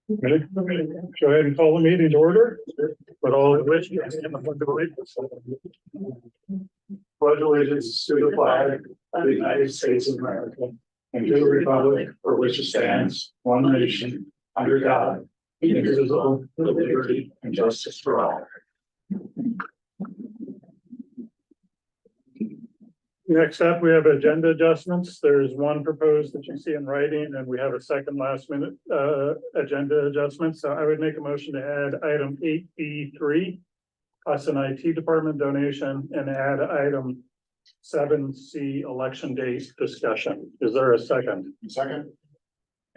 Go ahead and call the meeting to order. But all wishes. Pledge allegiance to the flag of the United States of America and to the republic for which it stands, one nation, under God, indivisible, with liberty and justice for all. Next up, we have agenda adjustments. There's one proposed that you see in writing, and we have a second last minute agenda adjustment. So I would make a motion to add item 8B3, cost and IT department donation, and add item 7C, election date discussion. Is there a second? Second.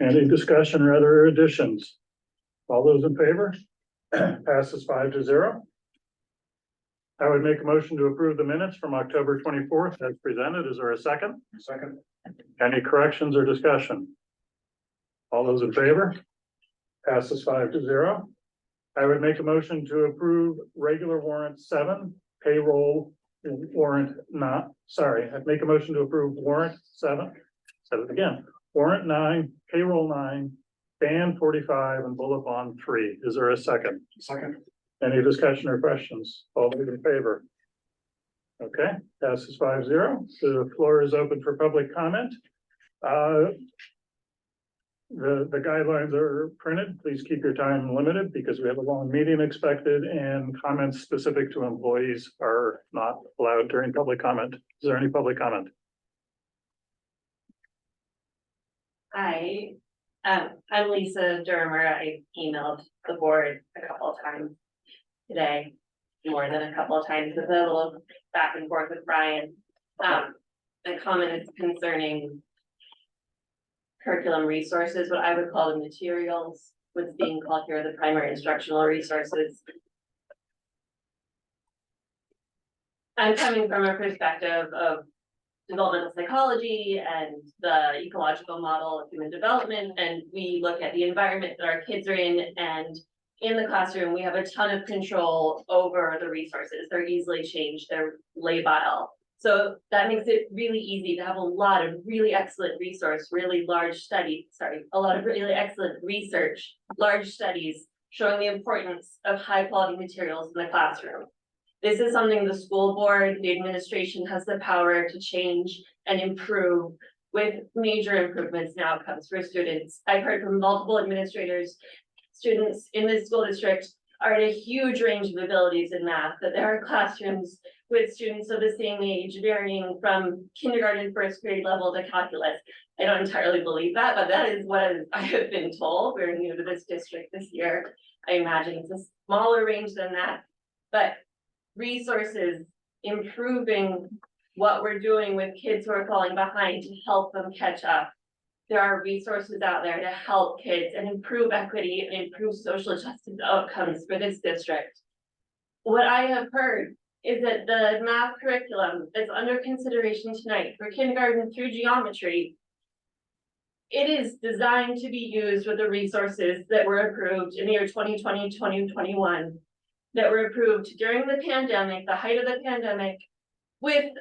Any discussion or other additions? All those in favor? Passes 5-0. I would make a motion to approve the minutes from October 24th as presented. Is there a second? Second. Any corrections or discussion? All those in favor? Passes 5-0. I would make a motion to approve regular warrant 7, payroll warrant I'd make a motion to approve warrant 7. Said it again. Warrant 9, payroll 9, band 45, and bullet bond 3. Is there a second? Second. Any discussion or questions? All those in favor? Okay, passes 5-0. The floor is open for public comment. The guidelines are printed. Please keep your time limited because we have a long meeting expected, and comments specific to employees are not allowed during public comment. Is there any public comment? Hi, I'm Lisa Dermer. I emailed the board a couple of times today, more than a couple of times, with a little back and forth with Brian. The comment is concerning curriculum resources, what I would call the materials, what's being called here the primary instructional resources. I'm coming from a perspective of developmental psychology and the ecological model of human development, and we look at the environment that our kids are in, and in the classroom, we have a ton of control over the resources. They're easily changed, they're labile. So that makes it really easy to have a lot of really excellent research, a lot of really excellent research, large studies showing the importance of high quality materials in the classroom. This is something the school board, the administration has the power to change and improve, with major improvements and outcomes for students. I've heard from multiple administrators, students in this school district are at a huge range of abilities in math, that there are classrooms with students of the same age varying from kindergarten, first grade level to calculus. I don't entirely believe that, but that is what I have been told. We're new to this district this year. I imagine it's a smaller range than that, but resources, improving what we're doing with kids who are falling behind to help them catch up. There are resources out there to help kids and improve equity and improve social justice outcomes for this district. What I have heard is that the math curriculum that's under consideration tonight for kindergarten through geometry, it is designed to be used with the resources that were approved in the year 2020, 2021, that were approved during the pandemic, the height of the pandemic, with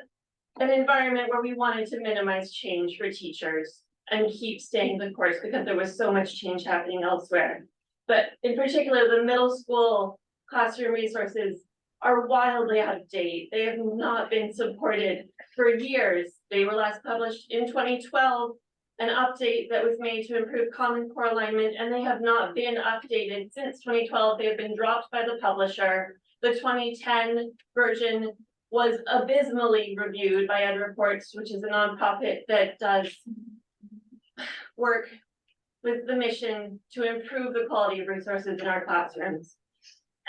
an environment where we wanted to minimize change for teachers and keep staying the course because there was so much change happening elsewhere. But in particular, the middle school classroom resources are wildly out of date. They have not been supported for years. They were last published in 2012, an update that was made to improve Common Core alignment, and they have not been updated since 2012. They have been dropped by the publisher. The 2010 version was abysmally reviewed by Ed Reports, which is a nonprofit that does work with the mission to improve the quality of resources in our classrooms.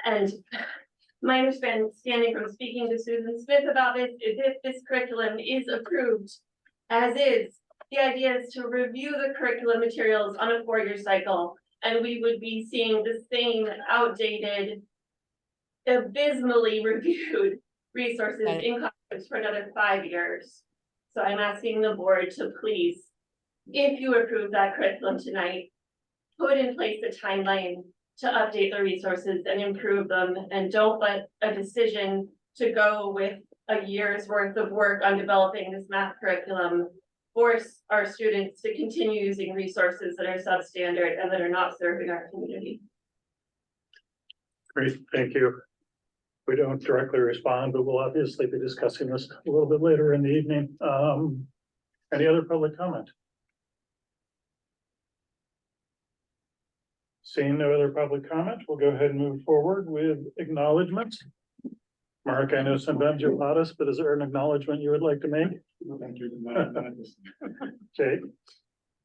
And my understanding from speaking to Susan Smith about this is if this curriculum is approved as is, the idea is to review the curriculum materials on a 4-year cycle, and we would be seeing the same outdated, abysmally reviewed resources in classrooms for another 5 years. So I'm asking the board to please, if you approve that curriculum tonight, put in place a timeline to update the resources and improve them, and don't let a decision to go with a year's worth of work on developing this math curriculum force our students to continue using resources that are substandard and that are not serving our community. Great, thank you. We don't directly respond, but we'll obviously be discussing this a little bit later in the evening. Any other public comment? Seeing no other public comment, we'll go ahead and move forward with acknowledgements. Mark, I know sometimes you're modest, but is there an acknowledgement you would like to make? Thank you. Jake?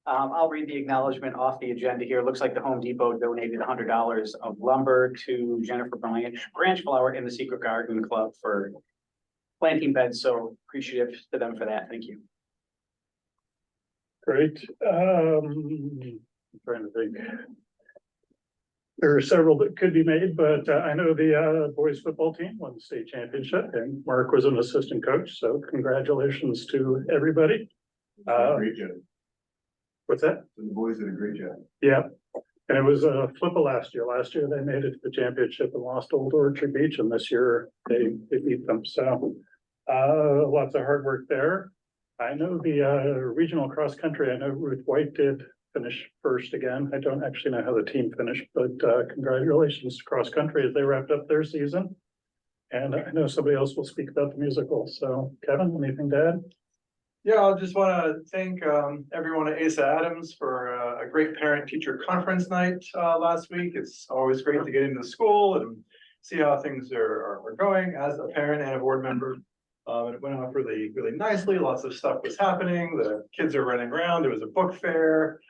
I'll read the acknowledgement off the agenda here. Looks like the Home Depot donated $100 of lumber to Jennifer Branchflower in the Secret Garden Club for planting beds. So appreciative to them for that. Thank you. Great. I'm trying to think. There are several that could be made, but I know the boys football team won the state championship and Mark was an assistant coach. So congratulations to everybody. Great job. What's that? The boys did a great job. Yeah. And it was a flip of last year. Last year they made it to the championship and lost Old Orchard Beach, and this year they beat them. So lots of hard work there. I know the regional cross country, I know Ruth White did finish first again. I don't actually know how the team finished, but congratulations to cross country as they wrapped up their season. And I know somebody else will speak about the musical. So Kevin, anything to add? Yeah, I just want to thank everyone at Asa Adams for a great parent-teacher conference night last week. It's always great to get into the school and see how things are going as a parent and a board member. It went off really, really nicely. Lots of stuff was happening. The kids are running around. There was a book fair.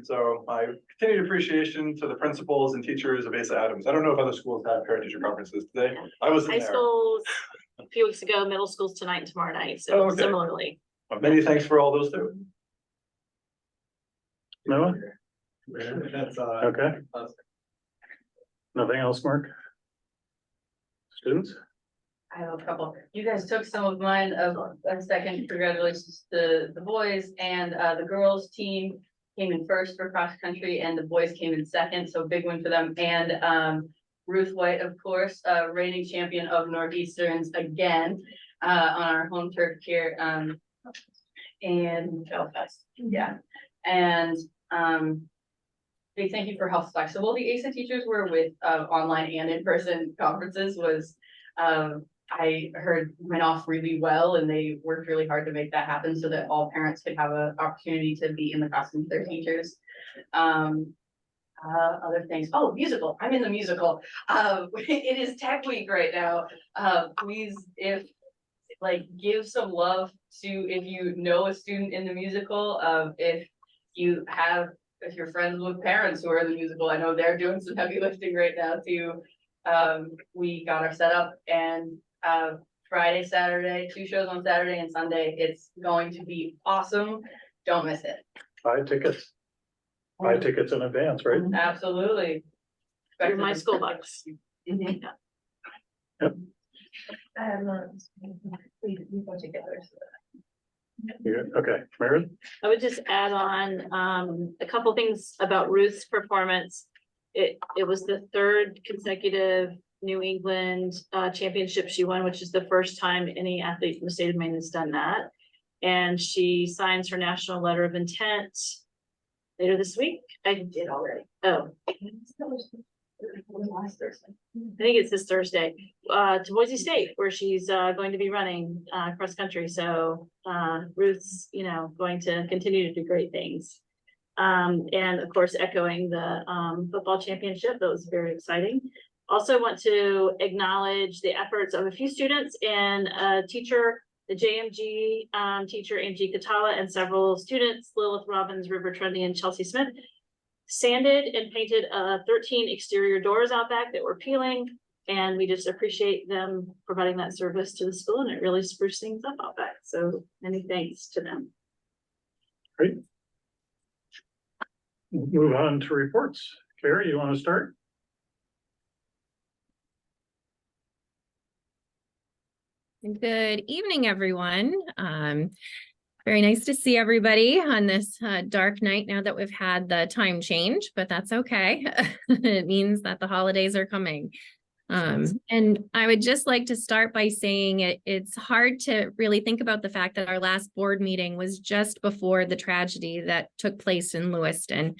So my continued appreciation to the principals and teachers of Asa Adams. I don't know if other schools have parent-teacher conferences today. I wasn't High there. schools a few weeks ago, middle schools tonight and tomorrow night, so Oh, okay. similarly. Many thanks for all those too. Noah? That's Okay. Nothing else, Mark? Students? I have a couple. You guys took some of mine. A second, congratulations to the boys and the girls team came in first for cross country and the boys came in second. So big win for them. And Ruth White, of course, reigning champion of Northeasterns again on our home turf here in Belfast. Yeah. And big thank you for how flexible the ASA teachers were with online and in-person conferences. Was I heard went off really well, and they worked really hard to make that happen so that all parents could have an opportunity to be in the classroom with their teachers. Other things. Oh, musical. I'm in the musical. It is Tech Week right now. Please, give some love to if you know a student in the musical. If you're friends with parents who are in the musical, I know they're doing some heavy lifting right now too. We got our setup and Friday, Saturday, 2 shows on Saturday and Sunday. It's going to be awesome. Don't miss it. Buy tickets. Buy tickets in advance, right? Absolutely. Through my school bucks. Mhm. Yep. We go together. Yeah, okay, Meredith? I would just add on a couple things about Ruth's performance. It was the 3rd consecutive New England championship she won, which is the first time any athlete from the state of Maine has done that. And she signs her national letter of intent later this week. I did already. Oh, Last Thursday. I think it's this Thursday, to Boise State, where she's going to be running cross country. So Ruth's, going to continue to do great things. And of course, echoing the football championship, that was very exciting. Also want to acknowledge the efforts of a few students and a teacher, the JMG teacher, Angie Catala, and several students, Lilith Robbins, River Trendy, and Chelsea Smith, sanded and painted 13 exterior doors out back that were peeling. And we just appreciate them providing that service to the school, and it really spruced things up out back. So many thanks to them. Great. Move on to reports. Carrie, you want to start? Good evening, everyone. Very nice to see everybody on this dark night now that we've had the time change, but that's okay. It means that the holidays are coming. And I would just like to start by saying it's hard to really think about the fact that our last board meeting was just before the tragedy that took place in Lewiston.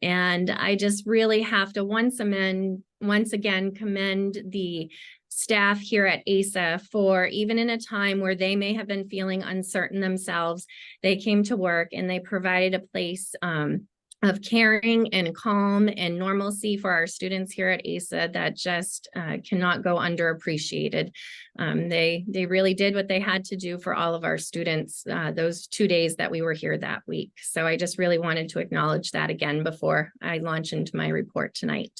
And I just really have to once again commend the staff here at ASA for, even in a time where they may have been feeling uncertain themselves, they came to work and they provided a place of caring and calm and normalcy for our students here at ASA that just cannot go underappreciated. They really did what they had to do for all of our students those 2 days that we were here that week. So I just really wanted to acknowledge that again before I launch into my report tonight.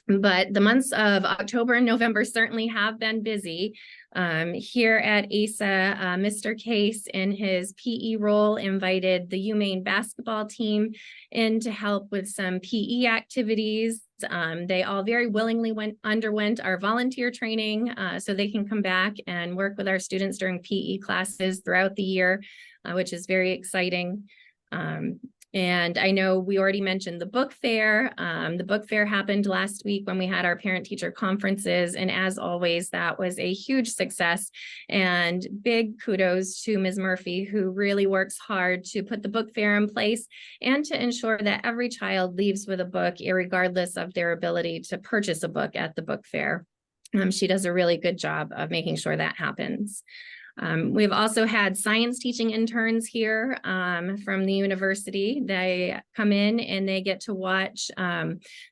But the months of October and November certainly have been busy. Here at ASA, Mr. Case in his PE role invited the UMaine basketball team in to help with some PE activities. They all very willingly underwent our volunteer training so they can come back and work with our students during PE classes throughout the year, which is very exciting. And I know we already mentioned the book fair. The book fair happened last week when we had our parent-teacher conferences. And as always, that was a huge success. And big kudos to Ms. Murphy, who really works hard to put the book fair in place and to ensure that every child leaves with a book, irregardless of their ability to purchase a book at the book fair. She does a really good job of making sure that happens. We've also had science teaching interns here from the university. They come in and they get to watch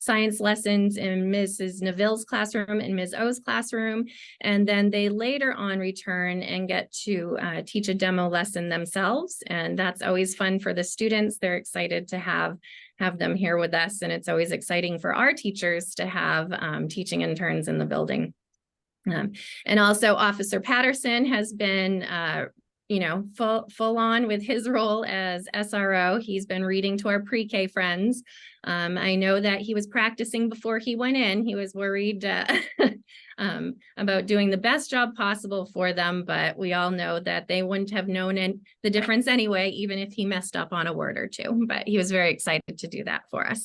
science lessons in Mrs. Neville's classroom and Ms. O's classroom. And then they later on return and get to teach a demo lesson themselves. And that's always fun for the students. They're excited to have them here with us. And it's always exciting for our teachers to have teaching interns in the building. And also Officer Patterson has been, full on with his role as SRO. He's been reading to our pre-K friends. I know that he was practicing before he went in. He was worried about doing the best job possible for them, but we all know that they wouldn't have known the difference anyway, even if he messed up on a word or two, but he was very excited to do that for us.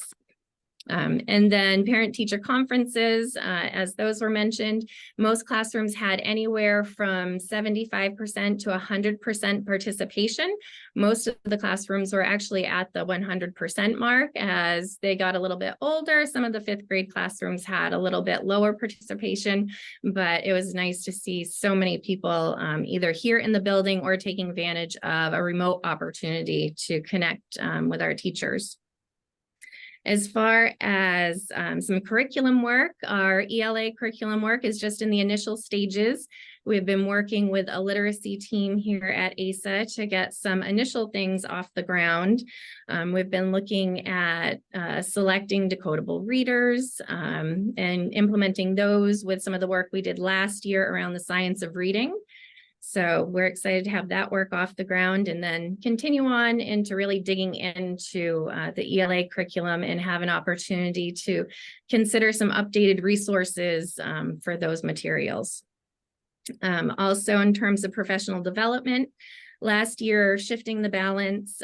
And then parent-teacher conferences, as those were mentioned, most classrooms had anywhere from 75% to 100% participation. Most of the classrooms were actually at the 100% mark. As they got a little bit older, some of the 5th grade classrooms had a little bit lower participation, but it was nice to see so many people either here in the building or taking advantage of a remote opportunity to connect with our teachers. As far as some curriculum work, our ELA curriculum work is just in the initial stages. We've been working with a literacy team here at ASA to get some initial things off the ground. We've been looking at selecting decodable readers and implementing those with some of the work we did last year around the science of reading. So we're excited to have that work off the ground and then continue on into really digging into the ELA curriculum and have an opportunity to consider some updated resources for those materials. Also, in terms of professional development, last year, Shifting the Balance,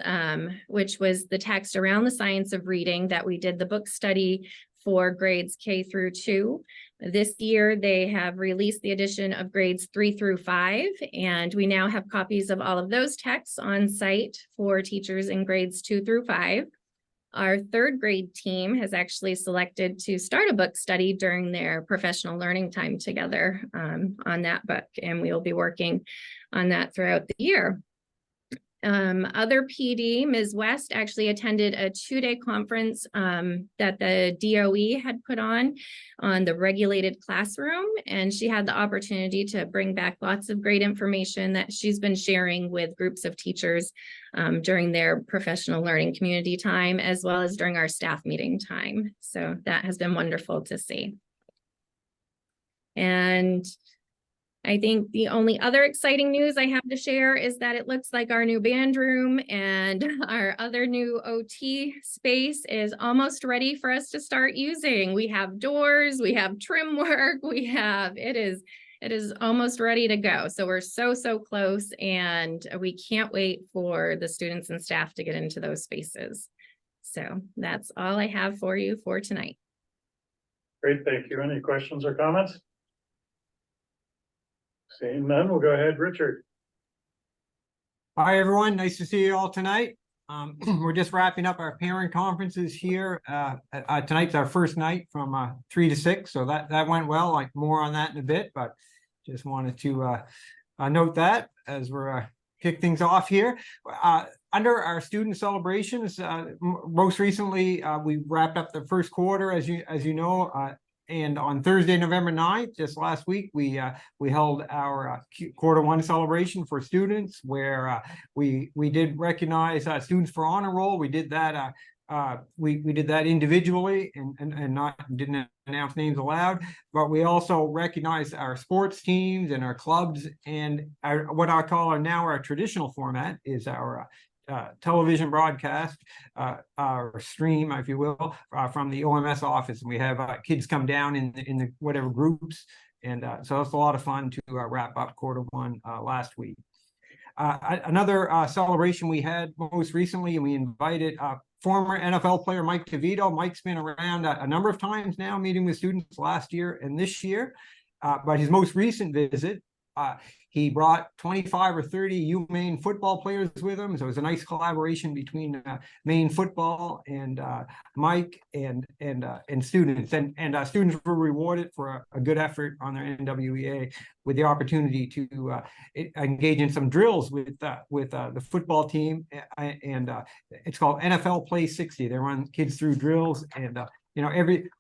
which was the text around the science of reading that we did the book study for grades K through 2. This year, they have released the edition of grades 3 through 5, and we now have copies of all of those texts on site for teachers in grades 2 through 5. Our 3rd grade team has actually selected to start a book study during their professional learning time together on that book, and we will be working on that throughout the year. Other PD, Ms. West actually attended a 2-day conference that the DOE had put on the regulated classroom, and she had the opportunity to bring back lots of great information that she's been sharing with groups of teachers during their professional learning community time, as well as during our staff meeting time. So that has been wonderful to see. And I think the only other exciting news I have to share is that it looks like our new band room and our other new OT space is almost ready for us to start using. We have doors, we have trim work, it is almost ready to go. So we're so close, and we can't wait for the students and staff to get into those spaces. So that's all I have for you for tonight. Great, thank you. Any questions or comments? Seeing none, we'll go ahead, Richard. Hi, everyone. Nice to see you all tonight. We're just wrapping up our parent conferences here. Tonight's our first night from 3 to 6, so that went well. Like more on that in a bit, but just wanted to note that as we're kick things off here. Under our student celebrations, most recently we wrapped up the first quarter, as you know. And on Thursday, November 9th, just last week, we held our quarter one celebration for students, where we did recognize students for honor roll. We did that we did that individually and didn't announce names aloud, but we also recognized our sports teams and our clubs, and what I call our traditional format is our television broadcast, our stream, if you will, from the OMS office. And we have kids come down in the whatever groups. And so it's a lot of fun to wrap up quarter one last week. Another celebration we had most recently, and we invited former NFL player Mike DeVito. Mike's been around a number of times now, meeting with students last year and this year. But his most recent visit, he brought 25 or 30 UMaine football players with him. So it was a nice collaboration between Maine football and Mike and students. And students were rewarded for a good effort on their NWEA with the opportunity to engage in some drills with the football team. And it's called NFL Play 60. They run kids through drills, and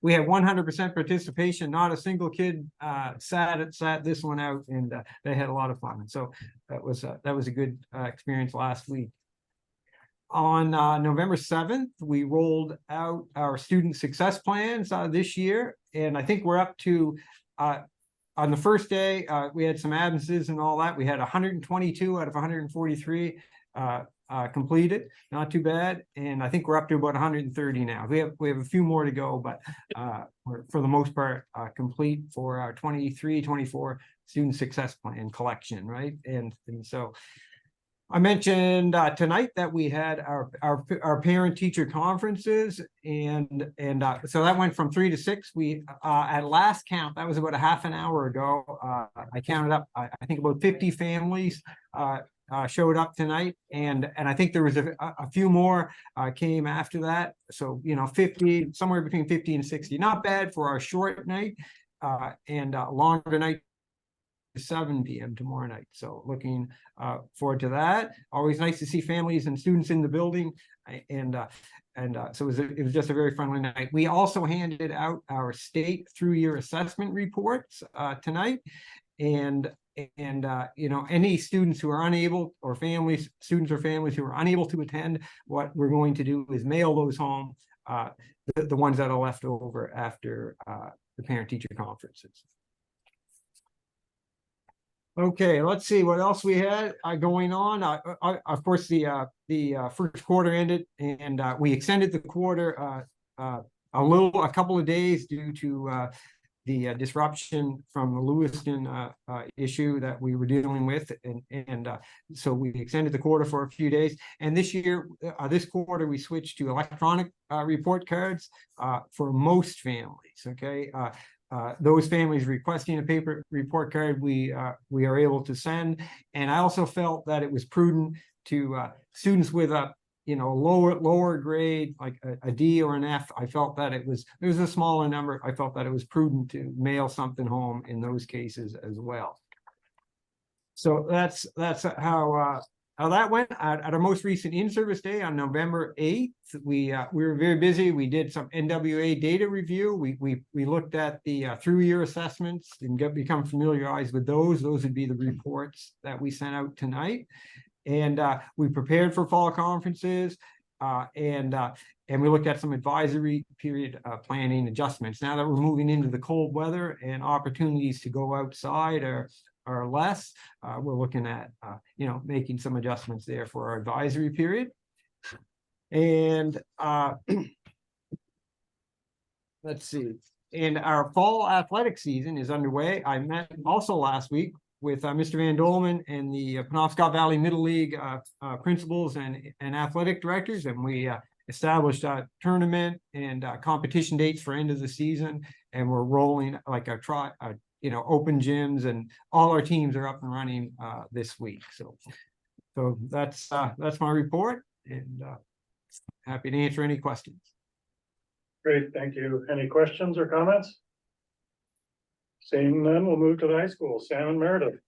we had 100% participation. Not a single kid sat this one out, and they had a lot of fun. So that was a good experience last week. On November 7th, we rolled out our student success plans this year, and I think we're up to on the first day, we had some absences and all that. We had 122 out of 143 completed, not too bad. And I think we're up to about 130 now. We have a few more to go, but we're for the most part complete for our 23-24 student success plan collection, right? And so I mentioned tonight that we had our parent teacher conferences, and so that went from 3 to 6. We at last count, that was about a half an hour ago. I counted up, I think about 50 families showed up tonight, and I think there was a few more came after that. So 50, somewhere between 50 and 60. Not bad for our short night, and longer night. 7 p.m. tomorrow night. So looking forward to that. Always nice to see families and students in the building, and so it was just a very friendly night. We also handed out our state through-year assessment reports tonight, and any students who are unable, or students or families who are unable to attend, what we're going to do is mail those home, the ones that are left over after the parent-teacher conferences. Okay, let's see what else we had going on. Of course, the first quarter ended, and we extended the quarter a couple of days due to the disruption from the Lewiston issue that we were dealing with, and so we extended the quarter for a few days. And this year, this quarter, we switched to electronic report cards for most families. Okay. Those families requesting a paper report card, we are able to send. And I also felt that it was prudent to students with a lower grade, like a D or an F. I felt that it was a smaller number. I felt that it was prudent to mail something home in those cases as well. So that's how that went. At our most recent in-service day on November 8th, we were very busy. We did some NWA data review. We looked at the through-year assessments and become familiarized with those. Those would be the reports that we sent out tonight. And we prepared for fall conferences, and we looked at some advisory period planning adjustments. Now that we're moving into the cold weather and opportunities to go outside are less, we're looking at making some adjustments there for our advisory period. And let's see, and our fall athletic season is underway. I met also last week with Mr. Van Dolman and the Penobscot Valley Middle League principals and athletic directors, and we established a tournament and competition dates for end of the season. And we're rolling like open gyms, and all our teams are up and running this week. So that's my report, and happy to answer any questions. Great, thank you. Any questions or comments? Seeing none, we'll move to the high school. Sam and Meredith.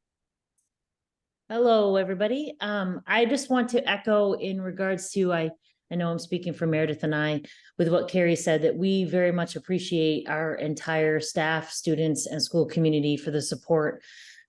Hello, everybody. I just want to echo in regards to, I know I'm speaking for Meredith and I, with what Carrie said, that we very much appreciate our entire staff, students, and school community for the support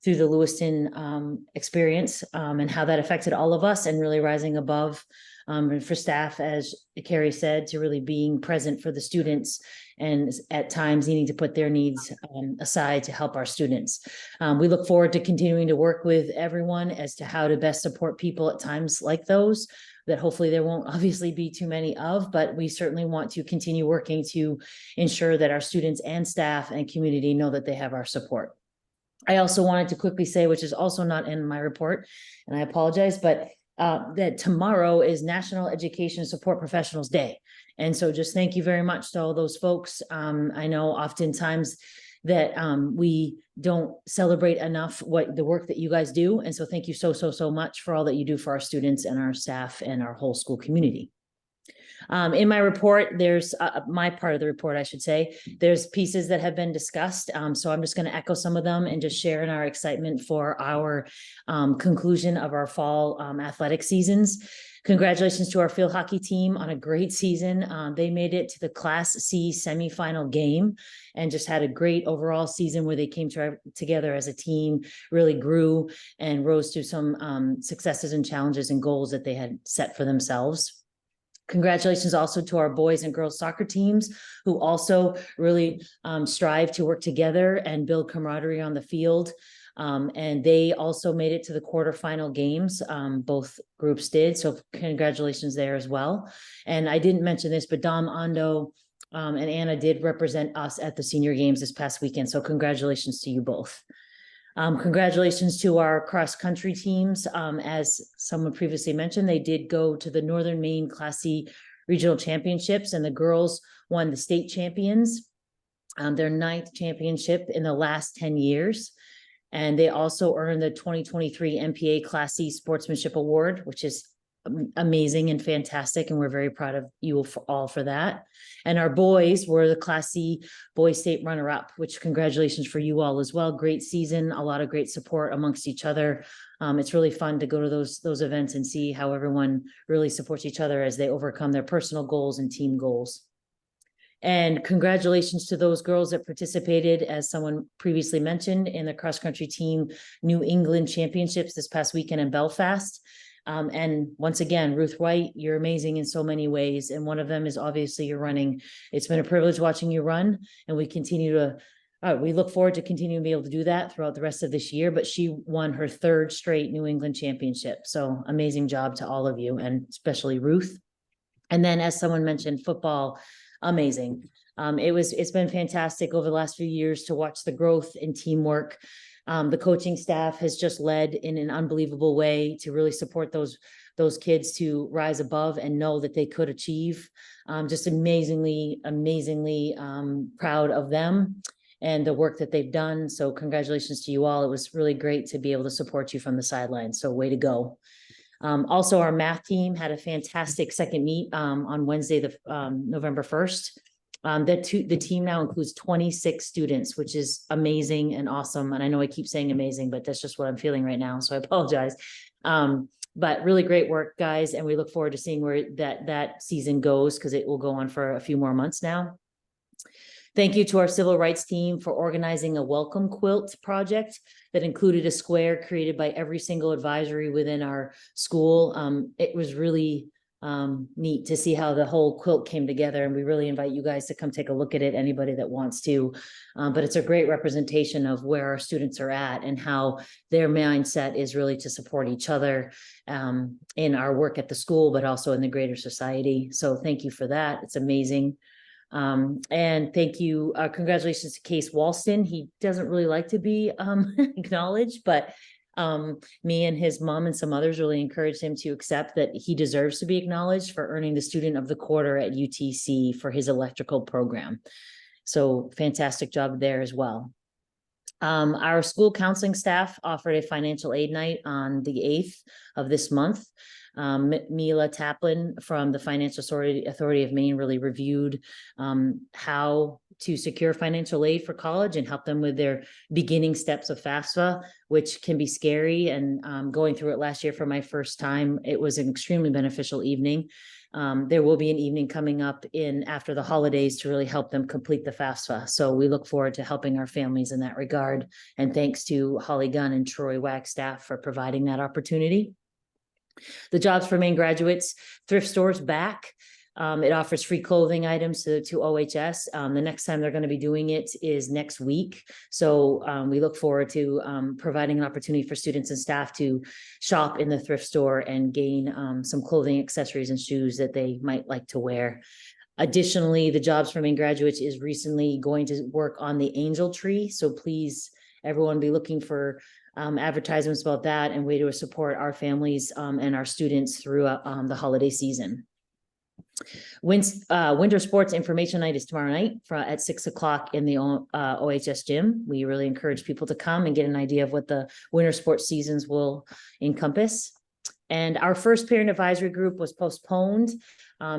through the Lewiston experience, and how that affected all of us, and really rising above, and for staff, as Carrie said, to really being present for the students, and at times needing to put their needs aside to help our students. We look forward to continuing to work with everyone as to how to best support people at times like those, that hopefully there won't obviously be too many of, but we certainly want to continue working to ensure that our students and staff and community know that they have our support. I also wanted to quickly say, which is also not in my report, and I apologize, but that tomorrow is National Education Support Professionals Day. And so just thank you very much to all those folks. I know oftentimes that we don't celebrate enough the work that you guys do. And so thank you so much for all that you do for our students and our staff and our whole school community. In my report, there's my part of the report, I should say, there's pieces that have been discussed. So I'm just going to echo some of them and just share in our excitement for our conclusion of our fall athletic seasons. Congratulations to our field hockey team on a great season. They made it to the Class C semifinal game and just had a great overall season where they came together as a team, really grew and rose to some successes and challenges and goals that they had set for themselves. Congratulations also to our boys and girls soccer teams, who also really strive to work together and build camaraderie on the field. And they also made it to the quarterfinal games. Both groups did. So congratulations there as well. And I didn't mention this, but Dom Ando and Anna did represent us at the senior games this past weekend. So congratulations to you both. Congratulations to our cross-country teams. As someone previously mentioned, they did go to the Northern Maine Class C Regional Championships, and the girls won the state champions, their 9th championship in the last 10 years. And they also earned the 2023 MPA Class C Sportsmanship Award, which is amazing and fantastic, and we're very proud of you all for that. And our boys were the Class C Boys State runner-up, which congratulations for you all as well. Great season, a lot of great support amongst each other. It's really fun to go to those events and see how everyone really supports each other as they overcome their personal goals and team goals. And congratulations to those girls that participated, as someone previously mentioned, in the cross-country team New England Championships this past weekend in Belfast. And once again, Ruth White, you're amazing in so many ways. And one of them is obviously your running. It's been a privilege watching you run, and we look forward to continuing to be able to do that throughout the rest of this year. But she won her 3rd straight New England championship. So amazing job to all of you, and especially Ruth. And then, as someone mentioned, football, amazing. It's been fantastic over the last few years to watch the growth in teamwork. The coaching staff has just led in an unbelievable way to really support those kids to rise above and know that they could achieve. Just amazingly proud of them and the work that they've done. So congratulations to you all. It was really great to be able to support you from the sidelines. So way to go. Also, our math team had a fantastic second meet on Wednesday, November 1st. The team now includes 26 students, which is amazing and awesome. And I know I keep saying amazing, but that's just what I'm feeling right now. So I apologize. But really great work, guys. And we look forward to seeing where that season goes, because it will go on for a few more months now. Thank you to our civil rights team for organizing a welcome quilt project that included a square created by every single advisory within our school. It was really neat to see how the whole quilt came together, and we really invite you guys to come take a look at it, anybody that wants to. But it's a great representation of where our students are at and how their mindset is really to support each other in our work at the school, but also in the greater society. So thank you for that. It's amazing. And thank you. Congratulations to Case Walston. He doesn't really like to be acknowledged, but Me and his mom and some others really encouraged him to accept that he deserves to be acknowledged for earning the Student of the Quarter at UTC for his electrical program. So fantastic job there as well. Our school counseling staff offered a financial aid night on the 8th of this month. Mila Taplin from the Financial Authority of Maine really reviewed how to secure financial aid for college and help them with their beginning steps of FAFSA, which can be scary. And going through it last year for my first time, it was an extremely beneficial evening. There will be an evening coming up after the holidays to really help them complete the FAFSA. So we look forward to helping our families in that regard. And thanks to Holly Gunn and Troy Wagstaff for providing that opportunity. The Jobs for Maine graduates thrift stores back. It offers free clothing items to OHS. The next time they're going to be doing it is next week. So we look forward to providing an opportunity for students and staff to shop in the thrift store and gain some clothing, accessories, and shoes that they might like to wear. Additionally, the Jobs for Maine graduates is recently going to work on the Angel Tree. So please, everyone, be looking for advertisements about that and way to support our families and our students throughout the holiday season. Winter sports information night is tomorrow night at 6 o'clock in the OHS gym. We really encourage people to come and get an idea of what the winter sports seasons will encompass. And our first parent advisory group was postponed.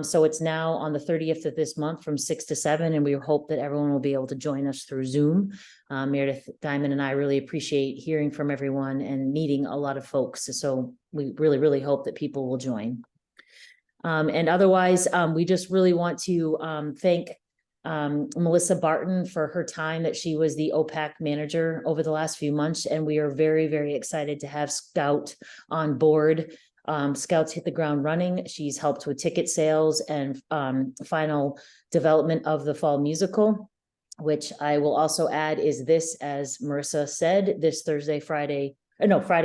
So it's now on the 30th of this month from 6 to 7. And we hope that everyone will be able to join us through Zoom. Meredith Diamond and I really appreciate hearing from everyone and meeting a lot of folks. So we really, really hope that people will join. And otherwise, we just really want to thank Melissa Barton for her time that she was the OPAC manager over the last few months. And we are very, very excited to have Scout on board. Scout's hit the ground running. She's helped with ticket sales and final development of the fall musical, which I will also add is this, as Marissa said, this Friday,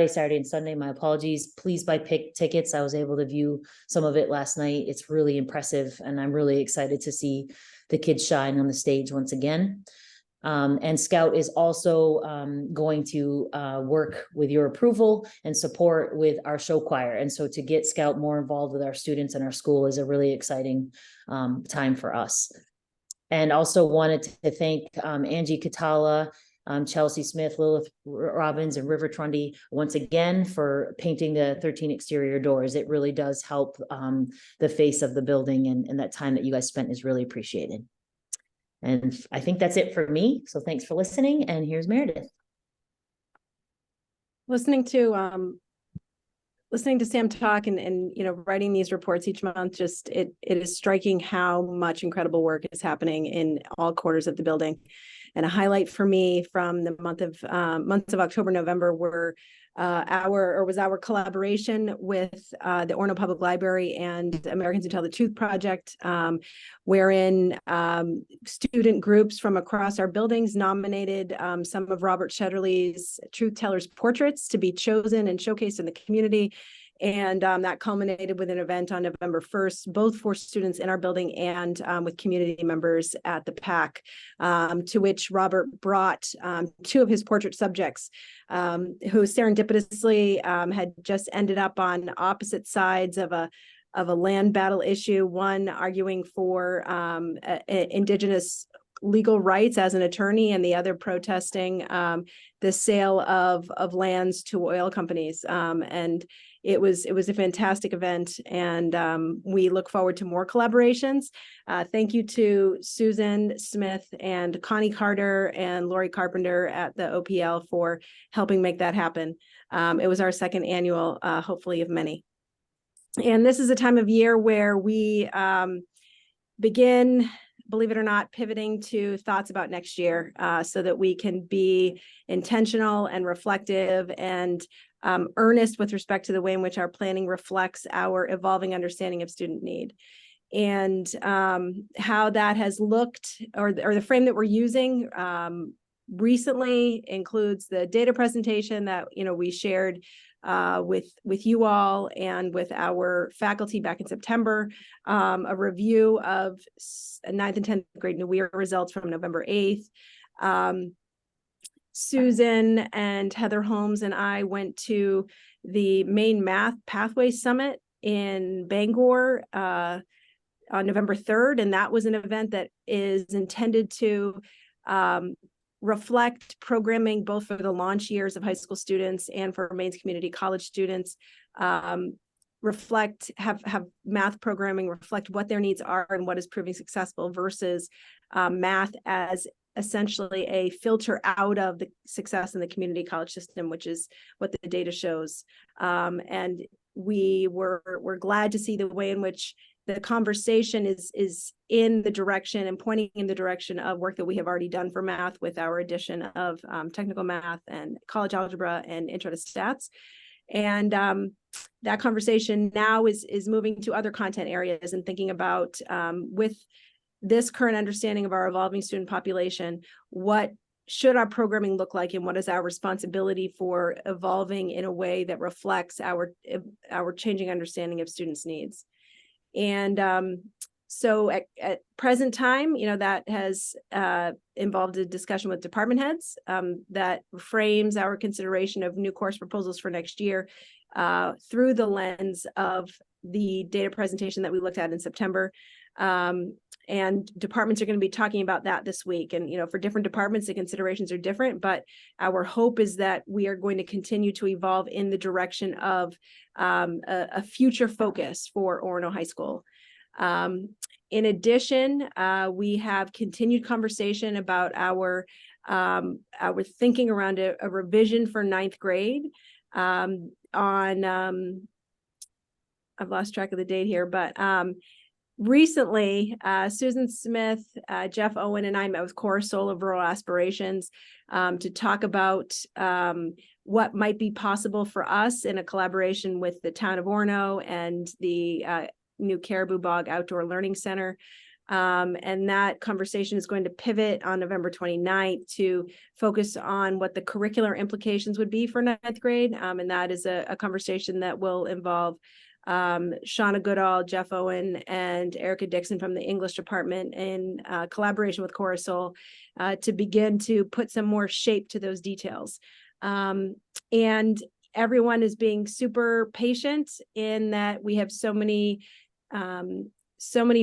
Saturday, and Sunday. My apologies. Please buy tickets. I was able to view some of it last night. It's really impressive, and I'm really excited to see the kids shine on the stage once again. And Scout is also going to work with your approval and support with our show choir. And so to get Scout more involved with our students and our school is a really exciting time for us. And also wanted to thank Angie Catala, Chelsea Smith, Lilith Robbins, and River Trundy once again for painting the 13 exterior doors. It really does help the face of the building, and that time that you guys spent is really appreciated. And I think that's it for me. So thanks for listening. And here's Meredith. Listening to Sam talk and writing these reports each month, just it is striking how much incredible work is happening in all quarters of the building. And a highlight for me from the months of October, November was our collaboration with the Orono Public Library and Americans Who Tell the Truth Project, wherein student groups from across our buildings nominated some of Robert Shetterly's Truth Tellers portraits to be chosen and showcased in the community. And that culminated with an event on November 1st, both for students in our building and with community members at the PAC, to which Robert brought two of his portrait subjects who serendipitously had just ended up on opposite sides of a land battle issue, one arguing for Indigenous legal rights as an attorney, and the other protesting the sale of lands to oil companies. And it was a fantastic event, and we look forward to more collaborations. Thank you to Susan Smith and Connie Carter and Lori Carpenter at the OPL for helping make that happen. It was our second annual, hopefully of many. And this is a time of year where we begin, believe it or not, pivoting to thoughts about next year so that we can be intentional and reflective and earnest with respect to the way in which our planning reflects our evolving understanding of student need. And how that has looked, or the frame that we're using recently includes the data presentation that we shared with you all and with our faculty back in September, a review of 9th and 10th grade New Year results from November 8th, Susan and Heather Holmes and I went to the Maine Math Pathway Summit in Bangor on November 3rd, and that was an event that is intended to reflect programming both for the launch years of high school students and for Maine's community college students. Have math programming reflect what their needs are and what is proving successful versus math as essentially a filter out of the success in the community college system, which is what the data shows. And we're glad to see the way in which the conversation is in the direction and pointing in the direction of work that we have already done for math with our addition of technical math and college algebra and intro to stats. And that conversation now is moving to other content areas and thinking about with this current understanding of our evolving student population, what should our programming look like and what is our responsibility for evolving in a way that reflects our changing understanding of students' needs. And so at present time, that has involved a discussion with department heads that frames our consideration of new course proposals for next year through the lens of the data presentation that we looked at in September. And departments are going to be talking about that this week. And, for different departments, the considerations are different, but our hope is that we are going to continue to evolve in the direction of a future focus for Orono High School. In addition, we have continued conversation about our thinking around a revision for ninth grade on, I've lost track of the date here, but recently, Susan Smith, Jeff Owen, and I met with Cora Soul of Rural Aspirations to talk about what might be possible for us in a collaboration with the town of Orono and the new Caribou Bog Outdoor Learning Center. And that conversation is going to pivot on November 29th to focus on what the curricular implications would be for ninth grade. And that is a conversation that will involve Shauna Goodall, Jeff Owen, and Erica Dixon from the English department in collaboration with Cora Soul to begin to put some more shape to those details. And everyone is being super patient in that we have so many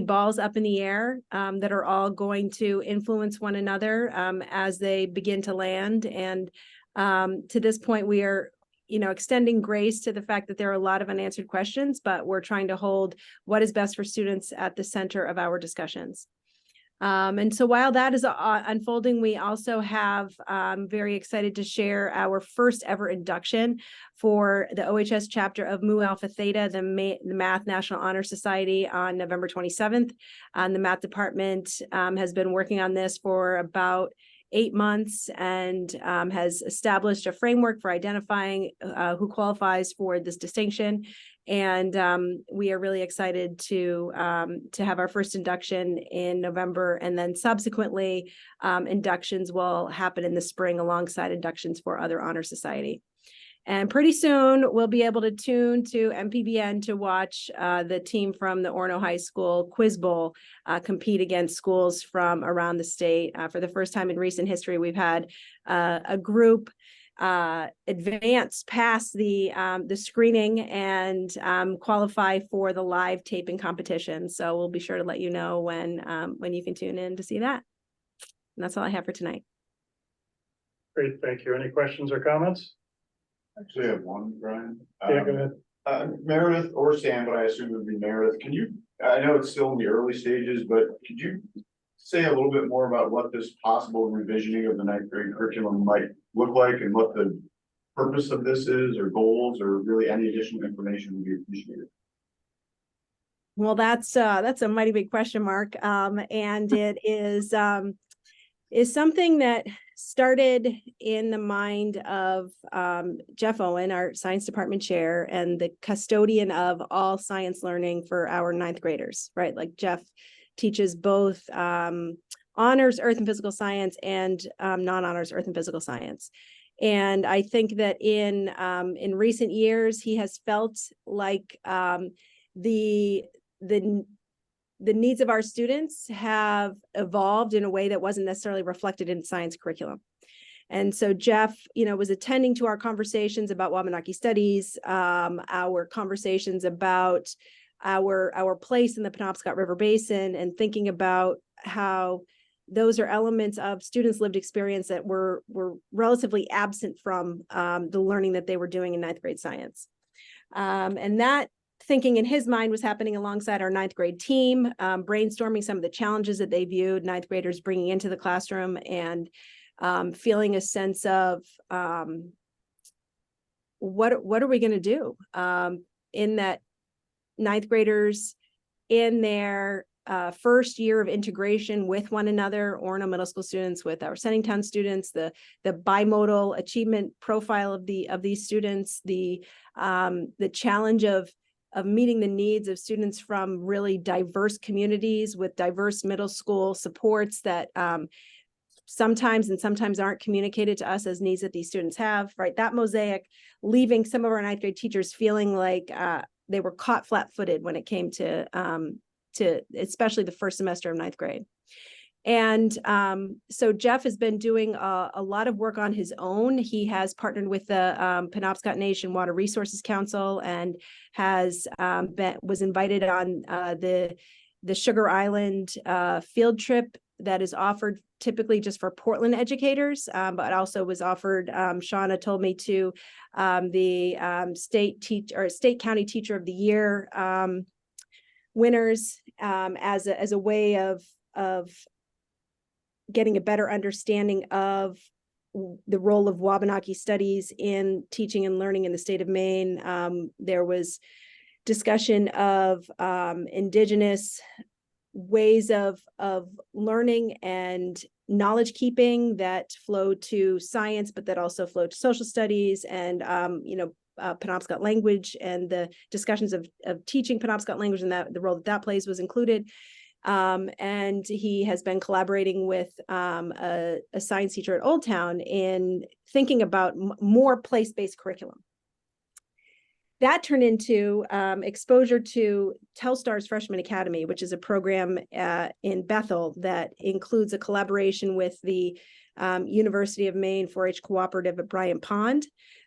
balls up in the air that are all going to influence one another as they begin to land. And to this point, we are extending grace to the fact that there are a lot of unanswered questions, but we're trying to hold what is best for students at the center of our discussions. And so while that is unfolding, we also have very excited to share our first ever induction for the OHS chapter of Mu Alpha Theta, the Math National Honor Society, on November 27th. The math department has been working on this for about 8 months and has established a framework for identifying who qualifies for this distinction. And we are really excited to have our first induction in November, and then subsequently inductions will happen in the spring alongside inductions for other honor society. And pretty soon we'll be able to tune to MPBN to watch the team from the Orono High School Quiz Bowl compete against schools from around the state. For the first time in recent history, we've had a group advance past the screening and qualify for the live taping competition. So we'll be sure to let you know when you can tune in to see that. And that's all I have for tonight. Great, thank you. Any questions or comments? Actually, I have one, Brian. Yeah, go ahead. Meredith or Sam, but I assume it would be Meredith. I know it's still in the early stages, but could you say a little bit more about what this possible revisioning of the ninth grade curriculum might look like and what the purpose of this is, or goals, or really any additional information would be appreciated? Well, that's a mighty big question mark. And it is something that started in the mind of Jeff Owen, our science department chair, and the custodian of all science learning for our ninth graders, right? Like Jeff teaches both honors earth and physical science and non-honors earth and physical science. And I think that in recent years, he has felt like the needs of our students have evolved in a way that wasn't necessarily reflected in science curriculum. And so Jeff, was attending to our conversations about Wabanaki studies, our conversations about our place in the Penobscot River Basin, and thinking about how those are elements of students' lived experience that were relatively absent from the learning that they were doing in ninth grade science. And that thinking in his mind was happening alongside our ninth grade team, brainstorming some of the challenges that they viewed ninth graders bringing into the classroom, and feeling a sense of what are we going to do in that ninth graders in their first year of integration with one another, Orono Middle School students with our Senningtown students, the bimodal achievement profile of these students, the challenge of meeting the needs of students from really diverse communities with diverse middle school supports that sometimes aren't communicated to us as needs that these students have, right? That mosaic, leaving some of our ninth grade teachers feeling like they were caught flat-footed when it came to especially the first semester of ninth grade. And so Jeff has been doing a lot of work on his own. He has partnered with the Penobscot Nation Water Resources Council, and was invited on the Sugar Island field trip that is offered typically just for Portland educators, but also was offered, Shauna told me, to the state county teacher of the year winners as a way of getting a better understanding of the role of Wabanaki studies in teaching and learning in the state of Maine. There was discussion of Indigenous ways of learning and knowledge keeping that flow to science, but that also flow to social studies and Penobscot language, and the discussions of teaching Penobscot language and the role that plays was included. And he has been collaborating with a science teacher at Old Town in thinking about more place-based curriculum. That turned into exposure to Telstar's Freshman Academy, which is a program in Bethel that includes a collaboration with the University of Maine 4-H Cooperative at Bryant Pond.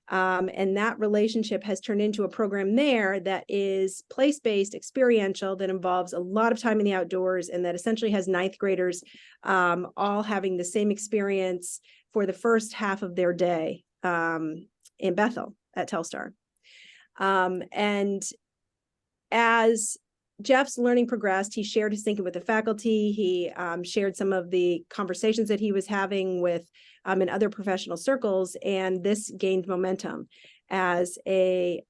And that relationship has turned into a program there that is place-based, experiential, that involves a lot of time in the outdoors, and that essentially has ninth graders all having the same experience for the first half of their day in Bethel at Telstar. And as Jeff's learning progressed, he shared his thinking with the faculty. He shared some of the conversations that he was having with in other professional circles, and this gained momentum as a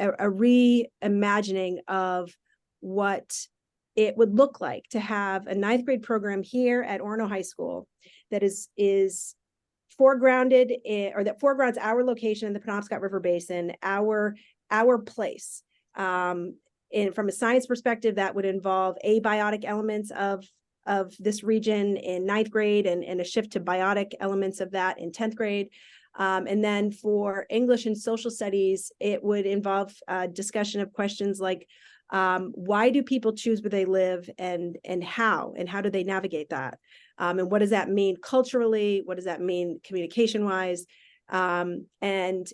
reimagining of what it would look like to have a ninth grade program here at Orono High School that is foregrounded or that foregrounds our location in the Penobscot River Basin, our place. And from a science perspective, that would involve abiotic elements of this region in ninth grade, and a shift to biotic elements of that in 10th grade. And then for English and social studies, it would involve discussion of questions like, why do people choose where they live, and how do they navigate that? And what does that mean culturally? What does that mean communication wise? And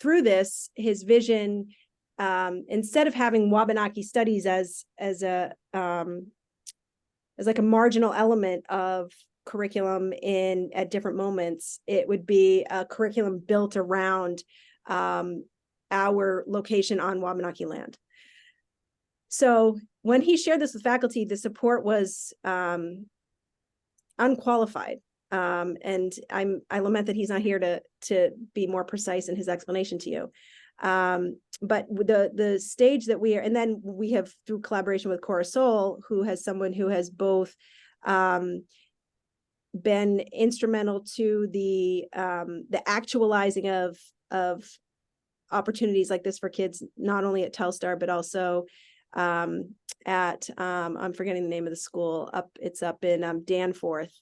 through this, his vision, instead of having Wabanaki studies as like a marginal element of curriculum at different moments, it would be a curriculum built around our location on Wabanaki land. So when he shared this with faculty, the support was unqualified. And I lament that he's not here to be more precise in his explanation to you. But the stage that we are, and then we have, through collaboration with Cora Soul, who has someone who has both been instrumental to the actualizing of opportunities like this for kids, not only at Telstar, but also at I'm forgetting the name of the school it's up in Danforth.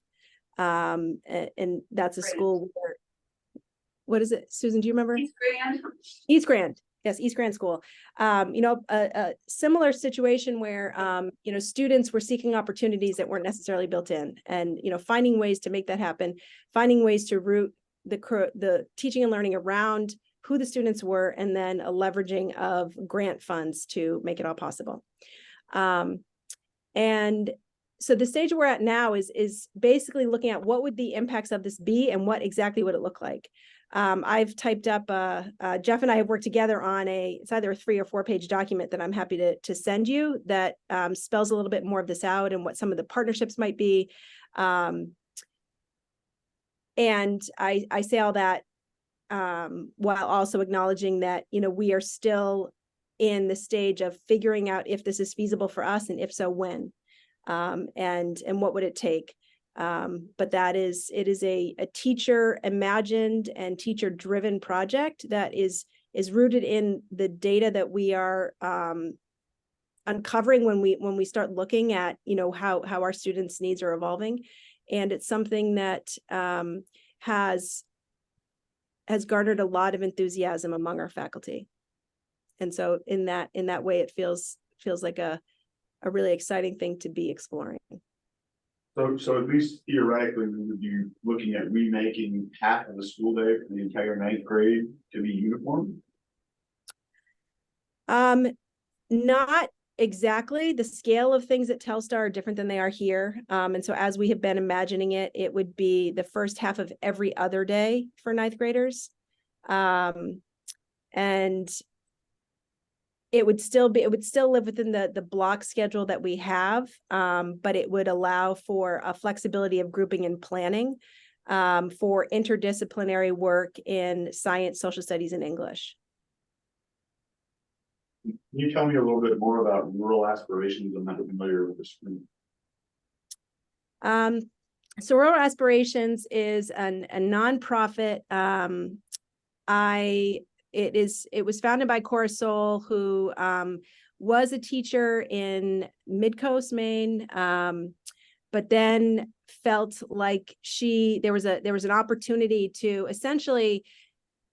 And that's a school where, what is it, Susan, do you remember? East Grand. East Grand. Yes, East Grand School. A similar situation where, students were seeking opportunities that weren't necessarily built in, and, finding ways to make that happen, finding ways to route the teaching and learning around who the students were, and then a leveraging of grant funds to make it all possible. And so the stage we're at now is basically looking at what would the impacts of this be and what exactly would it look like. I've typed up, Jeff and I have worked together on it's either a 3 or 4 page document that I'm happy to send you that spells a little bit more of this out and what some of the partnerships might be. And I say all that while also acknowledging that, we are still in the stage of figuring out if this is feasible for us, and if so, when, and what would it take. But it is a teacher imagined and teacher driven project that is rooted in the data that we are uncovering when we start looking at, how our students' needs are evolving. And it's something that has garnered a lot of enthusiasm among our faculty. And so in that way, it feels like a really exciting thing to be exploring. So at least theoretically, we would be looking at remaking half of the school day for the entire 9th grade to be uniform? Not exactly. The scale of things at Telstar are different than they are here. And so as we have been imagining it, it would be the first half of every other day for 9th graders. And it would still live within the block schedule that we have, but it would allow for a flexibility of grouping and planning for interdisciplinary work in science, social studies, and English. Can you tell me a little bit more about rural aspirations? I'm not familiar with this. So Rural Aspirations is a nonprofit. It was founded by Cora Soul, who was a teacher in Midcoast, Maine, but then felt like there was an opportunity to essentially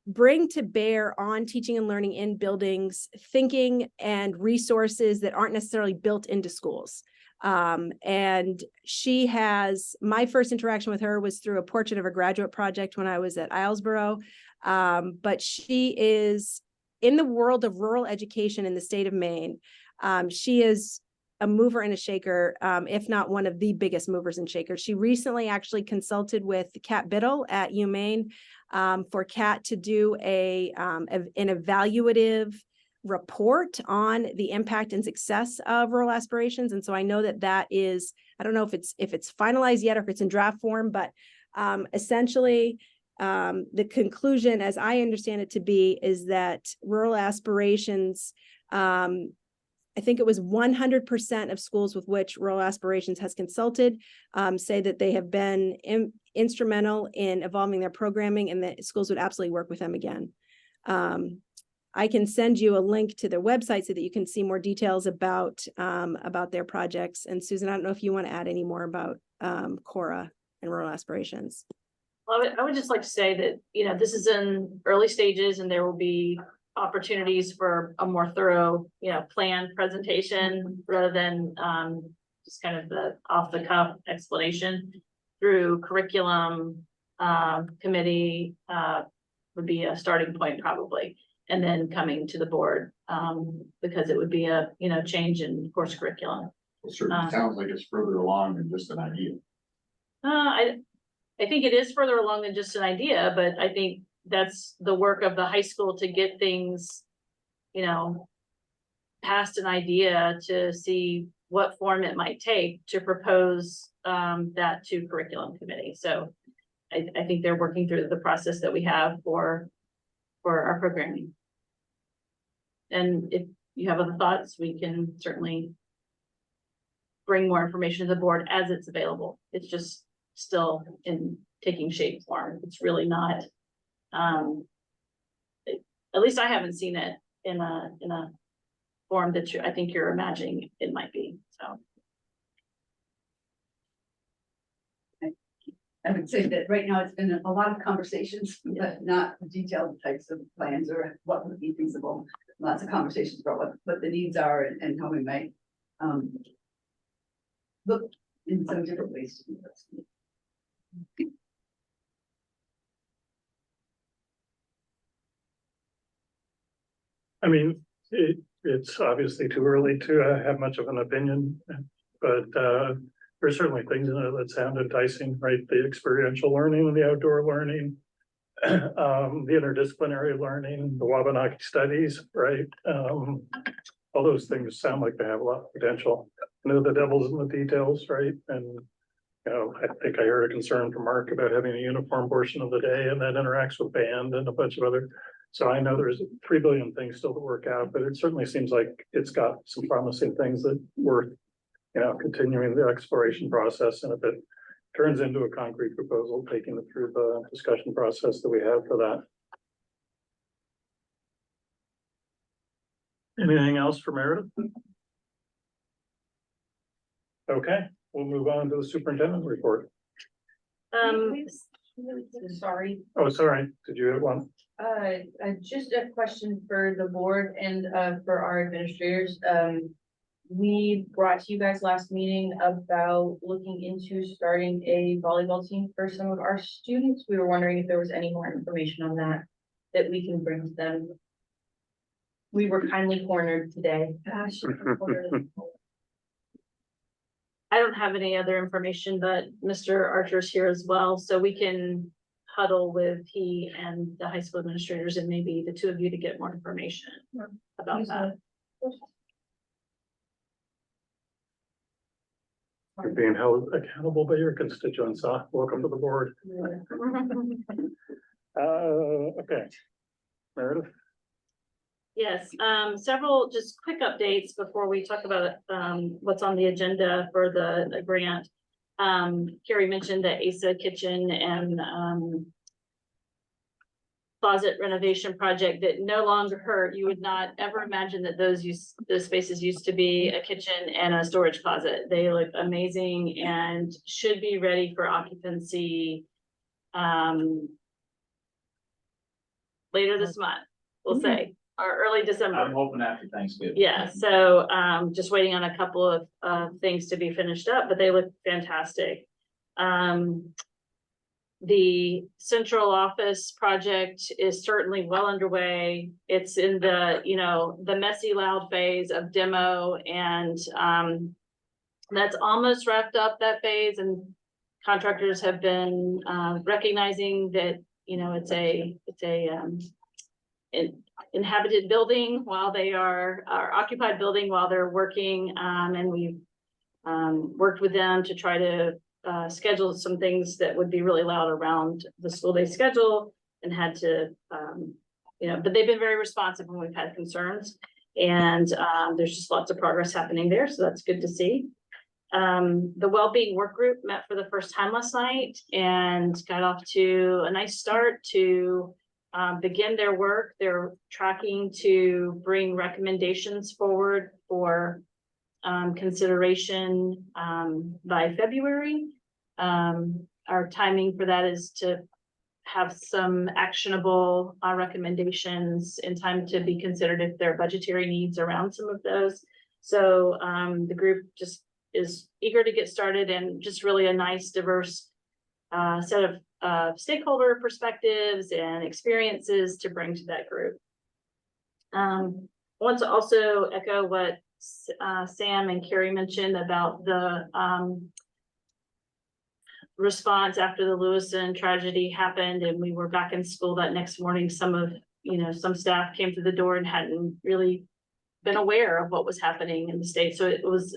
bring to bear on teaching and learning in buildings, thinking and resources that aren't necessarily built into schools. And my first interaction with her was through a portrait of a graduate project when I was at Islesboro. But she is in the world of rural education in the state of Maine. She is a mover and a shaker, if not one of the biggest movers and shakers. She recently actually consulted with Kat Biddle at UMaine for Kat to do an evaluative report on the impact and success of Rural Aspirations. And so I know that is, I don't know if it's finalized yet or if it's in draft form, but essentially the conclusion, as I understand it to be, is that Rural Aspirations, I think it was 100% of schools with which Rural Aspirations has consulted say that they have been instrumental in evolving their programming, and that schools would absolutely work with them again. I can send you a link to their website so that you can see more details about their projects. And Susan, I don't know if you want to add any more about Cora and Rural Aspirations. Well, I would just like to say that, this is in early stages, and there will be opportunities for a more thorough, planned presentation rather than just kind of the off the cuff explanation through curriculum committee would be a starting point probably, and then coming to the board because it would be a change in course curriculum. It certainly sounds like it's further along than just an idea. I think it is further along than just an idea, but I think that's the work of the high school to get things, past an idea to see what form it might take to propose that to curriculum committee. So I think they're working through the process that we have for our programming. And if you have other thoughts, we can certainly bring more information to the board as it's available. It's just still in taking shape form. It's really not, at least I haven't seen it in a form that I think you're imagining it might be, so. I would say that right now it's been a lot of conversations, but not detailed types of plans or what would be feasible. Lots of conversations about what the needs are and how we might look in some different ways to do this. I mean, it's obviously too early to have much of an opinion, but there's certainly things in it that sound enticing, right? The experiential learning and the outdoor learning, the interdisciplinary learning, the Wabanaki studies, right? All those things sound like they have a lot of potential. I know the devil's in the details, right? And you know, I think I heard a concern from Mark about having a uniform portion of the day, and that interacts with band and a bunch of other. So I know there's 3 billion things still to work out, but it certainly seems like it's got some promising things that worth, you know, continuing the exploration process. And if it turns into a concrete proposal, taking it through the discussion process that we have for that. Anything else for Meredith? Okay, we'll move on to the superintendent report. Sorry, Oh, sorry, did you have one? just a question for the board and for our administrators. We brought to you guys last meeting about looking into starting a volleyball team for some of our students. We were wondering if there was any more information on that we can bring to them. We were kindly cornered today. I don't have any other information, but Mr. Archer's here as well, so we can huddle with he and the high school administrators and maybe the two of you to get more information about that. You're being held accountable by your constituents, huh? Welcome to the board. Okay. Meredith? Yes, several just quick updates before we talk about what's on the agenda for the grant. Carrie mentioned the ASA kitchen and closet renovation project that no longer hurt. You would not ever imagine that those spaces used to be a kitchen and a storage closet. They look amazing and should be ready for occupancy later this month, we'll say, or early December. I'm hoping after Thanksgiving. Yeah, so just waiting on a couple of things to be finished up, but they look fantastic. The central office project is certainly well underway. It's in the, you know, the messy loud phase of demo, and that's almost wrapped up, that phase, and contractors have been recognizing that, you know, it's a inhabited building while they are occupied building while they're working, and we've worked with them to try to schedule some things that would be really loud around the school day schedule, and had to you know, but they've been very responsive when we've had concerns, and there's just lots of progress happening there, so that's good to see. The well-being work group met for the first time last night and got off to a nice start to begin their work. They're tracking to bring recommendations forward for consideration by February. Our timing for that is to have some actionable recommendations in time to be considered if there are budgetary needs around some of those. So the group just is eager to get started, and just really a nice diverse set of stakeholder perspectives and experiences to bring to that group. I want to also echo what Sam and Carrie mentioned about the response after the Lewiston tragedy happened and we were back in school that next morning. Some staff came to the door and hadn't really been aware of what was happening in the state. So it was,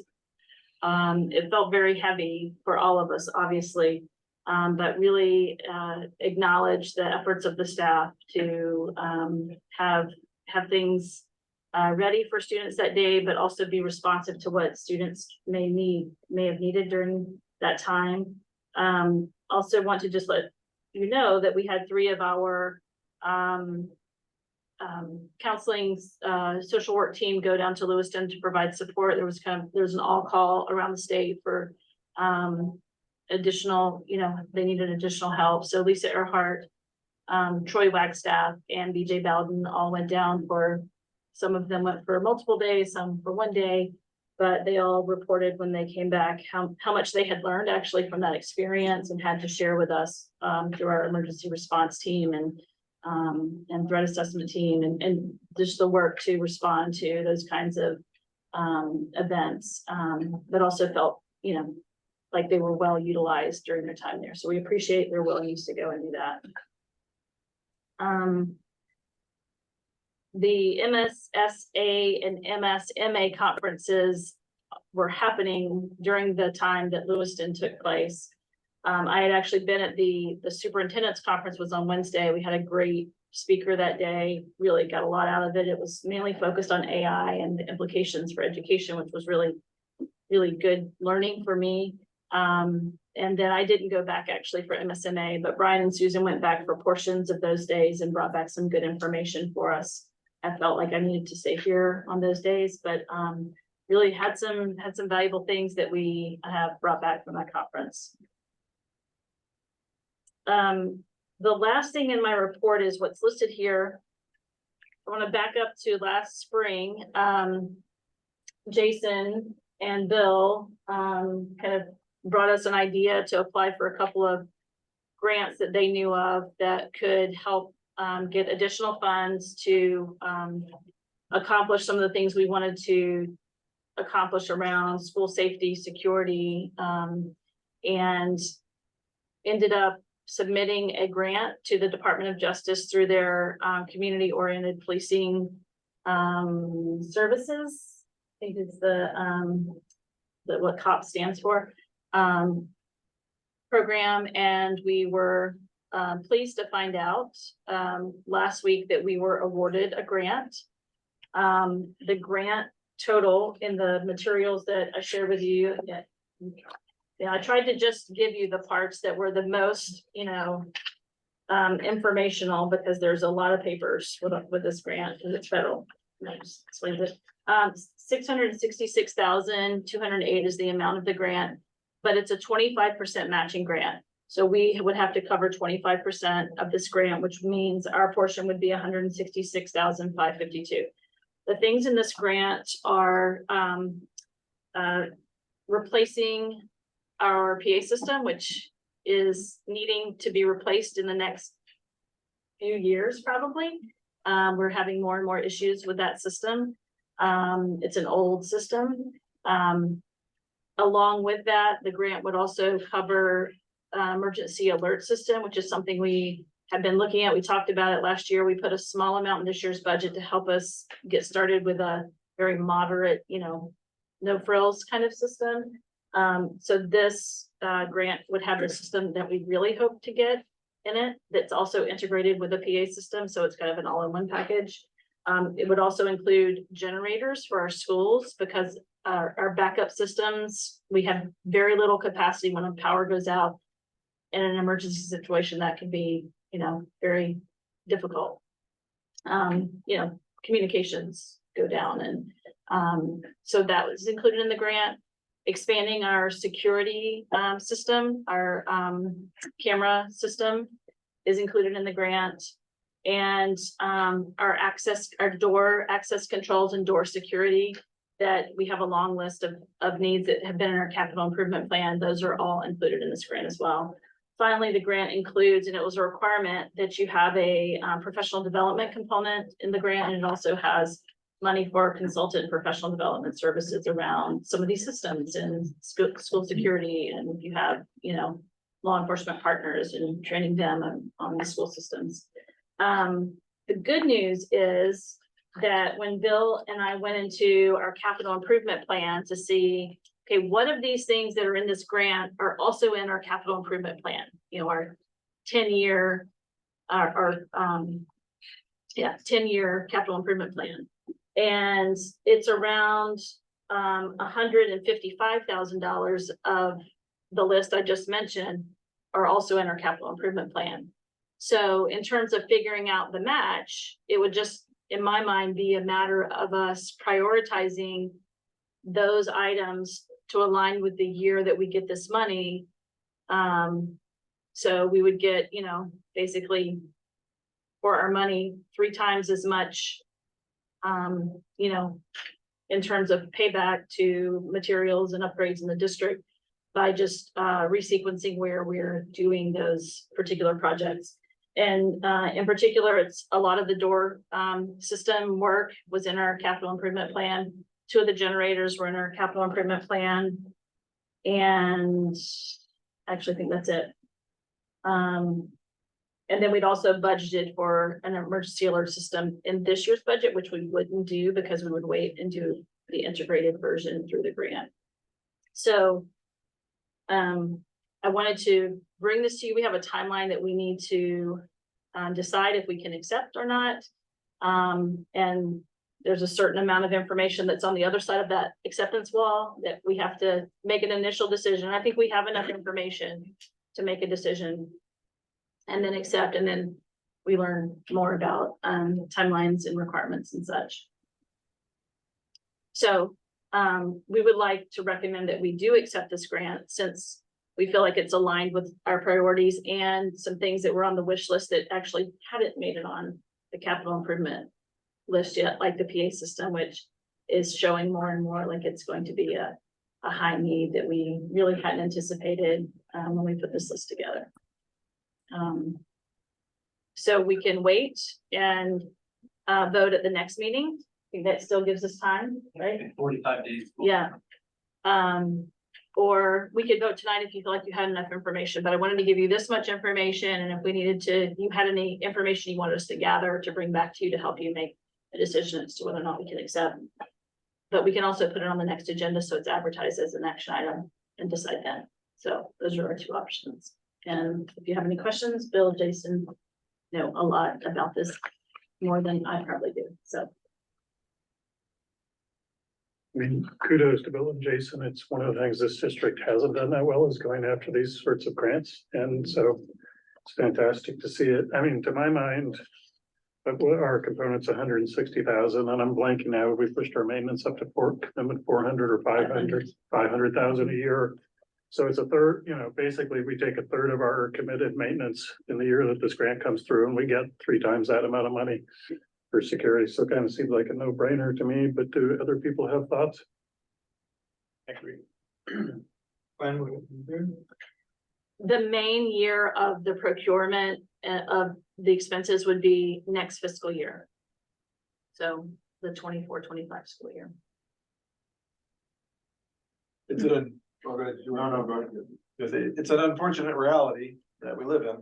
it felt very heavy for all of us, obviously, but really acknowledge the efforts of the staff to have things ready for students that day, but also be responsive to what students may have needed during that time. Also want to just let you know that we had 3 of our counseling social work team go down to Lewiston to provide support. There was an all call around the state for additional, they needed additional help. So Lisa Earhart, Troy Wagstaff and BJ Bowden all went down for, some of them went for multiple days, some for one day. But they all reported when they came back how much they had learned actually from that experience and had to share with us through our emergency response team and threat assessment team and just the work to respond to those kinds of events, but also felt, like they were well utilized during their time there. So we appreciate their willingness to go and do that. The MSSA and MSMA conferences were happening during the time that Lewiston took place. I had actually been at the superintendent's conference was on Wednesday. We had a great speaker that day, really got a lot out of it. It was mainly focused on AI and the implications for education, which was really, really good learning for me. And then I didn't go back actually for MSMA, but Brian and Susan went back for portions of those days and brought back some good information for us. I felt like I needed to stay here on those days, but really had some valuable things that we have brought back from that conference. The last thing in my report is what's listed here. I want to back up to last spring. Jason and Bill kind of brought us an idea to apply for a couple of grants that they knew of that could help get additional funds to accomplish some of the things we wanted to accomplish around school safety, security, and ended up submitting a grant to the Department of Justice through their community-oriented policing services. I think it's what COP stands for, program. And we were pleased to find out last week that we were awarded a grant. The grant total in the materials that I shared with you, I tried to just give you the parts that were the most, informational, because there's a lot of papers with this grant because it's federal. I just explained it. $666,208 is the amount of the grant, but it's a 25% matching grant. So we would have to cover 25% of this grant, which means our portion would be $166,552. The things in this grant are replacing our PA system, which is needing to be replaced in the next few years, probably. We're having more and more issues with that system. It's an old system. Along with that, the grant would also cover emergency alert system, which is something we have been looking at. We talked about it last year. We put a small amount in this year's budget to help us get started with a very moderate, no frills kind of system. So this grant would have the system that we really hope to get in it, that's also integrated with a PA system. So it's kind of an all-in-one package. It would also include generators for our schools, because our backup systems, we have very little capacity when power goes out in an emergency situation. That can be, very difficult. Communications go down, and so that was included in the grant. Expanding our security system, our camera system is included in the grant, and our door access controls and door security, that we have a long list of needs that have been in our capital improvement plan. Those are all included in this grant as well. Finally, the grant includes, and it was a requirement, that you have a professional development component in the grant, and it also has money for consultant professional development services around some of these systems and school security. And if you have, law enforcement partners and training them on the school systems. The good news is that when Bill and I went into our capital improvement plan to see, okay, what of these things that are in this grant are also in our capital improvement plan, our 10-year, 10-year capital improvement plan. And it's around $155,000 of the list I just mentioned are also in our capital improvement plan. So in terms of figuring out the match, it would just, in my mind, be a matter of us prioritizing those items to align with the year that we get this money, So we would get, you know, basically for our money, 3 times as much, you know, in terms of payback to materials and upgrades in the district by just resequencing where we're doing those particular projects. And in particular, it's a lot of the door system work was in our capital improvement plan. 2 of the generators were in our capital improvement plan. And actually, I think that's it. And then we'd also budgeted for an emergency alert system in this year's budget, which we wouldn't do because we would wait and do the integrated version through the grant. So I wanted to bring this to you. We have a timeline that we need to decide if we can accept or not. And there's a certain amount of information that's on the other side of that acceptance wall that we have to make an initial decision. I think we have enough information to make a decision and then accept, and then we learn more about timelines and requirements and such. So we would like to recommend that we do accept this grant since we feel like it's aligned with our priorities and some things that were on the wish list that actually hadn't made it on the capital improvement list yet, like the PA system, which is showing more and more like it's going to be a high need that we really hadn't anticipated when we put this list together. So we can wait and vote at the next meeting. I think that still gives us time, right? 45 days. Yeah. Or we could vote tonight if you feel like you had enough information, but I wanted to give you this much information, and if we needed to, you had any information you wanted us to gather to bring back to you to help you make a decision as to whether or not we can accept. But we can also put it on the next agenda so it's advertised as an action item and decide then. So those are our 2 options. And if you have any questions, Bill, Jason know a lot about this, more than I probably do, so. I mean, kudos to Bill and Jason. It's one of the things this district hasn't done that well is going after these sorts of grants. And so it's fantastic to see it. I mean, to my mind, but our component's 160,000, and I'm blanking now. We pushed our maintenance up to 400 or 500,000 a year. So it's a third, you know, basically we take a third of our committed maintenance in the year that this grant comes through, and we get 3 times that amount of money for security. So it kind of seems like a no-brainer to me, but do other people have thoughts? Agree. The main year of the procurement of the expenses would be next fiscal year. So the 24-25 school year. It's an it's an unfortunate reality that we live in.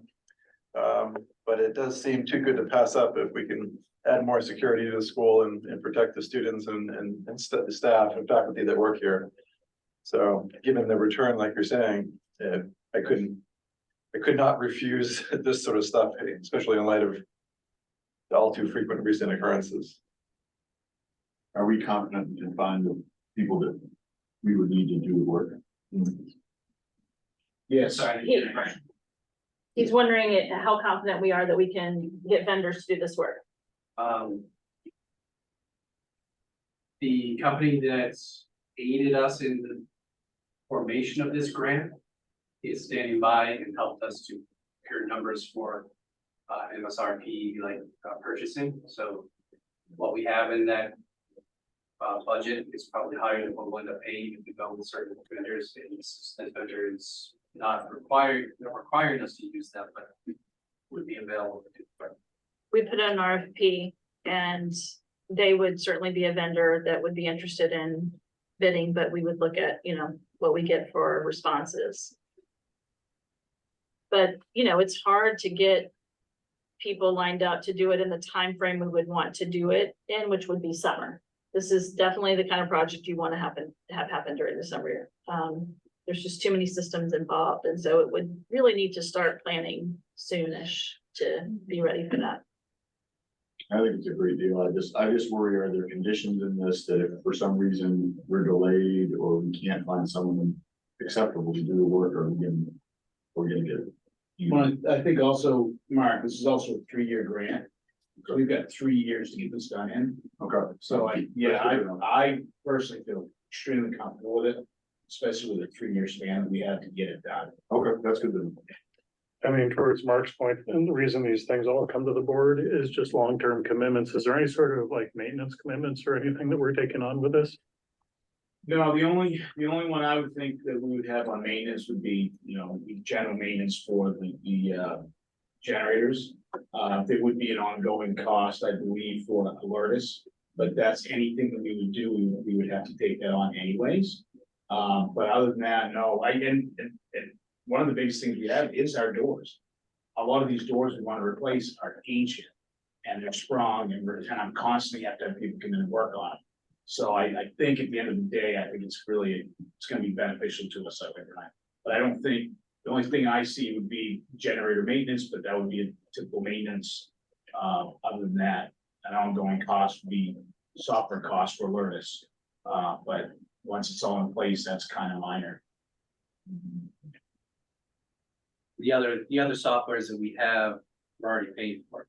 But it does seem too good to pass up if we can add more security to the school and protect the students and staff and faculty that work here. So given the return, like you're saying, I could not refuse this sort of stuff, especially in light of the all too frequent recent occurrences. Are we confident we can find the people that we would need to do the work? Yes. He's wondering how confident we are that we can get vendors to do this work. The company that's aided us in the formation of this grant is standing by and helped us to procure numbers for MSRP like purchasing. So what we have in that budget is probably higher than what we'll end up paying if we go with certain vendors. And this vendor is not requiring us to use them, but would be available to do. We put in an RFP, and they would certainly be a vendor that would be interested in bidding, but we would look at, you know, what we get for responses. But, you know, it's hard to get people lined up to do it in the time frame we would want to do it in, which would be summer. This is definitely the kind of project you want to have happen during the summer. There's just too many systems involved, and so it would really need to start planning soonish to be ready for that. I think it's a great deal. I just worry, are there conditions in this that if for some reason we're delayed or we can't find someone acceptable to do the work, or we're gonna get. Well, I think also, Mark, this is also a 3-year grant. So we've got 3 years to get this done in. Okay. So I personally feel extremely comfortable with it. especially with a 3-year span, we have to get it done. Okay, that's good then. I mean, towards Mark's point, and the reason these things all come to the board is just long-term commitments. Is there any sort of like maintenance commitments or anything that we're taking on with this? No, the only one I would think that we would have on maintenance would be, general maintenance for the generators. There would be an ongoing cost, I believe, for Alertus, but that's anything that we would do, we would have to take that on anyways. But other than that, no, and one of the biggest things we have is our doors. A lot of these doors we want to replace are ancient and they're sprung and I'm constantly have to have people come in and work on it. So I think at the end of the day, I think it's gonna be beneficial to us over time. But I don't think, the only thing I see would be generator maintenance, but that would be a typical maintenance. Other than that, an ongoing cost would be software cost for Alertus. But once it's all in place, that's kind of minor. The other softwares that we have, we're already paid for.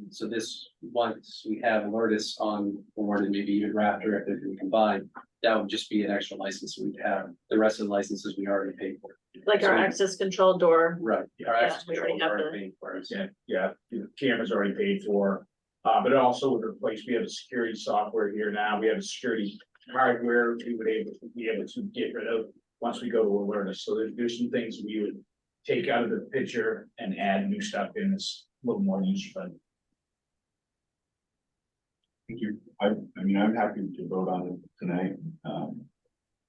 So this, once we have Alertus on board and maybe even Raptor, if they're combined, that would just be an extra license we'd have. The rest of the licenses we already paid for. Like our access control door. Right. Our access we control already have already paid for it. Yeah, cameras already paid for. But it also would replace, we have a security software here now, we have a security hardware we would be able to get rid of once we go to Alertus. So there's some things we would take out of the picture and add new stuff in that's a little more user friendly. Thank you. I mean, I'm happy to vote on it tonight.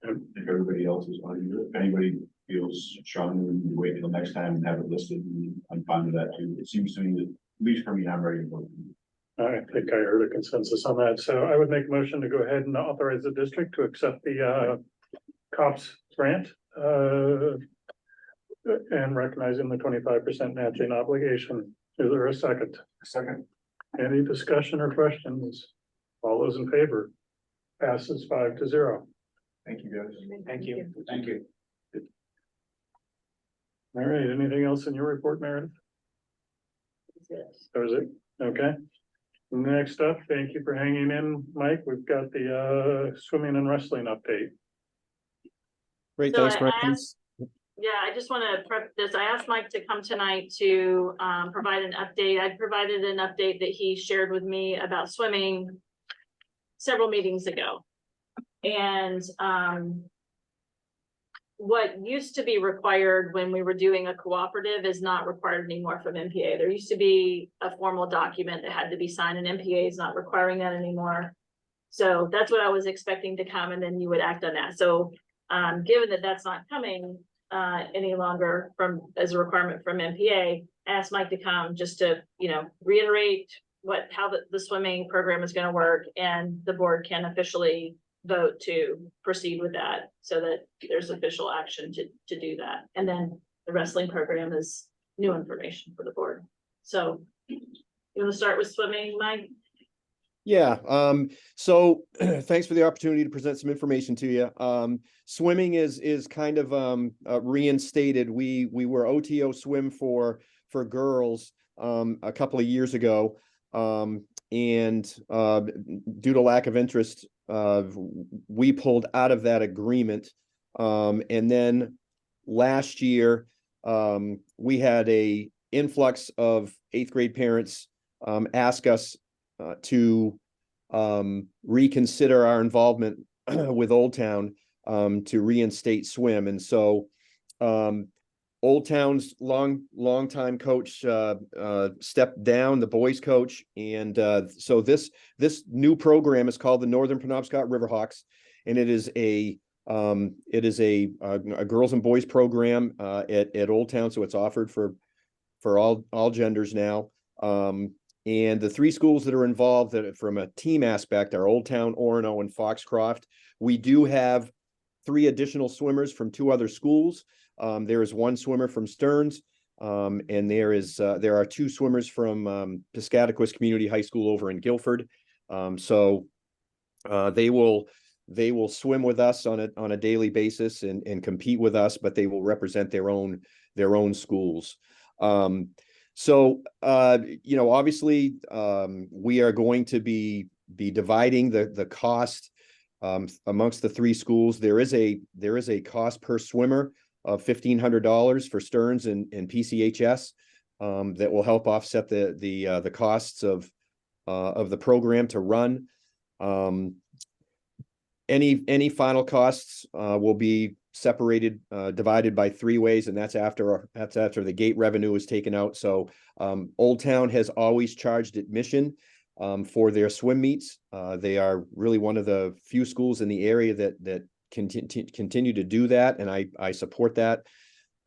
If everybody else is wanting to do it, if anybody feels strongly, we can wait till next time and have it listed, I'm fine with that too. It seems to me that, at least for me, I'm ready to vote. I think I heard a consensus on that, so I would make a motion to go ahead and authorize the district to accept the COPS grant. And recognizing the 25% matching obligation. Is there a second? Second. Any discussion or questions? All those in favor? Passes 5-0. Thank you, guys. Thank you. Thank you. All right, anything else in your report, Meredith? That was it? Okay. Next up, thank you for hanging in, Mike. We've got the swimming and wrestling update. Great, So thanks, Mike. Yeah, I just want to prep this. I asked Mike to come tonight to provide an update. I provided an update that he shared with me about swimming several meetings ago. And what used to be required when we were doing a cooperative is not required anymore from MPA. There used to be a formal document that had to be signed, and MPA is not requiring that anymore. So that's what I was expecting to come, and then you would act on that. So given that that's not coming any longer as a requirement from MPA, asked Mike to come just to, reiterate how the swimming program is going to work, and the board can officially vote to proceed with that so that there's official action to do that. And then the wrestling program is new information for the board. So you want to start with swimming, Mike? Yeah, so thanks for the opportunity to present some information to you. Swimming is kind of reinstated. We were OTO swim for girls a couple of years ago. And due to lack of interest, we pulled out of that agreement. And then last year, we had a influx of 8th grade parents ask us to reconsider our involvement with Old Town to reinstate swim. And so Old Town's long-time coach stepped down, the boys coach, and so this new program is called the Northern Penobscot Riverhawks, and it is a girls and boys program at Old Town, so it's offered for all genders now. And the 3 schools that are involved from a team aspect are Old Town, Orono, and Foxcroft. We do have 3 additional swimmers from 2 other schools. There is 1 swimmer from Stearns, and there are 2 swimmers from Piscataquis Community High School over in Guilford. So they will swim with us on a daily basis and compete with us, but they will represent their own schools. So obviously we are going to be dividing the cost amongst the three schools. There is a cost per swimmer of $1,500 for Stearns and PCHS that will help offset the costs of the program to run. Any final costs will be separated, divided by 3 ways, and that's after the gate revenue is taken out. So Old Town has always charged admission for their swim meets. They are really one of the few schools in the area that continue to do that, and I support that.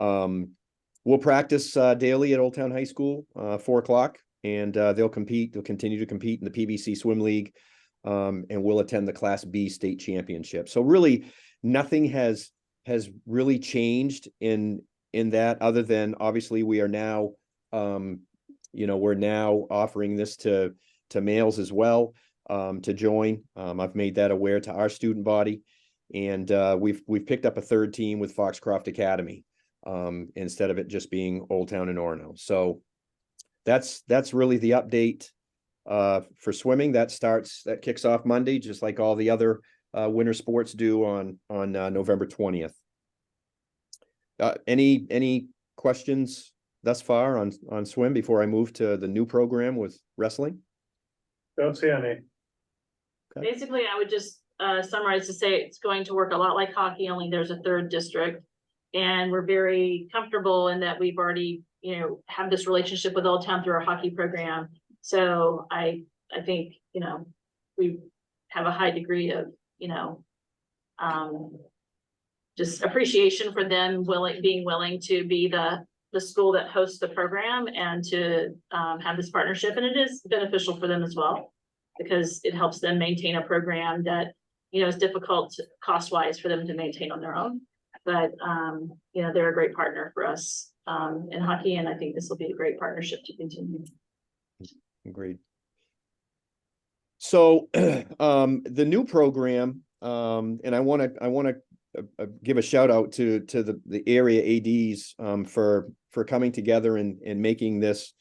We'll practice daily at Old Town High School, 4 o'clock, and they'll continue to compete in the PBC Swim League, and we'll attend the Class B state championship. So really, nothing has really changed in that, other than obviously we are now, we're now offering this to males as well, to join. I've made that aware to our student body, and we've picked up a 3rd team with Foxcroft Academy, instead of it just being Old Town and Orono. So that's really the update for swimming. That kicks off Monday, just like all the other winter sports do on November 20th. Any questions thus far on swim before I move to the new program with wrestling? Don't see any. Okay. Basically, I would just summarize to say it's going to work a lot like hockey, only there's a 3rd district. And we're very comfortable in that we've already, have this relationship with Old Town through our hockey program. So I think, we have a high degree of, just appreciation for them being willing to be the school that hosts the program and to have this partnership. And it is beneficial for them as well, because it helps them maintain a program that, is difficult cost-wise for them to maintain on their own. But, they're a great partner for us in hockey, and I think this will be a great partnership to continue. Agreed. So the new program, and I want to give a shout out to the area ADs for coming together and making this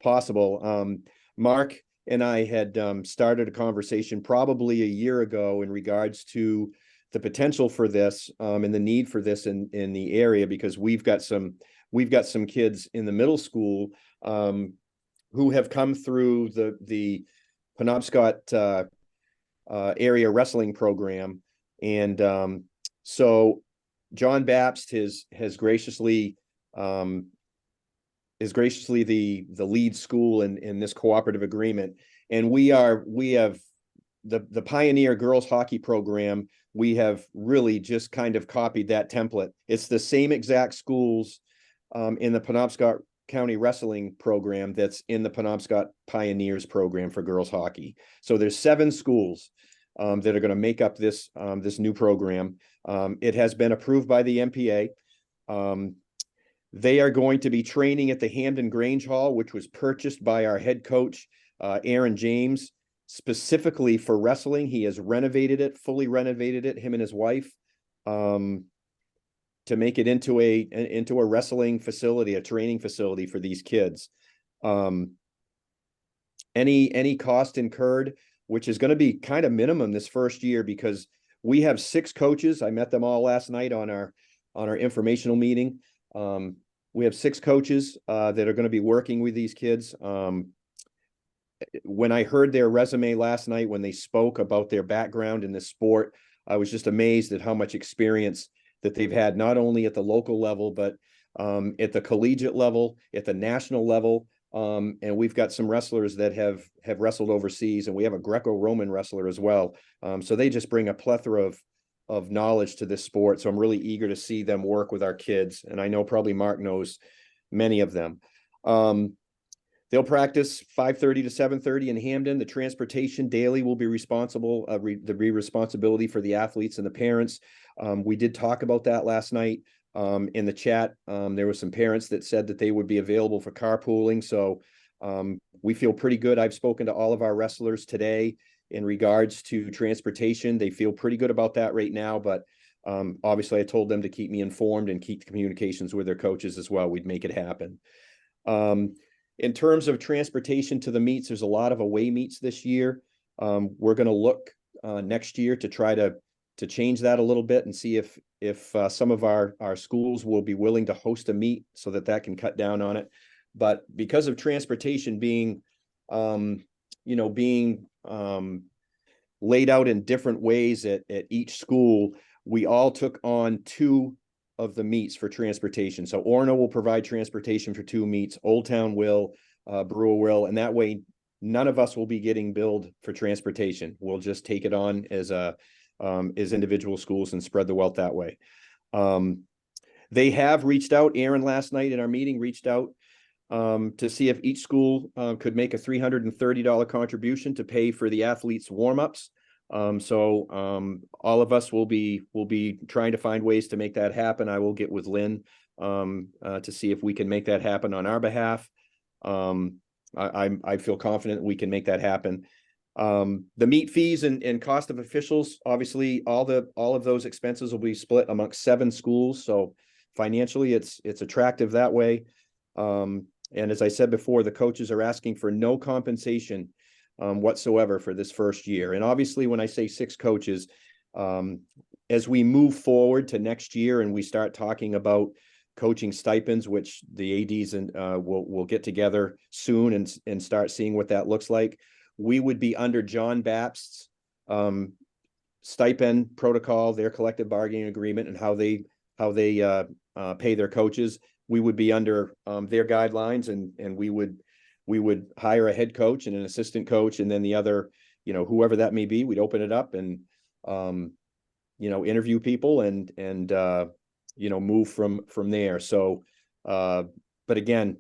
possible. Mark and I had started a conversation probably a year ago in regards to the potential for this and the need for this in the area, because we've got some kids in the middle school who have come through the Penobscot area wrestling program, and so John Bapst has graciously is graciously the lead school in this cooperative agreement, and we have the Pioneer girls hockey program. We have really just kind of copied that template. It's the same exact schools in the Penobscot County wrestling program that's in the Penobscot Pioneers program for girls hockey. So there's 7 schools that are going to make up this new program. It has been approved by the MPA. They are going to be training at the Hamden Grange Hall, which was purchased by our head coach, Aaron James, specifically for wrestling. He has fully renovated it, him and his wife, to make it into a wrestling facility, a training facility for these kids. Any cost incurred, which is going to be kind of minimum this first year, because we have 6 coaches. I met them all last night on our informational meeting. We have 6 coaches that are going to be working with these kids. When I heard their resume last night, when they spoke about their background in this sport, I was just amazed at how much experience that they've had, not only at the local level, but at the collegiate level, at the national level. And we've got some wrestlers that have wrestled overseas, and we have a Greco-Roman wrestler as well. So they just bring a plethora of knowledge to this sport. So I'm really eager to see them work with our kids. And I know probably Mark knows many of them. They'll practice 5:30 to 7:30 in Hamden. The transportation daily will be responsibility for the athletes and the parents. We did talk about that last night in the chat. There were some parents that said that they would be available for carpooling. So we feel pretty good. I've spoken to all of our wrestlers today in regards to transportation. They feel pretty good about that right now, but obviously I told them to keep me informed and keep the communications with their coaches as well. We'd make it happen. In terms of transportation to the meets, there's a lot of away meets this year. We're going to look next year to try to change that a little bit and see if some of our schools will be willing to host a meet so that can cut down on it. But because of transportation being, laid out in different ways at each school, we all took on 2 of the meets for transportation. So Orono will provide transportation for 2 meets, Old Town will, Brewer will, and that way none of us will be getting billed for transportation. We'll just take it on as individual schools and spread the wealth that way. They have reached out. Aaron last night in our meeting reached out to see if each school could make a $330 contribution to pay for the athletes' warm-ups. So all of us will be trying to find ways to make that happen. I will get with Lynn to see if we can make that happen on our behalf. I feel confident we can make that happen. The meet fees and cost of officials, obviously all of those expenses will be split amongst 7 schools. So financially it's attractive that way. And as I said before, the coaches are asking for no compensation whatsoever for this first year. And obviously when I say 6 coaches, as we move forward to next year and we start talking about coaching stipends, which the ADs and will get together soon and start seeing what that looks like, we would be under John Bapst's stipend protocol, their collective bargaining agreement, and how they pay their coaches. We would be under their guidelines, and we would hire a head coach and an assistant coach, and then the other, whoever that may be, we'd open it up and interview people and move from there. So, but again,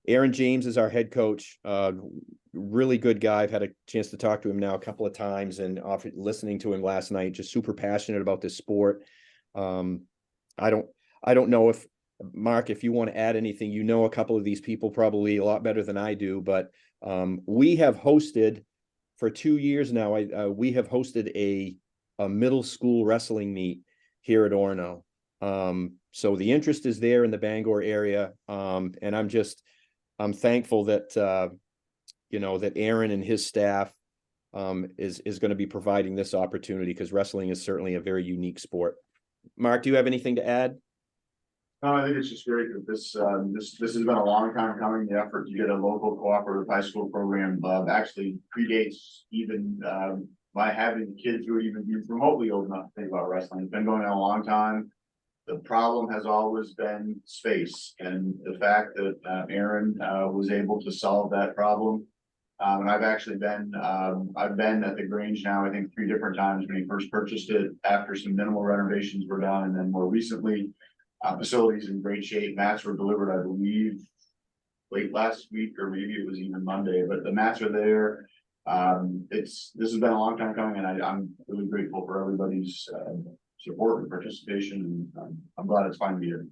Aaron James is our head coach, really good guy. I've had a chance to talk to him now a couple of times and listening to him last night, just super passionate about this sport. I don't know if Mark, if you want to add anything, a couple of these people probably a lot better than I do, but we have hosted for 2 years now. We have hosted a middle school wrestling meet here at Orono. So the interest is there in the Bangor area. And I'm thankful that, that Aaron and his staff is going to be providing this opportunity, because wrestling is certainly a very unique sport. Mark, do you have anything to add? No, I think it's just great that this has been a long time coming. The effort to get a local cooperative high school program actually predates even my having kids who are even remotely old enough to think about wrestling. It's been going on a long time. The problem has always been space, and the fact that Aaron was able to solve that problem. And I've actually been at the Grange now, I think 3 different times when he first purchased it, after some minimal renovations were done, and then more recently, facilities in great shape. Mats were delivered, I believe, late last week, or maybe it was even Monday, but the mats are there. This has been a long time coming, and I'm really grateful for everybody's support and participation, and I'm glad it's finally here.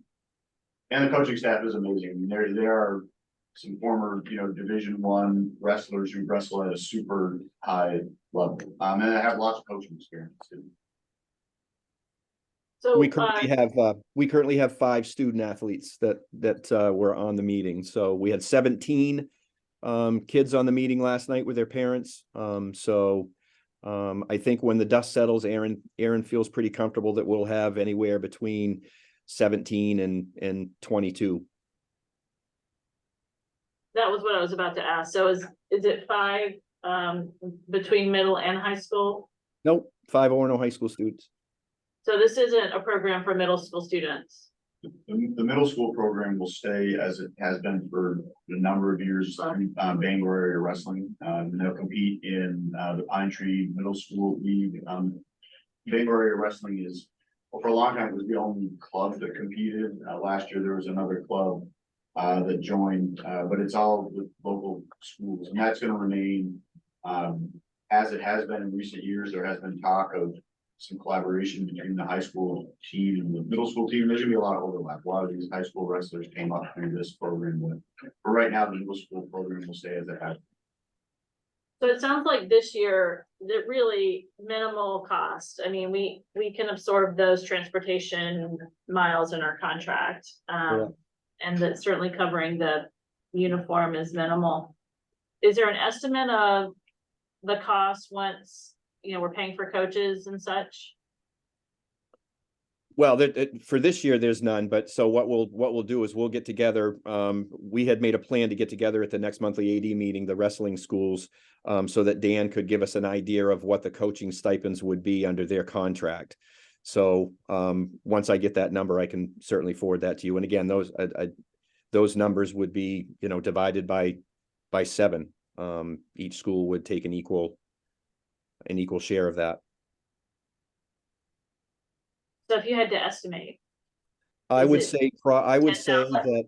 And the coaching staff is amazing. I mean, there are some former, Division I wrestlers who wrestle at a super high level, and I have lots of coaching experience too. So we currently have 5 student athletes that were on the meeting. So we had 17 kids on the meeting last night with their parents. I think when the dust settles, Aaron feels pretty comfortable that we'll have anywhere between 17 and 22. that was what I was about to ask. So is it 5 between middle and high school? Nope, 5 Orono high school students. So this isn't a program for middle school students? The middle school program will stay as it has been for a number of years, Bangor area wrestling. And they'll compete in the Pine Tree Middle School League. Bangor area wrestling is, well, for a long time, it was the only club that competed. Last year, there was another club that joined, but it's all with local schools. And that's going to remain as it has been in recent years. There has been talk of some collaboration between the high school team and the middle school team. There's gonna be a lot of overlap. A lot of these high school wrestlers came up through this program. But for right now, the middle school program will stay as it has. So it sounds like this year, that really minimal cost. I mean, we can absorb those transportation miles in our contract. And that certainly covering the uniform is minimal. Is there an estimate of the cost once we're paying for coaches and such. Well, for this year, there's none, but so what we'll do is we'll get together. We had made a plan to get together at the next monthly AD meeting, the wrestling schools, so that Dan could give us an idea of what the coaching stipends would be under their contract. So once I get that number, I can certainly forward that to you. And again, those numbers would be, divided by 7. Each school would take an equal share of that. So if you had to estimate, I Is would it say that, 10,000?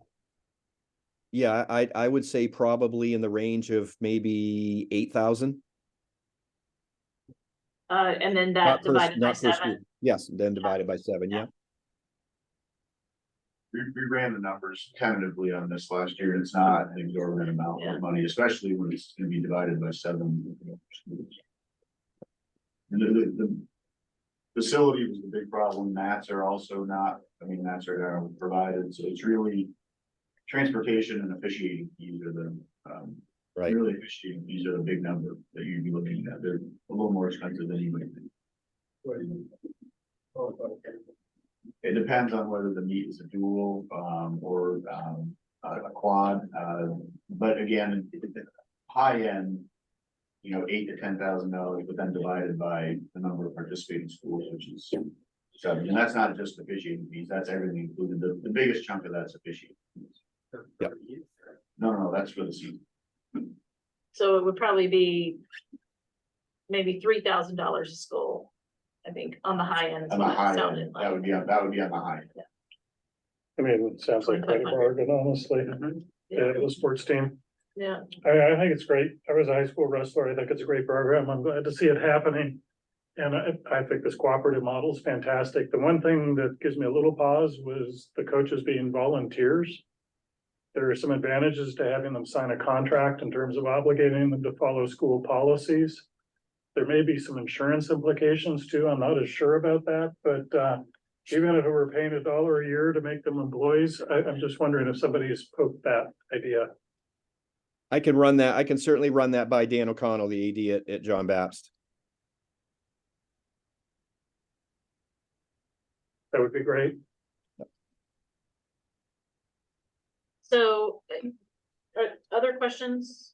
yeah, I would say probably in the range of maybe 8,000. And then that divided by 7. Yes, then divided by 7, yeah. We ran the numbers tentatively on this last year, and it's not an exorbitant amount Yeah. of money, especially when it's gonna be divided by 7. And the facility was the big problem. Mats are also not, mats are now provided, so it's really transportation and officiating fees are the, Right. really officiating fees are the big number that you'd be looking at. They're a little more expensive than you might think. It depends on whether the meet is a dual, or a quad, but again, high end, $8,000 to $10,000, but then divided by the number of participating schools, which is 7. And that's not just officiating fees, that's everything included. The biggest chunk of that's officiating fees. Yep. No, that's for the season. So it would probably be maybe $3,000 a school, I think, on the high end. is On the what it high sounded end, like. that would be on the high end. It sounds like quite a bargain, honestly. Yeah, the sports team. Yeah, I think it's great. I was a high school wrestler. I think it's a great program. I'm glad to see it happening. And I think this cooperative model is fantastic. The one thing that gives me a little pause was the coaches being volunteers. There are some advantages to having them sign a contract in terms of obligating them to follow school policies. There may be some insurance implications too. I'm not as sure about that, but even if we're paying $1 a year to make them employees, I'm just wondering if somebody has poked that idea. I can certainly run that by Dan O'Connell, the AD at John Baptist. That would be great. so other questions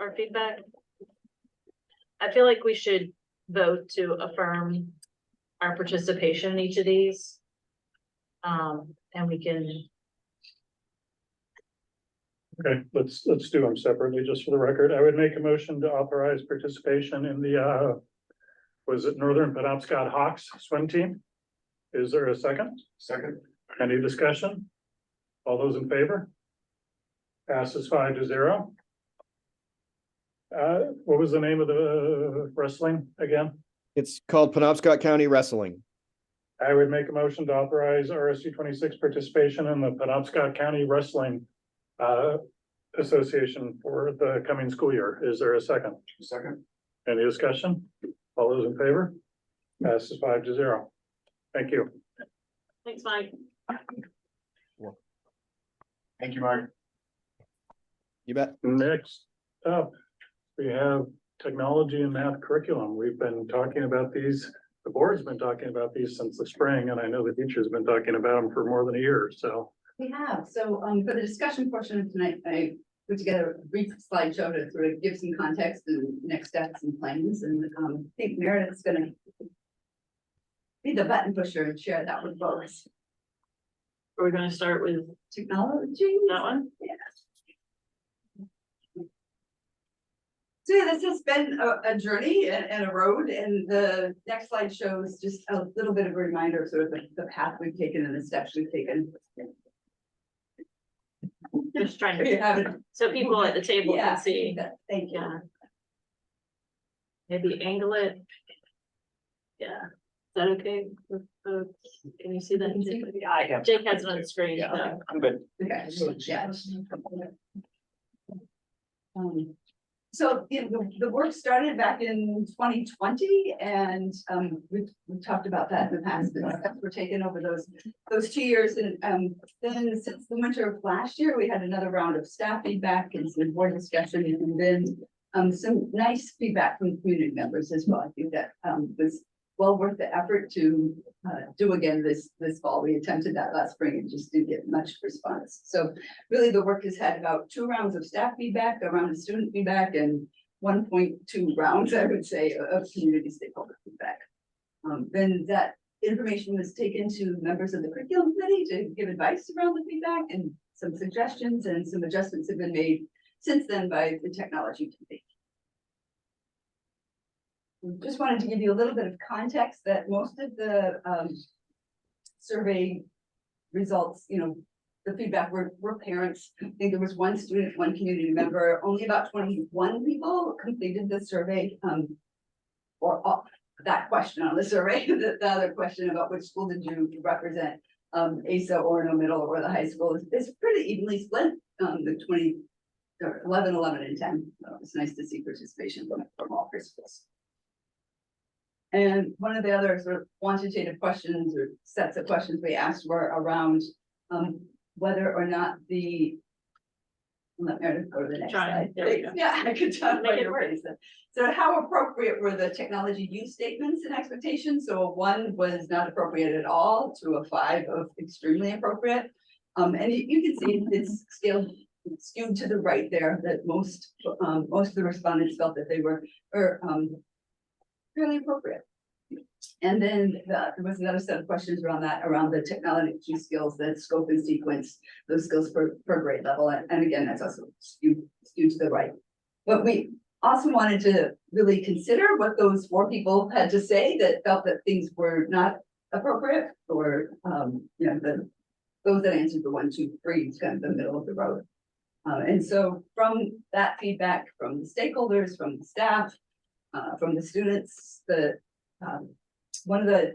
or feedback? I feel like we should vote to affirm our participation in each of these. And we can, Okay, let's do them separately, just for the record. I would make a motion to authorize participation in the, was it Northern Penobscot Hawks swim team? Is there a second? Second. Any discussion? All those in favor? Passes 5-0. What was the name of the wrestling again? It's called Penobscot County Wrestling. I would make a motion to authorize RSU 26 participation in the Penobscot County Wrestling Association for the coming school year. Is there a second? Second. Any discussion? All those in favor? Passes 5-0. Thank you. thanks, Mike. Thank you, Mark. You bet. Next up, we have technology and math curriculum. We've been talking about these, the board's been talking about these since the spring, and I know the teachers have been talking about them for more than a year, so. We have, so for the discussion portion of tonight, I put together a brief slideshow to sort of give some context and next steps and plans, and I think Meredith's gonna be the button pusher and share that with both. Are we gonna start with Technology? that one? Yeah. So yeah, this has been a journey and a road, and the next slide shows just a little bit of a reminder, sort of the path we've taken and the steps we've taken. Just trying There you have it. to, so people at the table Yeah, can see. thank you. Yeah. Maybe angle it. Yeah, is that okay? Can you see that? Yeah, I have. Jake has it on the screen. Yeah, so. I'm good. Okay, yeah. So, the work started back in 2020, and we've talked about that in the past. The steps were taken over those 2 years, and then since the winter of last year, we had another round of staff feedback and some board discussion, and then Some nice feedback from community members as well. I think that was well worth the effort to do again this fall. We attempted that last spring and just didn't get much response. So really the work has had about 2 rounds of staff feedback, a round of student feedback, and 1.2 rounds, I would say, of community stakeholder feedback. Then that information was taken to members of the curriculum committee to give advice around the feedback, and some suggestions and some adjustments have been made since then by the technology committee. Just wanted to give you a little bit of context that most of the survey results, the feedback were parents. I think there was 1 student, 1 community member, only about 21 people completed the survey, or that question on the survey. The other question about which school did you represent, ASA, Orono Middle, or the high school, is pretty evenly split. The 20, or 11, 11, and 10. So it's nice to see participation from all schools. And one of the other sort of quantitative questions or sets of questions we asked were around whether or not the, let Meredith go to the next slide. There we go. Yeah, I could tell by Make it your work. face. So how appropriate were the technology use statements and expectations? So a 1 was not appropriate at all to a 5 of extremely appropriate. And you can see it's skewed to the right there, that most of the respondents felt that they were fairly appropriate. And then there was another set of questions around the technology skills, that scope and sequence, those skills per grade level. And again, that's also skewed to the right. But we also wanted to really consider what those 4 people had to say that felt that things were not appropriate, or those that answered the 1, 2, 3 is kind of the middle of the road. And so from that feedback from the stakeholders, from the staff, from the students, one of the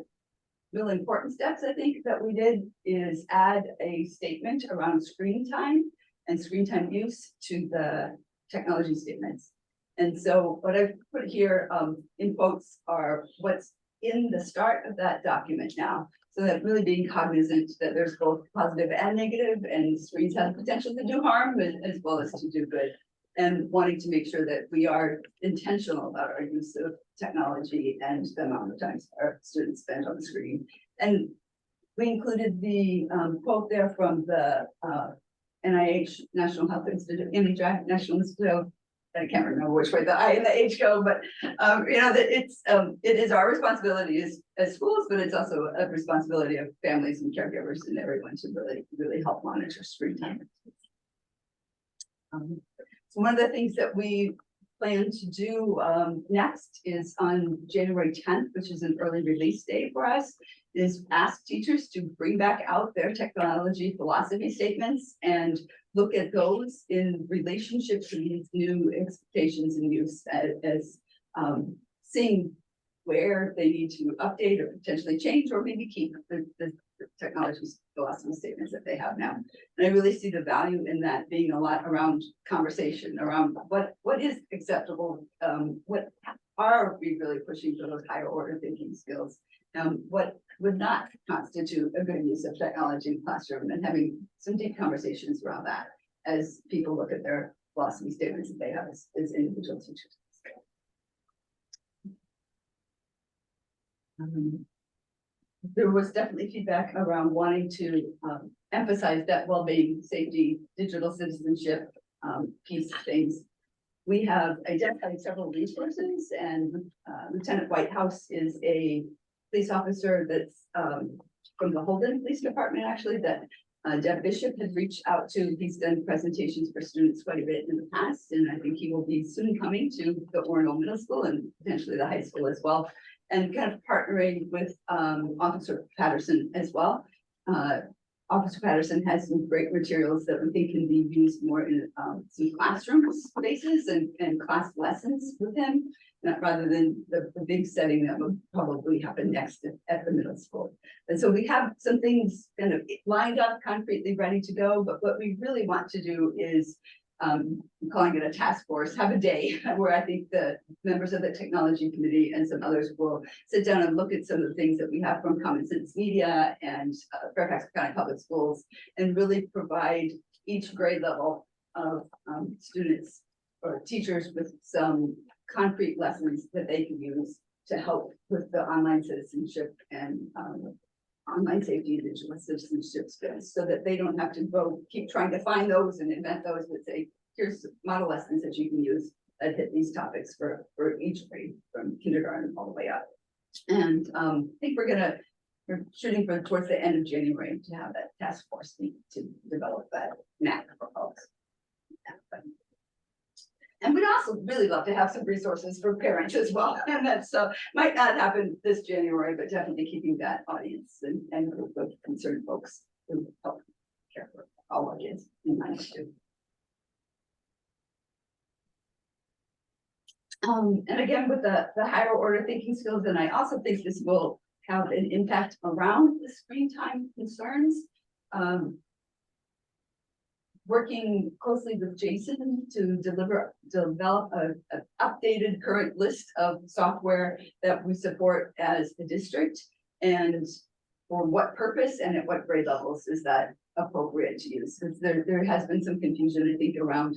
really important steps I think that we did is add a statement around screen time and screen time use to the technology statements. And so what I've put here in quotes are what's in the start of that document now. So that really being cognizant that there's both positive and negative, and screens have the potential to do harm as well as to do good. And wanting to make sure that we are intentional about our use of technology and the amount of time our students spend on the screen. And we included the quote there from the NIH, National Health Institute, National Institute. I can't remember which way the I and the H go, but that it is our responsibility as schools, but it's also a responsibility of families and caregivers and everyone to really help monitor screen time. So one of the things that we plan to do next is on January 10th, which is an early release day for us, is ask teachers to bring back out their technology philosophy statements and look at those in relationship to these new expectations and use as seeing where they need to update or potentially change, or maybe keep the technology philosophy statements that they have now. And I really see the value in that being a lot around conversation around what is acceptable, what are we really pushing for those higher order thinking skills, what would not constitute a good use of technology in the classroom, and having some deep conversations around that as people look at their philosophy statements that they have as individual teachers. There was definitely feedback around wanting to emphasize that well-being, safety, digital citizenship piece of things. We have identified several resources, and Lieutenant Whitehouse is a police officer that's from the Holden Police Department, actually, that Deb Bishop has reached out to. He's done presentations for students quite a bit in the past, and I think he will be soon coming to the Orono Middle School and potentially the high school as well, and kind of partnering with Officer Patterson as well. Officer Patterson has some great materials that we think can be used more in some classroom spaces and class lessons with him, rather than the big setting that will probably happen next at the middle school. And so we have some things kind of lined up, concretely ready to go, but what we really want to do is, I'm calling it a task force, have a day where I think the members of the technology committee and some others will sit down and look at some of the things that we have from Common Sense Media and Fairfax County Public Schools, and really provide each grade level of students or teachers with some concrete lessons that they can use to help with the online citizenship and online safety and digital citizenship skills, so that they don't have to go keep trying to find those and invent those, but say, here's model lessons that you can use that hit these topics for each grade from kindergarten all the way up. And I think we're shooting for towards the end of January to have that task force meet to develop that map for folks. And we'd also really love to have some resources for parents as well. And that's might not happen this January, but definitely keeping that audience and group of concerned folks who help care for all our kids in mind too. And again, with the higher order thinking skills, and I also think this will have an impact around the screen time concerns. Working closely with Jason to develop an updated current list of software that we support as a district, and for what purpose and at what grade levels is that appropriate to use. Because there has been some confusion, I think, around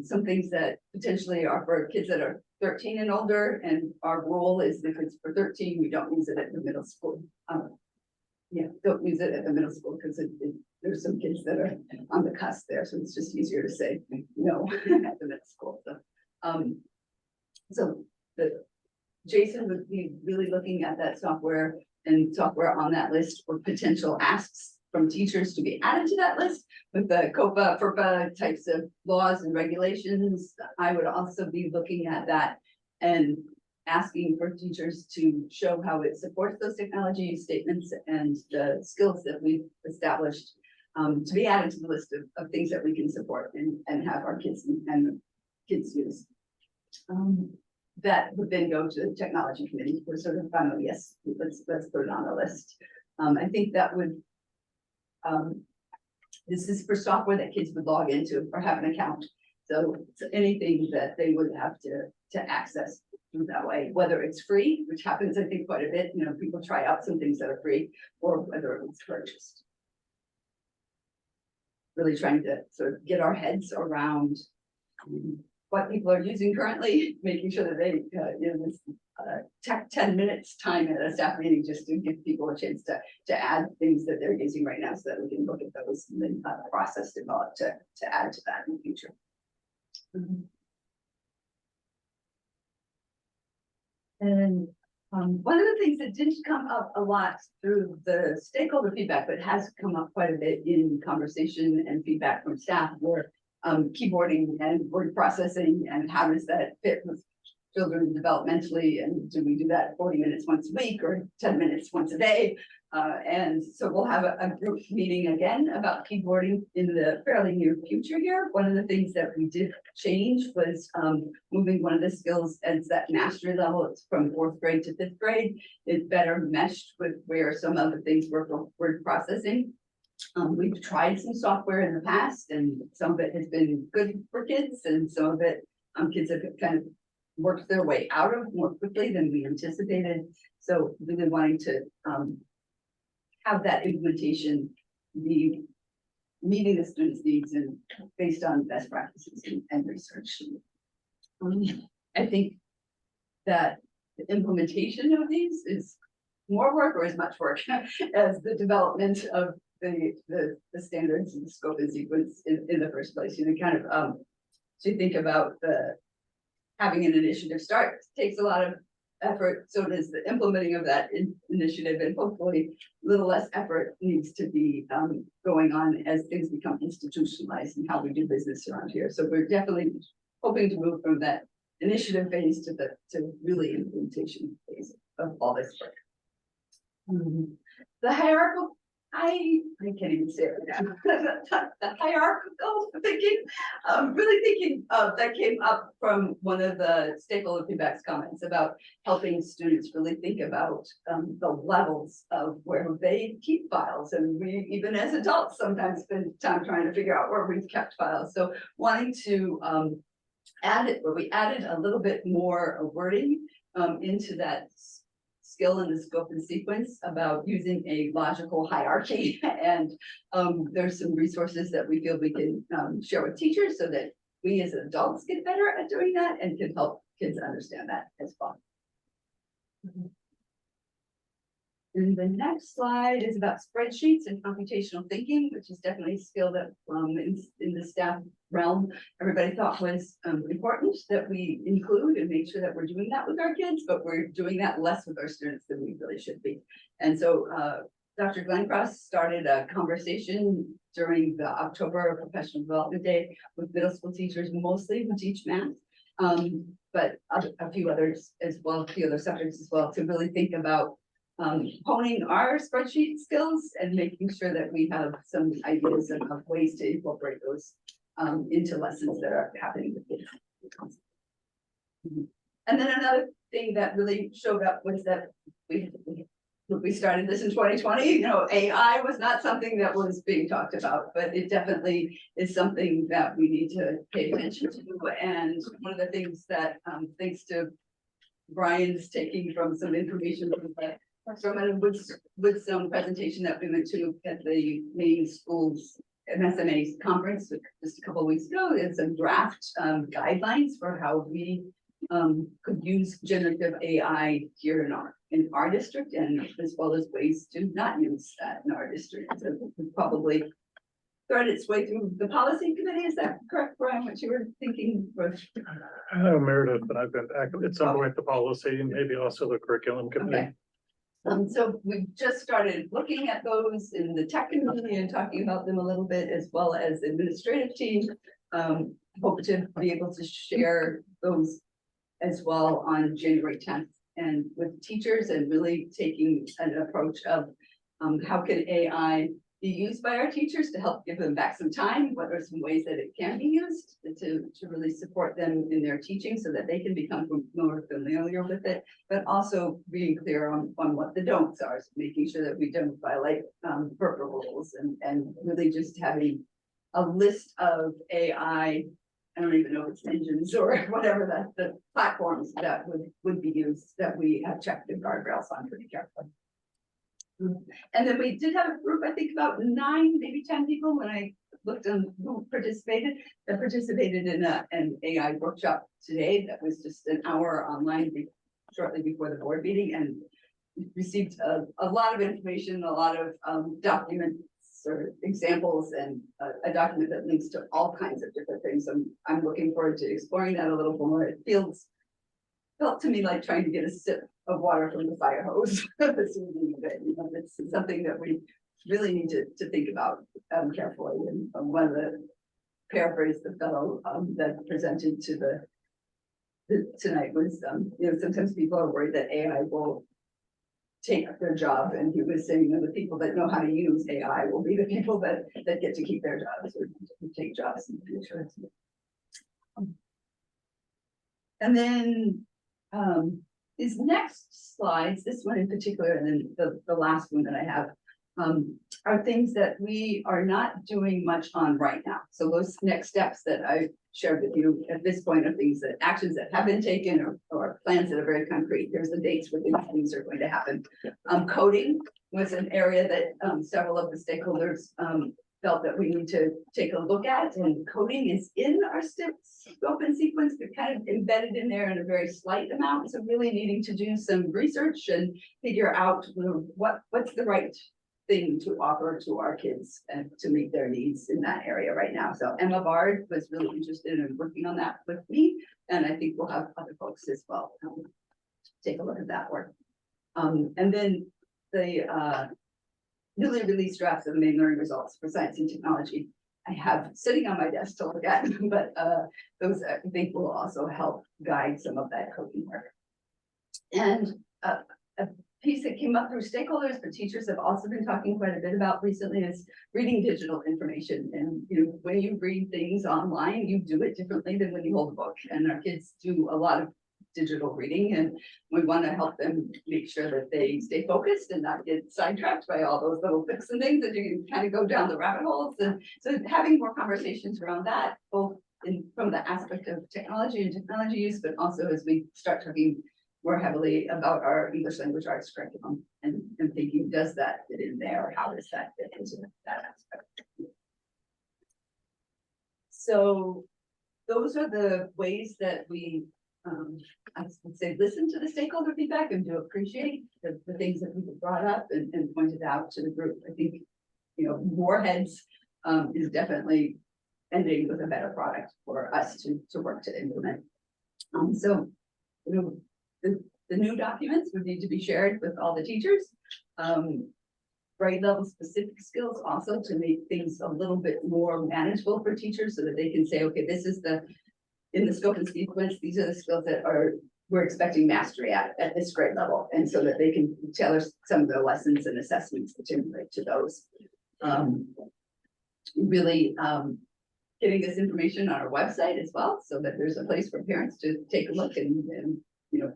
some things that potentially are for kids that are 13 and older, and our rule is if it's for 13, we don't use it at the middle school. Don't use it at the middle school because there's some kids that are on the cusp there, so it's just easier to say no at the middle school. So Jason would be really looking at that software and software on that list for potential asks from teachers to be added to that list with the COPA, FERPA types of laws and regulations. I would also be looking at that and asking for teachers to show how it supports those technology statements and the skills that we've established to be added to the list of things that we can support and have our kids and kids use. That would then go to the technology committee for sort of final, yes, let's put it on the list. I think that would, this is for software that kids would log into or have an account. So it's anything that they would have to access that way, whether it's free, which happens, I think, quite a bit, people try out some things that are free, or whether it's purchased. Really trying to sort of get our heads around what people are using currently, making sure that they, take 10 minutes time at a staff meeting just to give people a chance to add things that they're using right now, so that we can look at those and then process develop to add to that in the future. And one of the things that didn't come up a lot through the stakeholder feedback, but has come up quite a bit in conversation and feedback from staff, were keyboarding and word processing, and how does that fit with children developmentally, and do we do that 40 minutes once a week or 10 minutes once a day? And so we'll have a group meeting again about keyboarding in the fairly near future here. One of the things that we did change was moving one of the skills as that mastery level. It's from 4th grade to 5th grade. It's better meshed with where some other things were for word processing. We've tried some software in the past, and some of it has been good for kids, and some of it kids have kind of worked their way out of more quickly than we anticipated. So really wanting to have that implementation be meeting the students' needs and based on best practices and research. I think that the implementation of these is more work or as much work as the development of the standards and scope and sequence in the first place. Kind of to think about having an initiative start takes a lot of effort, so does the implementing of that initiative, and hopefully a little less effort needs to be going on as things become institutionalized in how we do business around here. So we're definitely hoping to move from that initiative phase to really implementation phase of all this work. The hierarchical, I can't even say it right now. The hierarchical thinking, really thinking that came up from one of the stakeholder feedback's comments about helping students really think about the levels of where they keep files. And we, even as adults, sometimes spend time trying to figure out where we've kept files. So wanting to add it, where we added a little bit more wording into that skill in the scope and sequence about using a logical hierarchy. And there's some resources that we feel we can share with teachers so that we as adults get better at doing that and can help kids understand that as well. And the next slide is about spreadsheets and computational thinking, which is definitely a skill that in the staff realm, everybody thought was important that we include and make sure that we're doing that with our kids, but we're doing that less with our students than we really should be. And so Dr. Glencross started a conversation during the October Professional Development Day with middle school teachers, mostly who teach math, but a few others as well, a few other subjects as well, to really think about honing our spreadsheet skills and making sure that we have some ideas of ways to incorporate those into lessons that are happening with kids. And then another thing that really showed up was that we started this in 2020, you know, AI was not something that was being talked about, but it definitely is something that we need to pay attention to. And one of the things that, thanks to Brian's taking from some information from a with some presentation that we went to at the Maine Schools MSMA conference just a couple of weeks ago, there's some draft guidelines for how we could use generative AI here in our district, and as well as ways to not use that in our district. So it probably started its way through the policy committee. Is that correct, Brian? What you were thinking was? I know Meredith, but I've been active at some point the policy and maybe also the curriculum committee. Okay. So we just started looking at those in the tech community and talking about them a little bit, as well as the administrative team. Hope to be able to share those as well on January 10th and with teachers, and really taking an approach of how can AI be used by our teachers to help give them back some time. What are some ways that it can be used to really support them in their teaching so that they can become more familiar with it, but also being clear on what the don'ts are, so making sure that we don't violate FERPA rules, and really just having a list of AI, I don't even know if it's engines or whatever the platforms that would be used, that we have checked the guardrails on pretty carefully. And then we did have a group, I think about 9, maybe 10 people when I looked on who participated in an AI workshop today that was just an hour online shortly before the board meeting, and received a lot of information, a lot of documents or examples, and a document that links to all kinds of different things. I'm looking forward to exploring that a little more. It felt to me like trying to get a sip of water from the fire hose. It's something that we really need to think about carefully. And one of the paraphrase the fellow that presented to tonight was, you know, sometimes people are worried that AI will take their job, and he was saying that the people that know how to use AI will be the people that get to keep their jobs or take jobs in the future. And then these next slides, this one in particular, and then the last one that I have, are things that we are not doing much on right now. So those next steps that I shared with you at this point are things that actions that have been taken, or plans that are very concrete. There's the dates where things are going to happen. Coding was an area that several of the stakeholders felt that we need to take a look at, and coding is in our scope and sequence, but kind of embedded in there in a very slight amount. So really needing to do some research and figure out what's the right thing to offer to our kids and to meet their needs in that area right now. So Emma Bard was really interested in working on that with me, and I think we'll have other folks as well take a look at that work. And then the newly released drafts of the Maine learning results for science and technology I have sitting on my desk to look at, but those I think will also help guide some of that coding work. And a piece that came up through stakeholders, but teachers have also been talking quite a bit about recently, is reading digital information. And when you read things online, you do it differently than when you hold a book. And our kids do a lot of digital reading, and we want to help them make sure that they stay focused and not get sidetracked by all those little clicks and things that you can kind of go down the rabbit holes. And so having more conversations around that, both from the aspect of technology and technology use, but also as we start talking more heavily about our English language arts curriculum, and thinking, does that fit in there? How does that fit into that aspect? So those are the ways that we, I would say, listen to the stakeholder feedback and do appreciate the things that people brought up and pointed out to the group. I think, more heads is definitely ending with a better product for us to work to implement. So, the new documents would need to be shared with all the teachers. Grade level specific skills also to make things a little bit more manageable for teachers so that they can say, okay, this is in the scope and sequence, these are the skills that we're expecting mastery at this grade level. And so that they can tailor some of the lessons and assessments to those. Really getting this information on our website as well, so that there's a place for parents to take a look and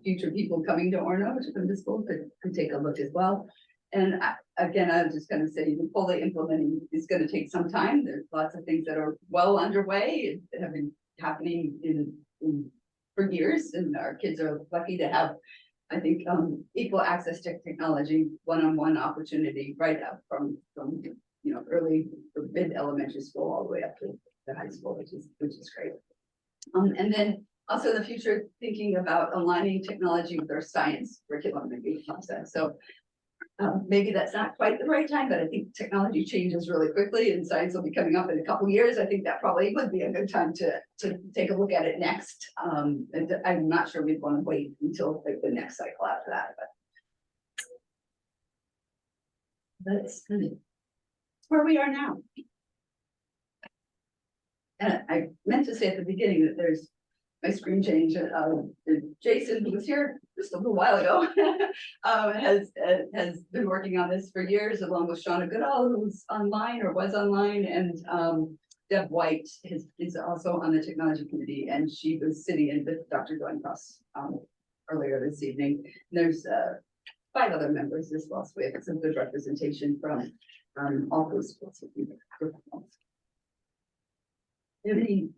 future people coming to Orono from the school could take a look as well. And again, I'm just going to say fully implementing is going to take some time. There's lots of things that are well underway and have been happening for years, and our kids are lucky to have, I think, equal access to technology, one-on-one opportunity right up from early or mid elementary school all the way up to the high school, which is great. And then also in the future, thinking about aligning technology with our science curriculum and process. So maybe that's not quite the right time, but I think technology changes really quickly and science will be coming up in a couple of years. I think that probably would be a good time to take a look at it next. And I'm not sure we'd want to wait until like the next cycle after that, but that's where we are now. And I meant to say at the beginning that there's my screen change. Jason, who was here just a little while ago, has been working on this for years, along with Shauna Goodall, who's online or was online, and Deb White is also on the technology committee, and she was sitting in with Dr. Glencross earlier this evening. And there's 5 other members as well, so we have some good representation from all those schools. Do you have any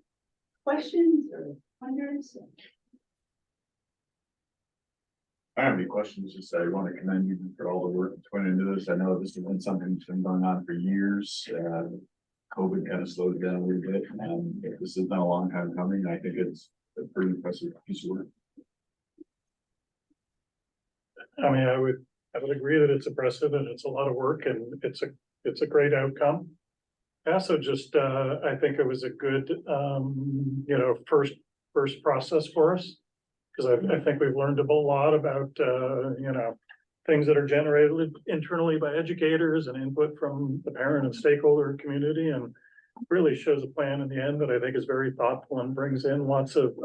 questions or wonders? I don't have any questions, just I want to commend you for all the work that's went into this. I know this has been something that's been going on for years. COVID kind of slowed it down a little bit, and this has been a long time coming. I think it's a pretty impressive piece of work. I mean, I would agree that it's impressive and it's a lot of work and it's a great outcome. I also just, I think it was a good, first process for us. Because I think we've learned a lot about, things that are generated internally by educators and input from the parent and stakeholder community, and really shows a plan in the end that I think is very thoughtful and brings in lots of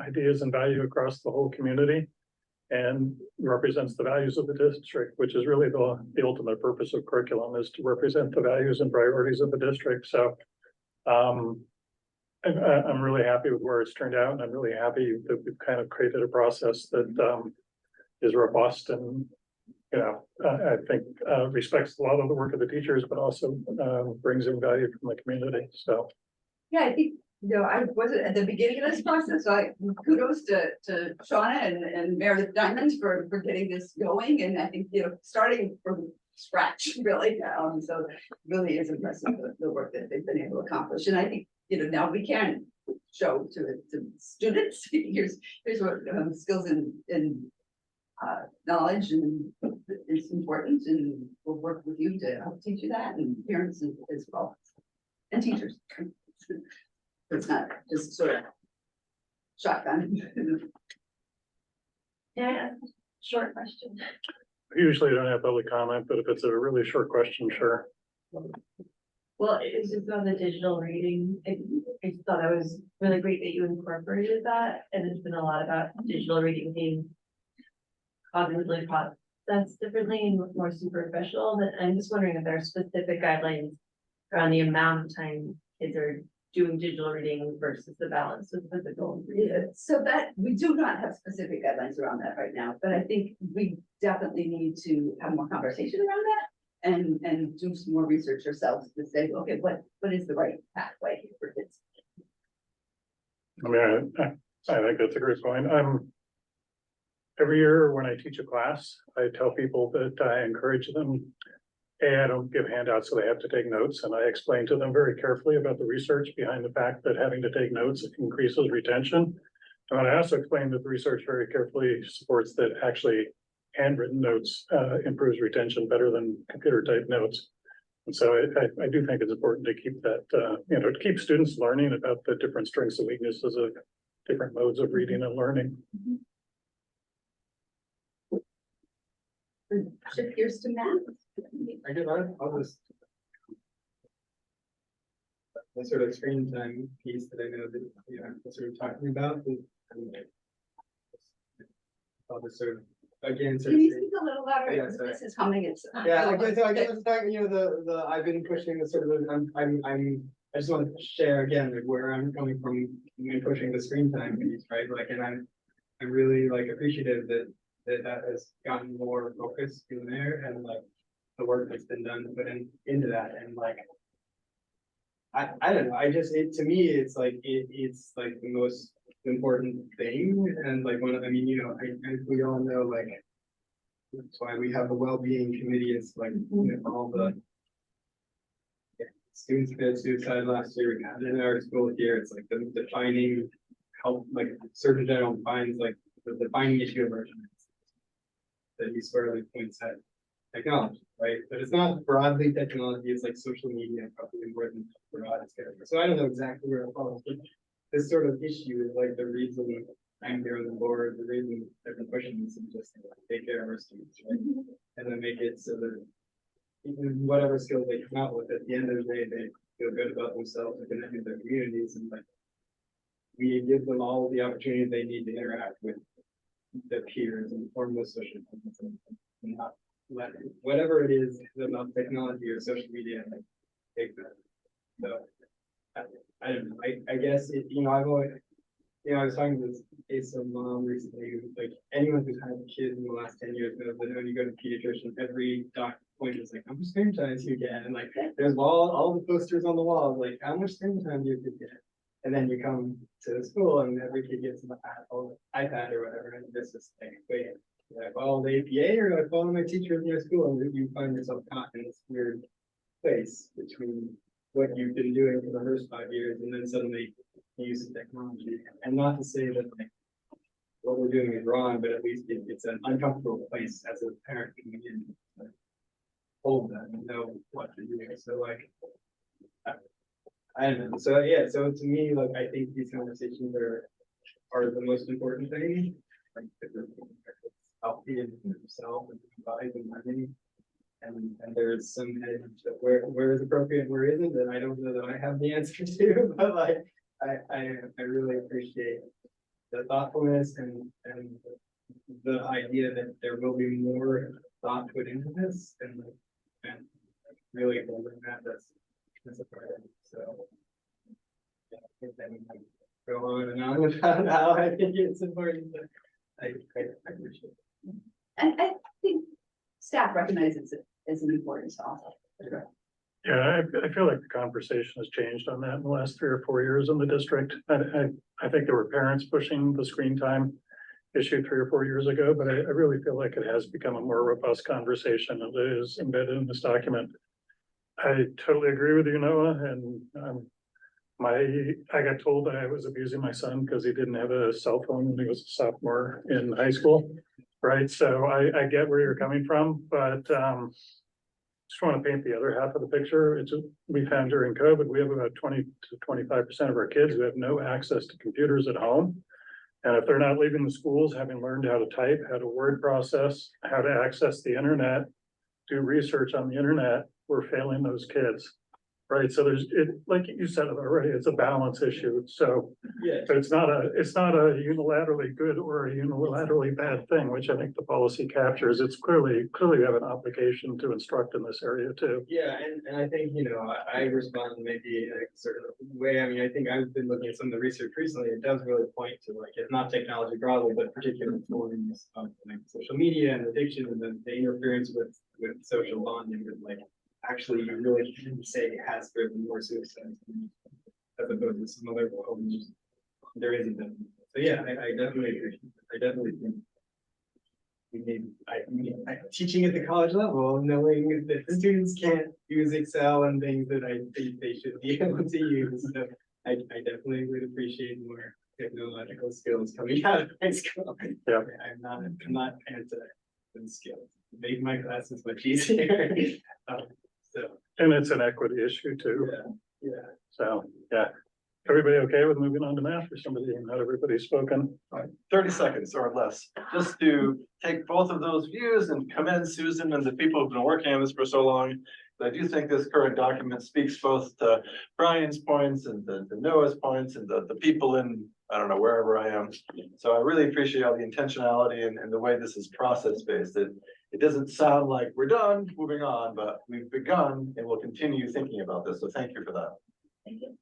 ideas and value across the whole community and represents the values of the district, which is really the ultimate purpose of curriculum, is to represent the values and priorities of the district. So I'm really happy with where it's turned out, and I'm really happy that we've kind of created a process that is robust and, I think respects a lot of the work of the teachers, but also brings in value from the community. So yeah, I think I wasn't at the beginning of this process, so kudos to Shauna and Meredith Diamond for getting this going, and I think starting from scratch really. So it really is impressive the work that they've been able to accomplish, and I think now we can show to students here's what skills and knowledge and is important, and we'll work with you to help teach you that, and parents as well, and teachers. It's not just sort of shotgun. Can I ask a short question? usually I don't have public comment, but if it's a really short question, sure. Well, it's just on the digital reading. I thought that was really great that you incorporated that, and there's been a lot about digital reading being cognitively processed differently and more superficial. But I'm just wondering if there are specific guidelines around the amount of time kids are doing digital reading versus the balance with physical reading. Yeah, so that we do not have specific guidelines around that right now, but I think we definitely need to have more conversation around that and do some more research ourselves to say, okay, what is the right pathway for kids? I mean, I think that's a great point. Every year when I teach a class, I tell people that I encourage them I don't give handouts, so they have to take notes, and I explain to them very carefully about the research behind the fact that having to take notes increases retention. And I also explain that the research very carefully supports that actually handwritten notes improves retention better than computer typed notes. And so I do think it's important to keep that, to keep students learning about the different strengths and weaknesses of different modes of reading and learning. Shift gears to math. I'll just. The sort of screen time piece that I know that, I'm sort of talking about is. I'll just sort of, again, sort Can of. you speak a little louder? Yeah, sorry. This is humming, it's. Yeah, I guess I'm talking, I've been pushing the sort of, I just want to share again, like, where I'm coming from in pushing the screen time piece, right? Like, and I'm really like appreciative that has gotten more focus in there, and like the work that's been done to put into that, and like I don't know, to me it's like it's like the most important thing, and like I we all know, like that's why we have the well-being committee. It's like all the students committed suicide last year. We had it in our school here. It's like the defining help, like Surgeon General defines like the defining issue of our time that he squarely points at technology, right? But it's not broadly technology, it's like social media, probably more than broad. So I don't know exactly where it falls, but this sort of issue is like the reason I'm here on the board, the reason I've been pushing this, and just take care of our students, right? And then make it so that even whatever skills they come out with, at the end of the day, they feel good about themselves and connect with their communities, and like we give them all the opportunity they need to interact with their peers and form those social bonds, and not let whatever it is about technology or social media, like take that. So I don't know. I guess I've always, I was talking to this ASO mom recently, like anyone who's had a kid in the last 10 years knows that when you go to the pediatrician, every doctor point is like, how much screen time do you get? And like there's all the posters on the walls, like how much screen time do you get? And then you come to the school and every kid gets an iPad or whatever, and this is like, wait, do I follow the APA or do I follow my teacher in your school? And you find yourself caught in this weird place between what you've been doing for the first 5 years and then suddenly you use the technology. And not to say that like what we're doing is wrong, but at least it's an uncomfortable place as a parent coming in to hold them and know what they're doing. So like I don't know. So yeah, so to me, like I think these conversations are the most important thing. Like healthy in yourself and vibe and learning. And there's some edge that where is appropriate, where isn't, and I don't know that I have the answer to, but like I really appreciate the thoughtfulness and the idea that there will be more thought put into this, and really holding that's a part of it. So yeah, I think that we might go on and on about how I think it's important, but I appreciate it. And I think staff recognizes it as an importance also. Yeah, I feel like the conversation has changed on that in the last 3 or 4 years in the district. I think there were parents pushing the screen time issue 3 or 4 years ago, but I really feel like it has become a more robust conversation and it is embedded in this document. I totally agree with you, Noah, and I got told that I was abusing my son because he didn't have a cell phone when he was a sophomore in high school, right? So I get where you're coming from, but just want to paint the other half of the picture. We found during COVID, we have about 20 to 25% of our kids who have no access to computers at home. And if they're not leaving the schools, having learned how to type, how to word process, how to access the internet, do research on the internet, we're failing those kids. Right, so like you said already, it's a balance issue. So yeah, but it's not a unilaterally good or a unilaterally bad thing, which I think the policy captures. It's clearly we have an obligation to instruct in this area too. Yeah, and I think, I respond maybe in a certain way. I mean, I think I've been looking at some of the research recently. It does really point to like, it's not technology broadly, but particular forms of like social media and addiction, and then the interference with social bonding, with like actually you really can say it has driven more suicides as opposed to some other problems. There isn't. So yeah, I definitely agree. I definitely think teaching at the college level, knowing that the students can't use Excel and things that I think they should be able to use. So I definitely would appreciate more technological skills coming out of high school. Yeah. I'm not anti those skills. Make my classes much easier. So And it's an equity issue too. yeah. So, yeah. Everybody okay with moving on to math or somebody, not everybody's spoken? 30 seconds or less, just to take both of those views and commend Susan and the people who've been working on this for so long. I do think this current document speaks both to Brian's points and the Noah's points and the people in, I don't know, wherever I am. So I really appreciate all the intentionality and the way this is process-based. It doesn't sound like we're done moving on, but we've begun and we'll continue thinking about this. So thank you for that. Thank you.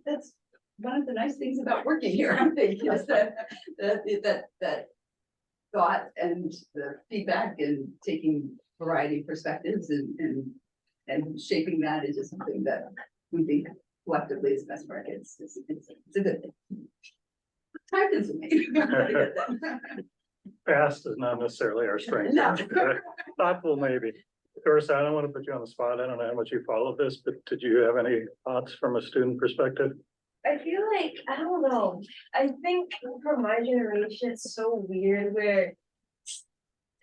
That's one of the nice things about working here, I think, is that thought and the feedback and taking variety of perspectives and shaping that into something that we think collectively is best for our kids. It's a good thing. Time consuming. Fast is not necessarily our strength. No. Thoughtful, maybe. Doris, I don't want to put you on the spot. I don't know how much you follow this, but did you have any thoughts from a student perspective? I feel like, I don't know, I think for my generation, it's so weird where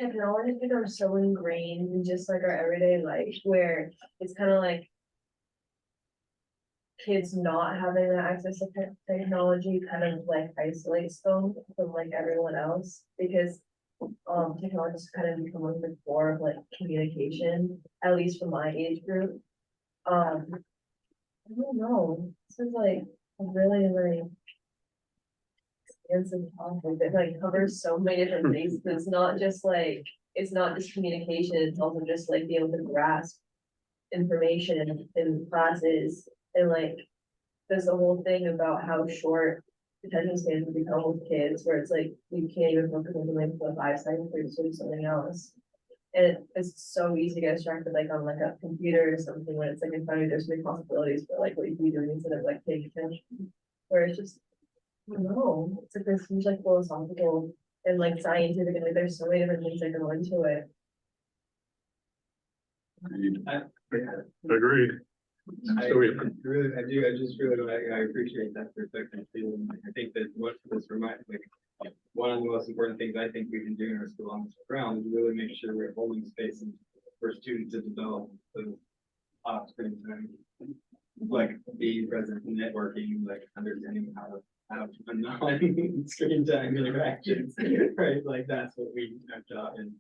technology becomes so ingrained in just like our everyday life, where it's kind of like kids not having that access to technology kind of like isolates them from like everyone else, because technology has kind of become like the core of like communication, at least for my age group. I don't know, this is like a really expansive topic that like covers so many different things. It's not just communication, it's also just like being able to grasp information in classes, and like there's the whole thing about how short attention spans have become with kids, where it's like you can't even focus on something for 5 seconds or just doing something else. And it's so easy to get distracted like on like a computer or something when it's like in front of you, there's many possibilities for like what you can be doing instead of like paying attention. Where it's just, I don't know, it's like this huge like philosophical and like scientific, and like there's so many different things that go into it. Agreed. I just really I appreciate that perspective too. I think that what this reminds, like, one of the most important things I think we can do in our school on this ground is really make sure we're holding space for students to develop those off-screen time, like being present and networking, like understanding how to have non-screen time interactions, right? Like that's what we have taught in.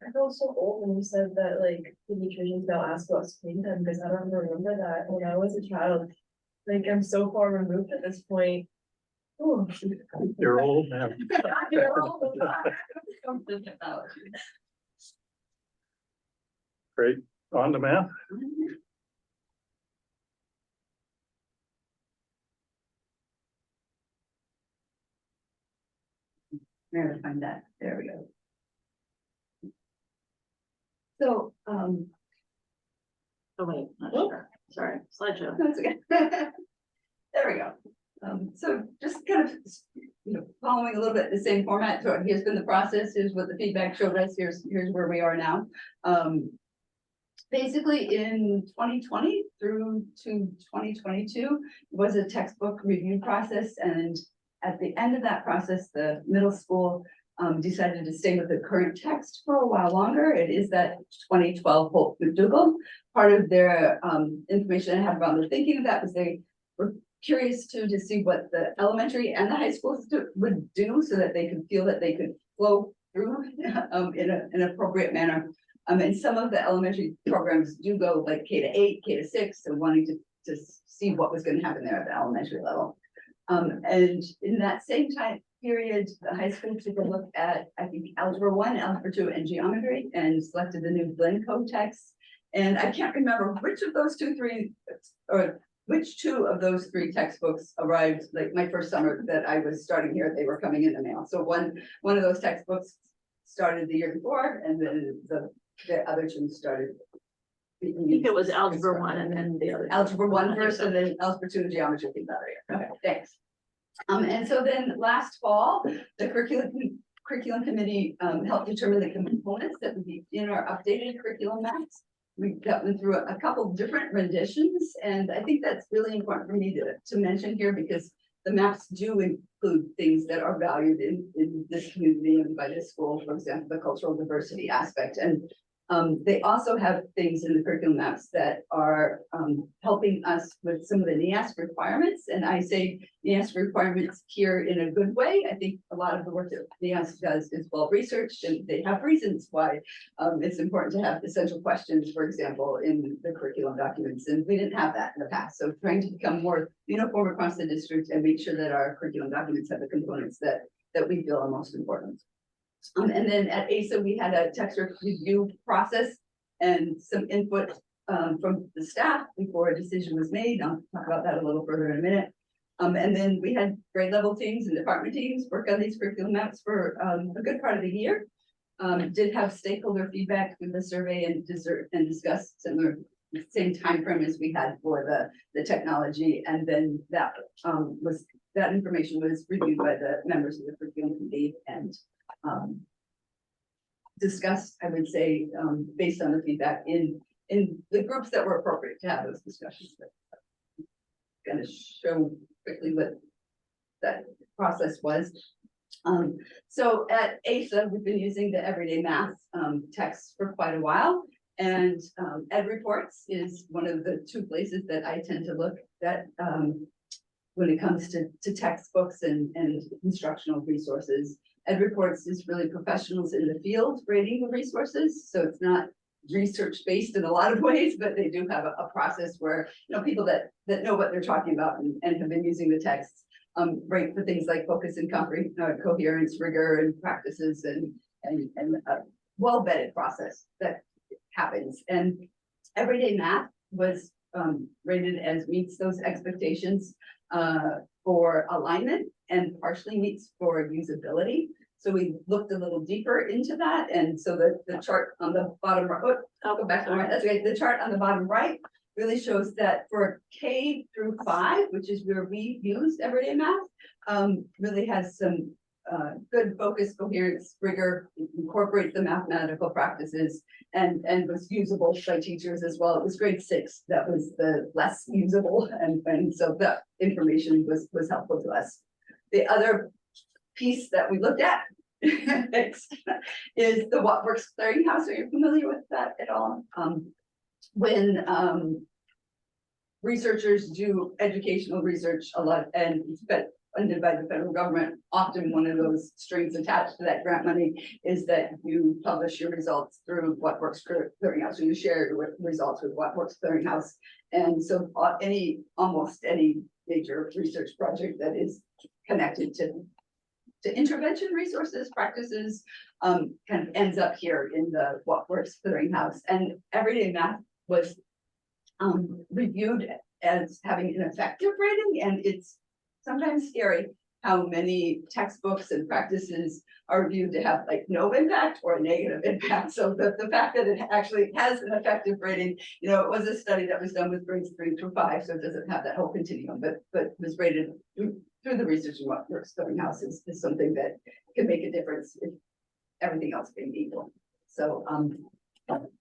I felt so old when you said that like the nutrition's now asked about screen time, because I don't remember that when I was a child. Like I'm so far removed at this point. Oh. You're old now. You're old. Great. On to math. Where to find that? There we go. So, Oh, wait, not sure. Sorry, slideshow. that's okay. There we go. So just kind of, following a little bit the same format. So here's been the process, here's what the feedback showed us, here's where we are now. Basically in 2020 through to 2022 was a textbook review process, and at the end of that process, the middle school decided to stay with the current text for a while longer. It is that 2012 Holt McDougall. Part of their information I have around the thinking of that was they were curious to see what the elementary and the high schools would do so that they could feel that they could flow through in an appropriate manner. And some of the elementary programs do go like K-8, K-6, so wanting to see what was going to happen there at the elementary level. And in that same time period, the high school took a look at, I think, Algebra 1, Algebra 2, and Geometry, and selected the new Glencoe text. And I can't remember which of those which two of those three textbooks arrived, like my first summer that I was starting here, they were coming in the mail. So one of those textbooks started the year before, and then the other two started. I think it was Algebra 1 and then the other. Algebra 1 first, and then Algebra 2 and Geometry the other year. Okay, thanks. And so then last fall, the curriculum committee, helped determine the components that would be in our updated curriculum maps. We got them through a couple different renditions, and I think that's really important for me to mention here, because the maps do include things that are valued in this community and by this school, for example, the cultural diversity aspect. And they also have things in the curriculum maps that are helping us with some of the NEASC requirements. And I say NEASC requirements here in a good way. I think a lot of the work that NEASC does is well researched, and they have reasons why it's important to have essential questions, for example, in the curriculum documents. And we didn't have that in the past. So trying to become more uniform across the district and make sure that our curriculum documents have the components that we feel are most important. And then at ASA, we had a text review process and some input from the staff before a decision was made. I'll talk about that a little further in a minute. And then we had grade level teams and department teams work on these curriculum maps for a good part of the year. Did have stakeholder feedback through the survey and discuss similar same time frame as we had for the technology. And then that information was reviewed by the members of the curriculum committee and discussed, I would say, based on the feedback in the groups that were appropriate to have those discussions. Going to show quickly what that process was. So at ASA, we've been using the everyday math text for quite a while, and Ed Reports is one of the two places that I tend to look at when it comes to textbooks and instructional resources. Ed Reports is really professionals in the field rating the resources, so it's not research-based in a lot of ways, but they do have a process where, you know, people that know what they're talking about and have been using the texts rate for things like focus and coherence, rigor, and practices, and a well-vetted process that happens. And everyday math was rated as meets those expectations for alignment and partially meets for usability. So we looked a little deeper into that. And so the chart on the bottom right, I'll go back to the right, that's right. The chart on the bottom right really shows that for K through 5, which is where we used everyday math, really has some good focus, coherence, rigor, incorporate the mathematical practices, and was usable by teachers as well. It was grade 6 that was the less usable, and so that information was helpful to us. The other piece that we looked at is the What Works Clearinghouse. Are you familiar with that at all? When researchers do educational research a lot, and it's funded by the federal government, often one of those strings attached to that grant money is that you publish your results through What Works Clearinghouse, or you share your results with What Works Clearinghouse. And so almost any major research project that is connected to intervention resources, practices, kind of ends up here in the What Works Clearinghouse. And everyday math was reviewed as having an effective rating, and it's sometimes scary how many textbooks and practices are viewed to have like no impact or a negative impact. So the fact that it actually has an effective rating, you know, it was a study that was done with grades 3 through 5, so it doesn't have that whole continuum, but was rated through the research in What Works Clearinghouse is something that can make a difference if everything else being equal. So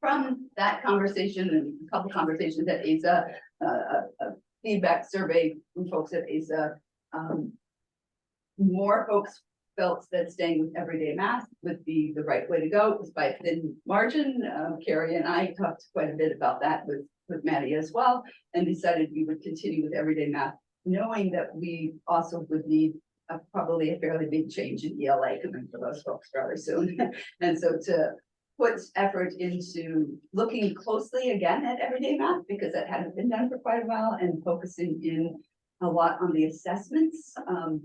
from that conversation and a couple conversations at ASA, a feedback survey from folks at ASA, more folks felt that staying with everyday math would be the right way to go. It was by a thin margin. Carrie and I talked quite a bit about that with Maddie as well, and decided we would continue with everyday math, knowing that we also would need probably a fairly big change in ELA coming for those folks fairly soon. And so to put effort into looking closely again at everyday math, because that hadn't been done for quite a while, and focusing in a lot on the assessments,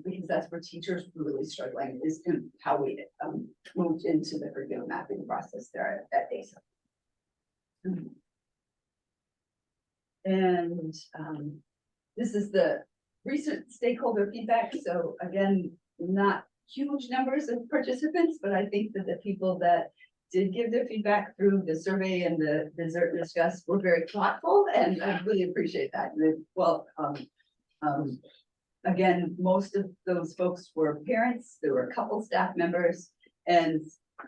because that's where teachers were really struggling, is in how we moved into the curriculum mapping process there at ASA. And this is the recent stakeholder feedback. So again, not huge numbers of participants, but I think that the people that did give their feedback through the survey and the dessert discuss were very thoughtful, and I really appreciate that. Well, again, most of those folks were parents. There were a couple staff members, And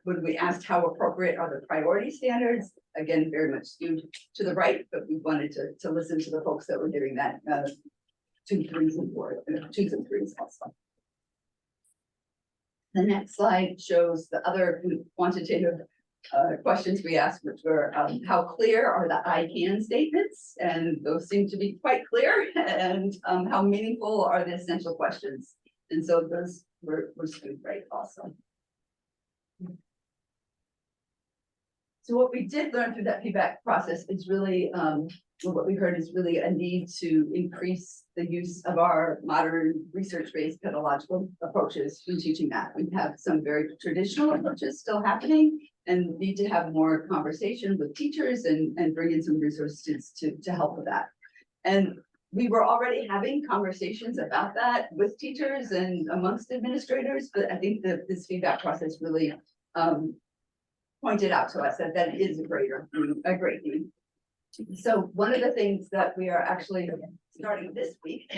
when we asked how appropriate are the priority standards, again, very much skewed to the right, but we wanted to listen to the folks that were giving that 2, 3s, and 4, 2s and 3s also. The next slide shows the other quantitative questions we asked, which were how clear are the I can statements? And those seem to be quite clear. And how meaningful are the essential questions? And so those were skewed right also. So what we did learn through that feedback process is really, what we heard is really a need to increase the use of our modern research-based pedagogical approaches in teaching math. We have some very traditional approaches still happening and need to have more conversation with teachers and bring in some resources to help with that. And we were already having conversations about that with teachers and amongst administrators, but I think that this feedback process really pointed out to us that that is a great thing. So one of the things that we are actually starting this week,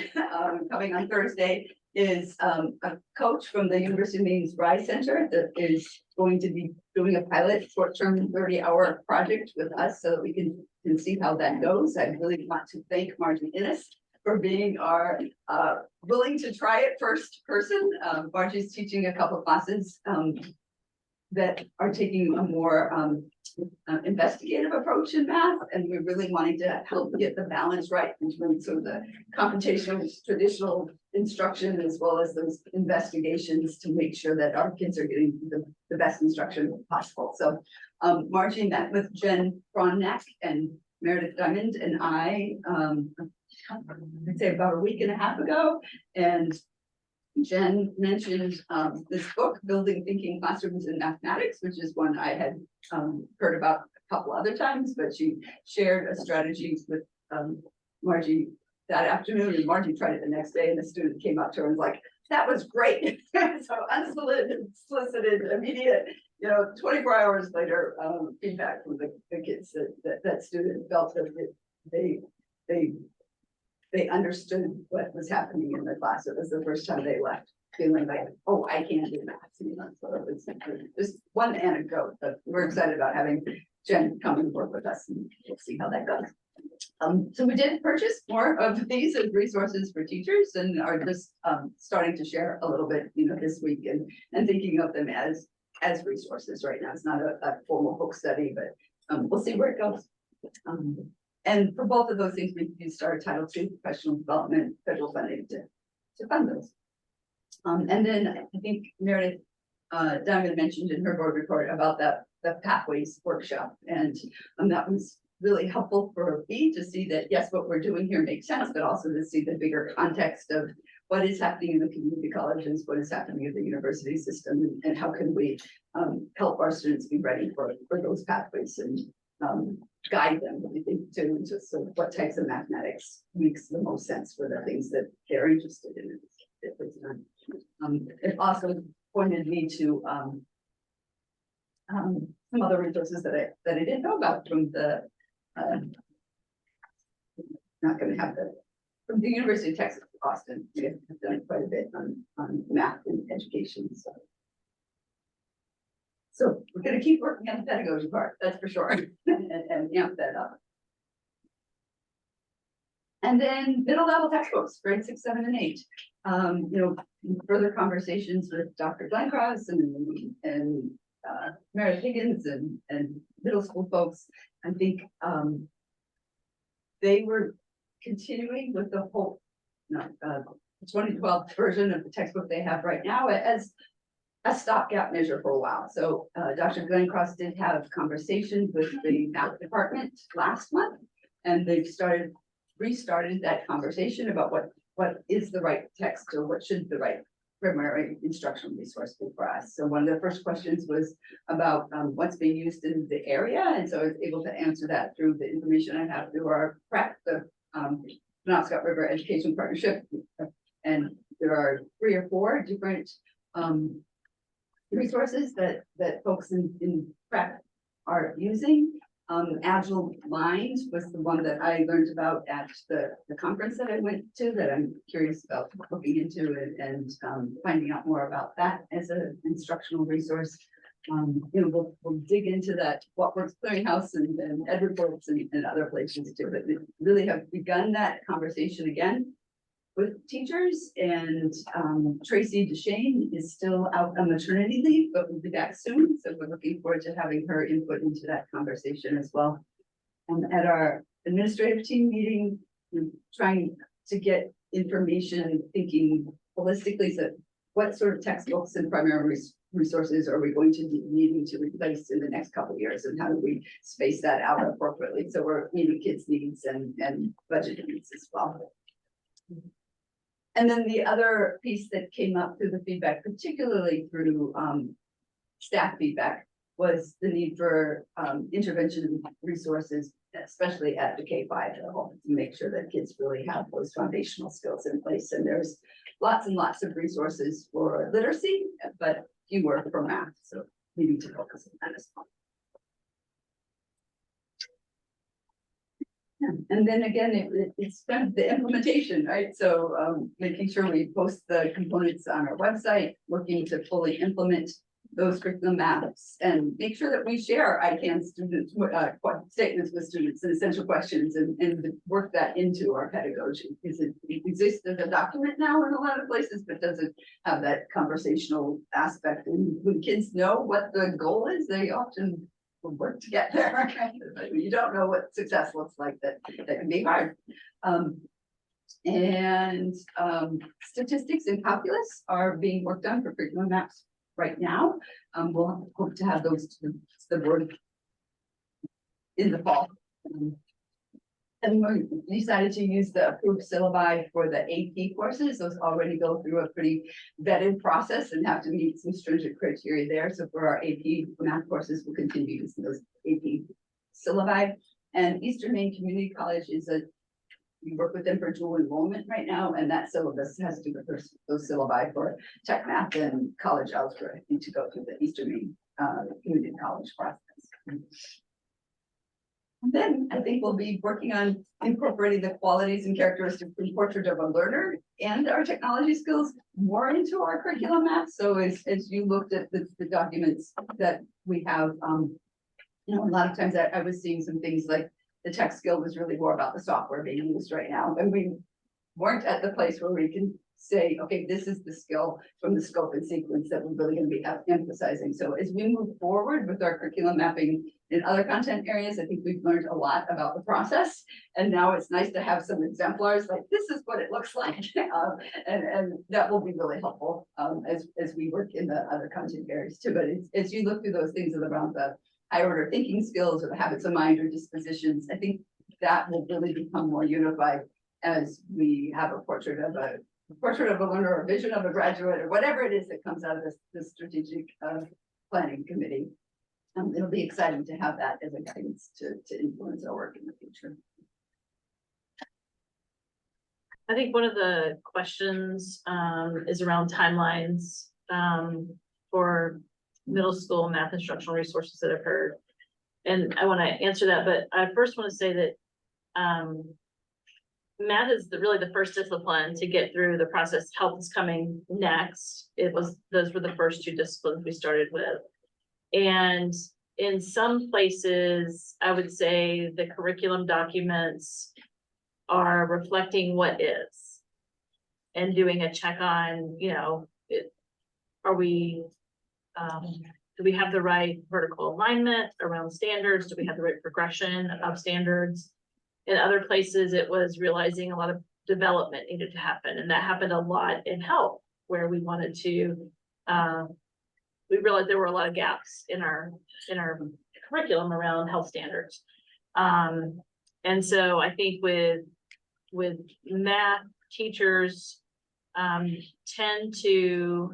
coming on Thursday, is a coach from the University of Maine's Rise Center that is going to be doing a pilot short-term 30-hour project with us so that we can see how that goes. I really want to thank Margie Innes for being our willing to try it first person. Margie's teaching a couple classes that are taking a more investigative approach in math, and we're really wanting to help get the balance right between sort of the computational traditional instruction as well as those investigations to make sure that our kids are getting the best instruction possible. So Margie met with Jen Bronnack and Meredith Diamond and I'd say about a week and a half ago, and Jen mentioned this book, Building Thinking Classrooms in Mathematics, which is one I had heard about a couple other times, but she shared a strategy with Margie that afternoon, and Margie tried it the next day, and the student came up to her and was like, that was great. So unsolicited, immediate, 24 hours later, feedback from the kids that student felt that they understood what was happening in the class. It was the first time they left feeling like, oh, I can't do math. So it was just one anecdote, but we're excited about having Jen come and work with us, and we'll see how that goes. So we did purchase more of these as resources for teachers and are just starting to share a little bit, this week and thinking of them as resources right now. It's not a formal book study, but we'll see where it goes. And for both of those things, we used our Title II professional development federal funding to fund those. And then I think Meredith Diamond mentioned in her board report about the pathways workshop, and that was really helpful for me to see that yes, what we're doing here makes sense, but also to see the bigger context of what is happening in the community colleges, what is happening in the university system, and how can we help our students be ready for those pathways and guide them, I think, to so what types of mathematics makes the most sense for the things that they're interested in. It also pointed me to some other resources that I didn't know about from the not going to have from the University of Texas at Austin. We have done quite a bit on math and education. So we're going to keep working on the pedagogy part, that's for sure, and amp that up. And then middle level textbooks, grades 6, 7, and 8. Further conversations with Dr. Glencross and Meredith Higgins and middle school folks. I think they were continuing with the whole 2012 version of the textbook they have right now as a stopgap measure for a while. So Dr. Glencross did have conversations with the math department last month, and they've restarted that conversation about what is the right text or what should the right primary instructional resource be for us. So one of the first questions was about what's being used in the area, and so I was able to answer that through the information I have through our PrEP, the Penobscot River Education Partnership, and there are 3 or 4 different resources that folks in PrEP are using. Agile Mind was the one that I learned about at the conference that I went to, that I'm curious about looking into and finding out more about that as an instructional resource. We'll dig into that, What Works Clearinghouse and Edward Works and other places too, but we really have begun that conversation again with teachers, and Tracy DeShane is still out on maternity leave, but will be back soon. So we're looking forward to having her input into that conversation as well. At our administrative team meeting, we're trying to get information, thinking holistically, so what sort of textbooks and primary resources are we going to be needing to replace in the next couple of years, and how do we space that out appropriately? So we're meeting kids' needs and budget needs as well. And then the other piece that came up through the feedback, particularly through staff feedback, was the need for intervention resources, especially at the K-5 level, to make sure that kids really have those foundational skills in place. And there's lots and lots of resources for literacy, but fewer for math. So we need to focus on that as well. Yeah, and then again, it's kind of the implementation, right? So making sure we post the components on our website, working to fully implement those curriculum maps, and make sure that we share ICANN students statements with students and essential questions, and work that into our pedagogy, because it exists as a document now in a lot of places, but doesn't have that conversational aspect. And when kids know what the goal is, they often work to get there. But you don't know what success looks like, that can be hard. Statistics and calculus are being worked on for curriculum maps right now. We'll hope to have those to the board in the fall. And we decided to use the approved syllabi for the AP courses. Those already go through a pretty vetted process and have to meet some stringent criteria there. So for our AP math courses, we'll continue using those AP syllabi. And Eastern Maine Community College we work with them for dual enrollment right now, and that syllabus has to go through those syllabi for tech math and college algebra need to go through the Eastern Maine Community College process. And then I think we'll be working on incorporating the qualities and characteristics and portrait of a learner and our technology skills more into our curriculum map. So as you looked at the documents that we have, a lot of times I was seeing some things like the tech skill was really more about the software being used right now. And we weren't at the place where we can say, okay, this is the skill from the scope and sequence that we're really going to be emphasizing. So as we move forward with our curriculum mapping in other content areas, I think we've learned a lot about the process. And now it's nice to have some exemplars, like this is what it looks like. And that will be really helpful as we work in the other content areas too. But as you look through those things around the higher order thinking skills or the habits of mind or dispositions, I think that will really become more unified as we have a portrait of a learner or vision of a graduate or whatever it is that comes out of this strategic planning committee. It'll be exciting to have that as a guidance to influence our work in the future. I think one of the questions is around timelines for middle school math instructional resources that I've heard. And I want to answer that, but I first want to say that math is really the first discipline to get through the process. Health is coming next. Those were the first two disciplines we started with. And in some places, I would say the curriculum documents are reflecting what is and doing a check on, do we have the right vertical alignment around standards? Do we have the right progression of standards? In other places, it was realizing a lot of development needed to happen. And that happened a lot in health, where we wanted to, we realized there were a lot of gaps in our curriculum around health standards. And so I think with math, teachers tend to,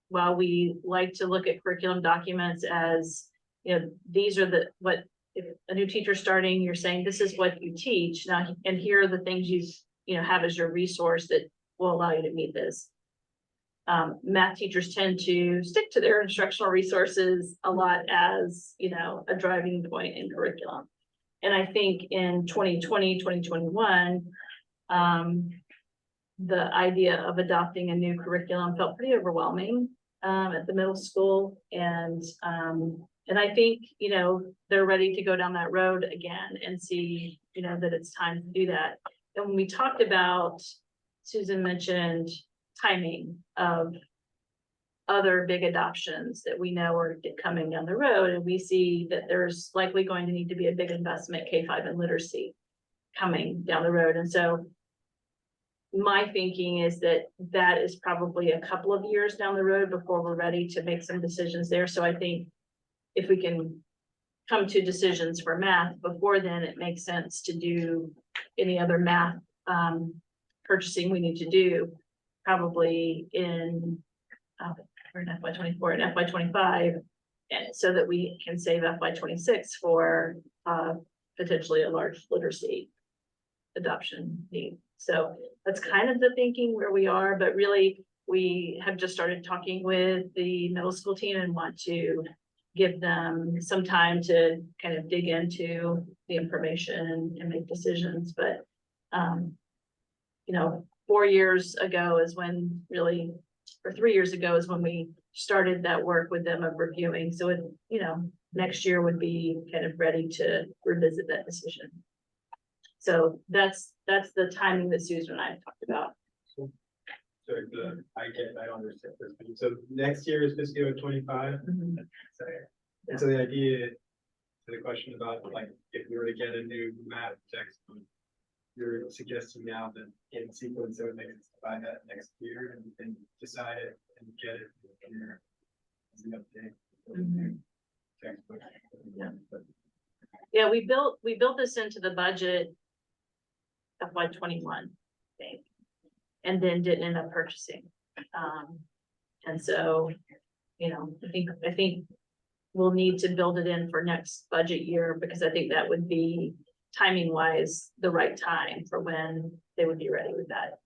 while we like to look at curriculum documents as, these are if a new teacher starting, you're saying, this is what you teach now, and here are the things you have as your resource that will allow you to meet this. math teachers tend to stick to their instructional resources a lot as, you know, a driving point in curriculum. And I think in 2020, 2021, the idea of adopting a new curriculum felt pretty overwhelming at the middle school. And I think, you know, they're ready to go down that road again and see, you know, that it's time to do that. And when we talked about, Susan mentioned timing of other big adoptions that we know are coming down the road, and we see that there's likely going to need to be a big investment K-5 in literacy coming down the road. And so my thinking is that that is probably a couple of years down the road before we're ready to make some decisions there. So I think if we can come to decisions for math before then, it makes sense to do any other math purchasing we need to do probably in FY24 and FY25, and so that we can save FY26 for potentially a large literacy adoption need. So that's kind of the thinking where we are, but really we have just started talking with the middle school team and want to give them some time to kind of dig into the information and make decisions. But you know, 4 years ago is when really, or 3 years ago is when we started that work with them of reviewing. So it, you know, next year would be kind of ready to revisit that decision. So that's the timing that Susan and I have talked about. So I don't understand this. So next year is fiscal year 25. And so the idea, to the question about like, if we were to get a new math textbook, you're suggesting now that in sequence, it would make sense to buy that next year and decide it and get it here as an update. Textbook. Yeah, we built this into the budget FY21, I think, and then didn't end up purchasing. And so, you know, I think we'll need to build it in for next budget year, because I think that would be timing wise the right time for when they would be ready with that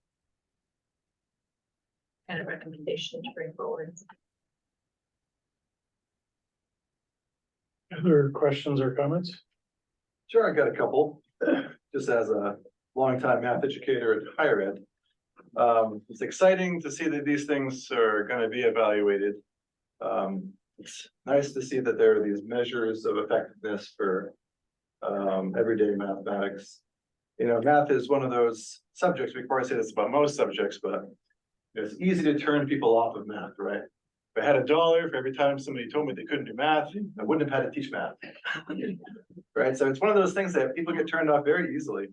kind of recommendation to bring forward. Other questions or comments? Sure, I got a couple, just as a longtime math educator at higher ed. It's exciting to see that these things are going to be evaluated. It's nice to see that there are these measures of effectiveness for everyday mathematics. You know, math is one of those subjects, before I say this about most subjects, but it's easy to turn people off of math, right? If I had $1 for every time somebody told me they couldn't do math, I wouldn't have had to teach math. Right, so it's one of those things that people get turned off very easily.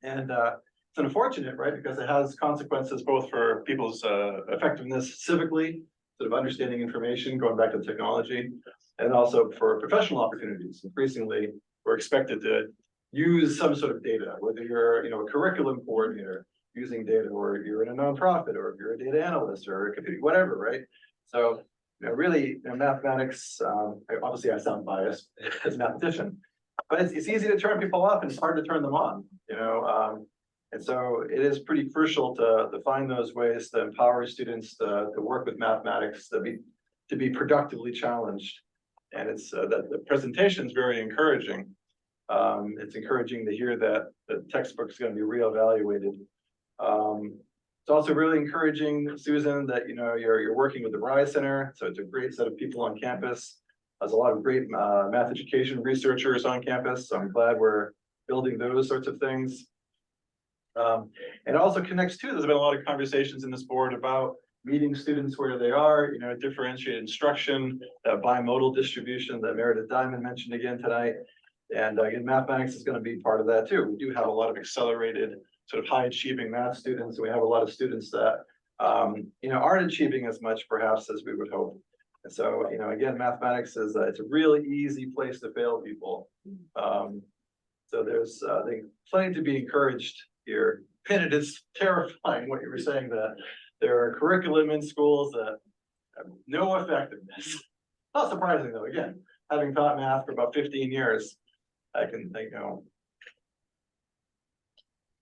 And it's unfortunate, right, because it has consequences both for people's effectiveness civically, sort of understanding information, going back to technology, and also for professional opportunities. Increasingly, we're expected to use some sort of data, whether you're, you know, a curriculum coordinator using data, or you're in a nonprofit, or if you're a data analyst, or whatever, right? So, you know, really, you know, mathematics, obviously I sound biased as a mathematician, but it's easy to turn people off and it's hard to turn them on, you know? And so it is pretty crucial to find those ways to empower students to work with mathematics, to be productively challenged. And it's that the presentation is very encouraging. It's encouraging to hear that the textbook is going to be reevaluated. It's also really encouraging, Susan, that, you know, you're working with the Rise Center, so it's a great set of people on campus. There's a lot of great math education researchers on campus, so I'm glad we're building those sorts of things. And it also connects too, there's been a lot of conversations in this board about meeting students where they are, you know, differentiated instruction, that bimodal distribution that Meredith Diamond mentioned again tonight. And again, mathematics is going to be part of that too. We do have a lot of accelerated, sort of high achieving math students. We have a lot of students that, you know, aren't achieving as much perhaps as we would hope. And so, you know, again, mathematics is, it's a really easy place to fail people. So there's, I think, plenty to be encouraged here. And it is terrifying what you were saying, that there are curriculum in schools that have no effectiveness. Not surprising though, again, having taught math for about 15 years, I can think, you know,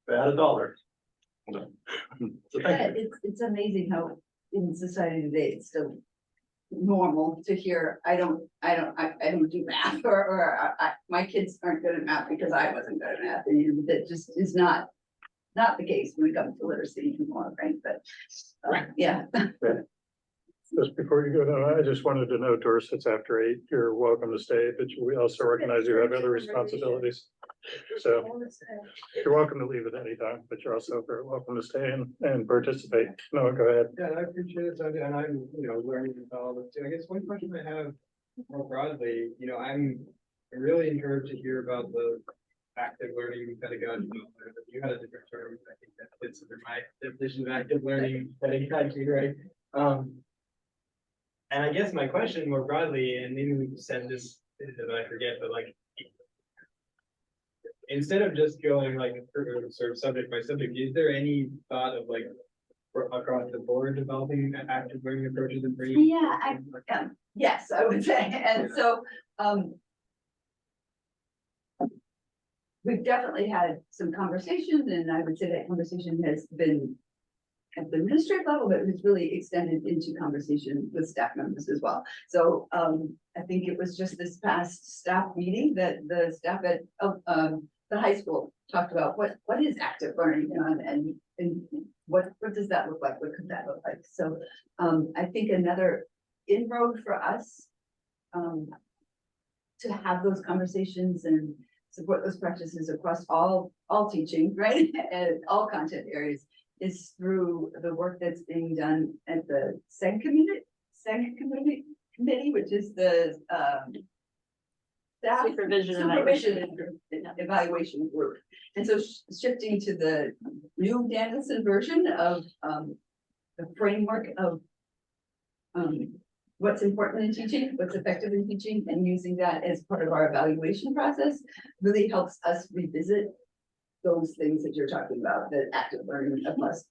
if I had $1. So thank you. It's amazing how in society today, it's still normal to hear, I don't do math, or my kids aren't good at math because I wasn't good at math, and that just is not the case when it comes to literacy anymore, right? But, yeah. Just before you go down, I just wanted to note, Doris, it's after 8, you're welcome to stay, but we also recognize you have other responsibilities. So you're welcome to leave at any time, but you're also very welcome to stay and participate. No, go ahead. Yeah, I appreciate it, and I'm, learning about all this too. I guess one question I have more broadly, I'm really encouraged to hear about the active learning pedagogy. You had a different term, I think that fits under my definition of active learning pedagogy, right? And I guess my question more broadly, and maybe we said this, that I forget, but like, instead of just going like sort of subject by subject, is there any thought of like across the board developing active learning approaches and bringing? Yeah, yes, I would say, and so, we've definitely had some conversations, and I would say that conversation has been at the administrative level, but it's really extended into conversation with staff members as well. So I think it was just this past staff meeting that the staff at the high school talked about what is active learning, and what does that look like? What could that look like? So I think another inroad for us to have those conversations and support those practices across all teaching, right, and all content areas, is through the work that's being done at the SEG committee, which is the staff Supervision and evaluation group. And so shifting to the new Danielson version of the framework of what's important in teaching, what's effective in teaching, and using that as part of our evaluation process really helps us revisit those things that you're talking about, the active learning across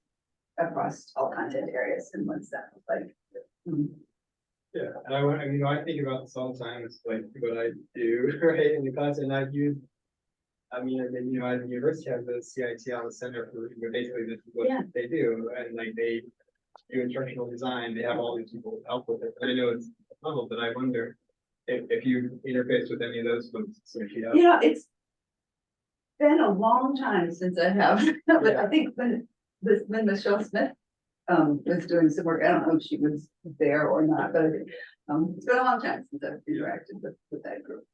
all content areas, and what's that look like? Yeah, and I think about this all the time. It's like what I do, right, in the class, and I've used. At the university have the CIT on the center for basically this is what they do, and like they do instructional design. They have all these people help with it. And I know it's a level, but I wonder if you interface with any of those folks. It's been a long time since I have, but I think when Michelle Smith was doing some work, I don't know if she was there or not, but it's been a long time since I've interacted with that group.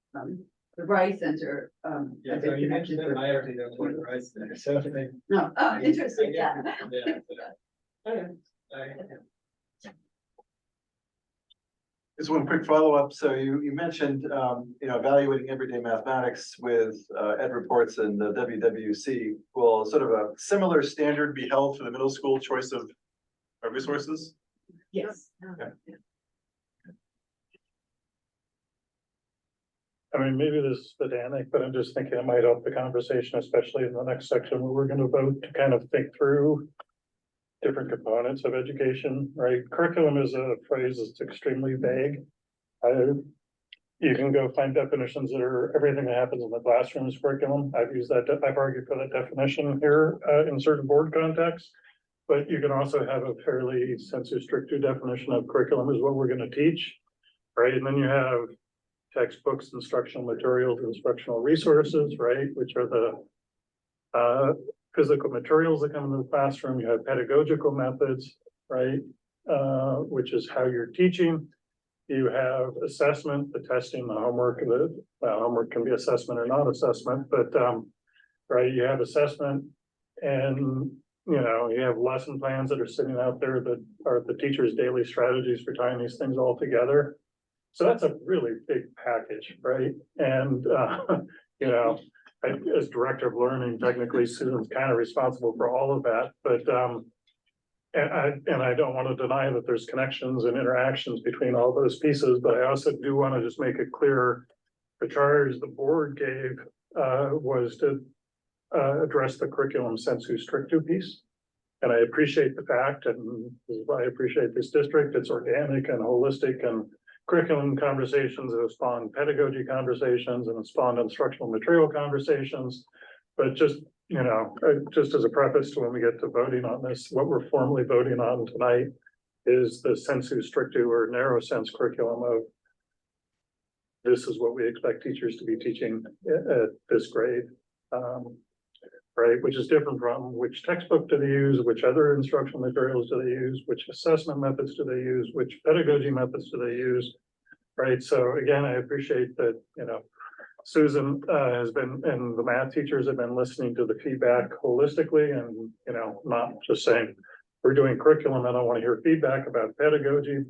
The Rice Center. Yeah, so you mentioned them, I actually don't know what the Rice Center, so. No, interesting, yeah. Just one quick follow-up. So you mentioned, evaluating everyday mathematics with ed reports and the WWC. Will sort of a similar standard be held for the middle school choice of resources? Yes. Okay. I mean, maybe this is pedantic, but I'm just thinking it might help the conversation, especially in the next section where we're going to vote to kind of think through different components of education, right? Curriculum is a phrase that's extremely vague. You can go find definitions that are everything that happens in the classroom is curriculum. I've argued for that definition here in certain board contexts, but you can also have a fairly sensu stricto definition of curriculum is what we're going to teach, right? And then you have textbooks, instructional materials, instructional resources, right? Which are the physical materials that come into the classroom. You have pedagogical methods, right? Which is how you're teaching. You have assessment, the testing, the homework. Homework can be assessment or not assessment, but right, you have assessment, and you have lesson plans that are sitting out there that are the teacher's daily strategies for tying these things all together. So that's a really big package, right? And as director of learning, technically Susan's kind of responsible for all of that, but and I don't want to deny that there's connections and interactions between all those pieces, but I also do want to just make it clear the charge the board gave was to address the curriculum sensu stricto piece. And I appreciate the fact, and this is why I appreciate this district, it's organic and holistic, and curriculum conversations have spawned pedagogy conversations and have spawned instructional material conversations. But just as a preface to when we get to voting on this, what we're formally voting on tonight is the sensu strictu or narrow sense curriculum of this is what we expect teachers to be teaching at this grade. Right, which is different from which textbook do they use, which other instructional materials do they use, which assessment methods do they use, which pedagogy methods do they use? Right, so again, I appreciate that, you know, Susan has been, and the math teachers have been listening to the feedback holistically and, you know, not just saying, we're doing curriculum, I don't want to hear feedback about pedagogy.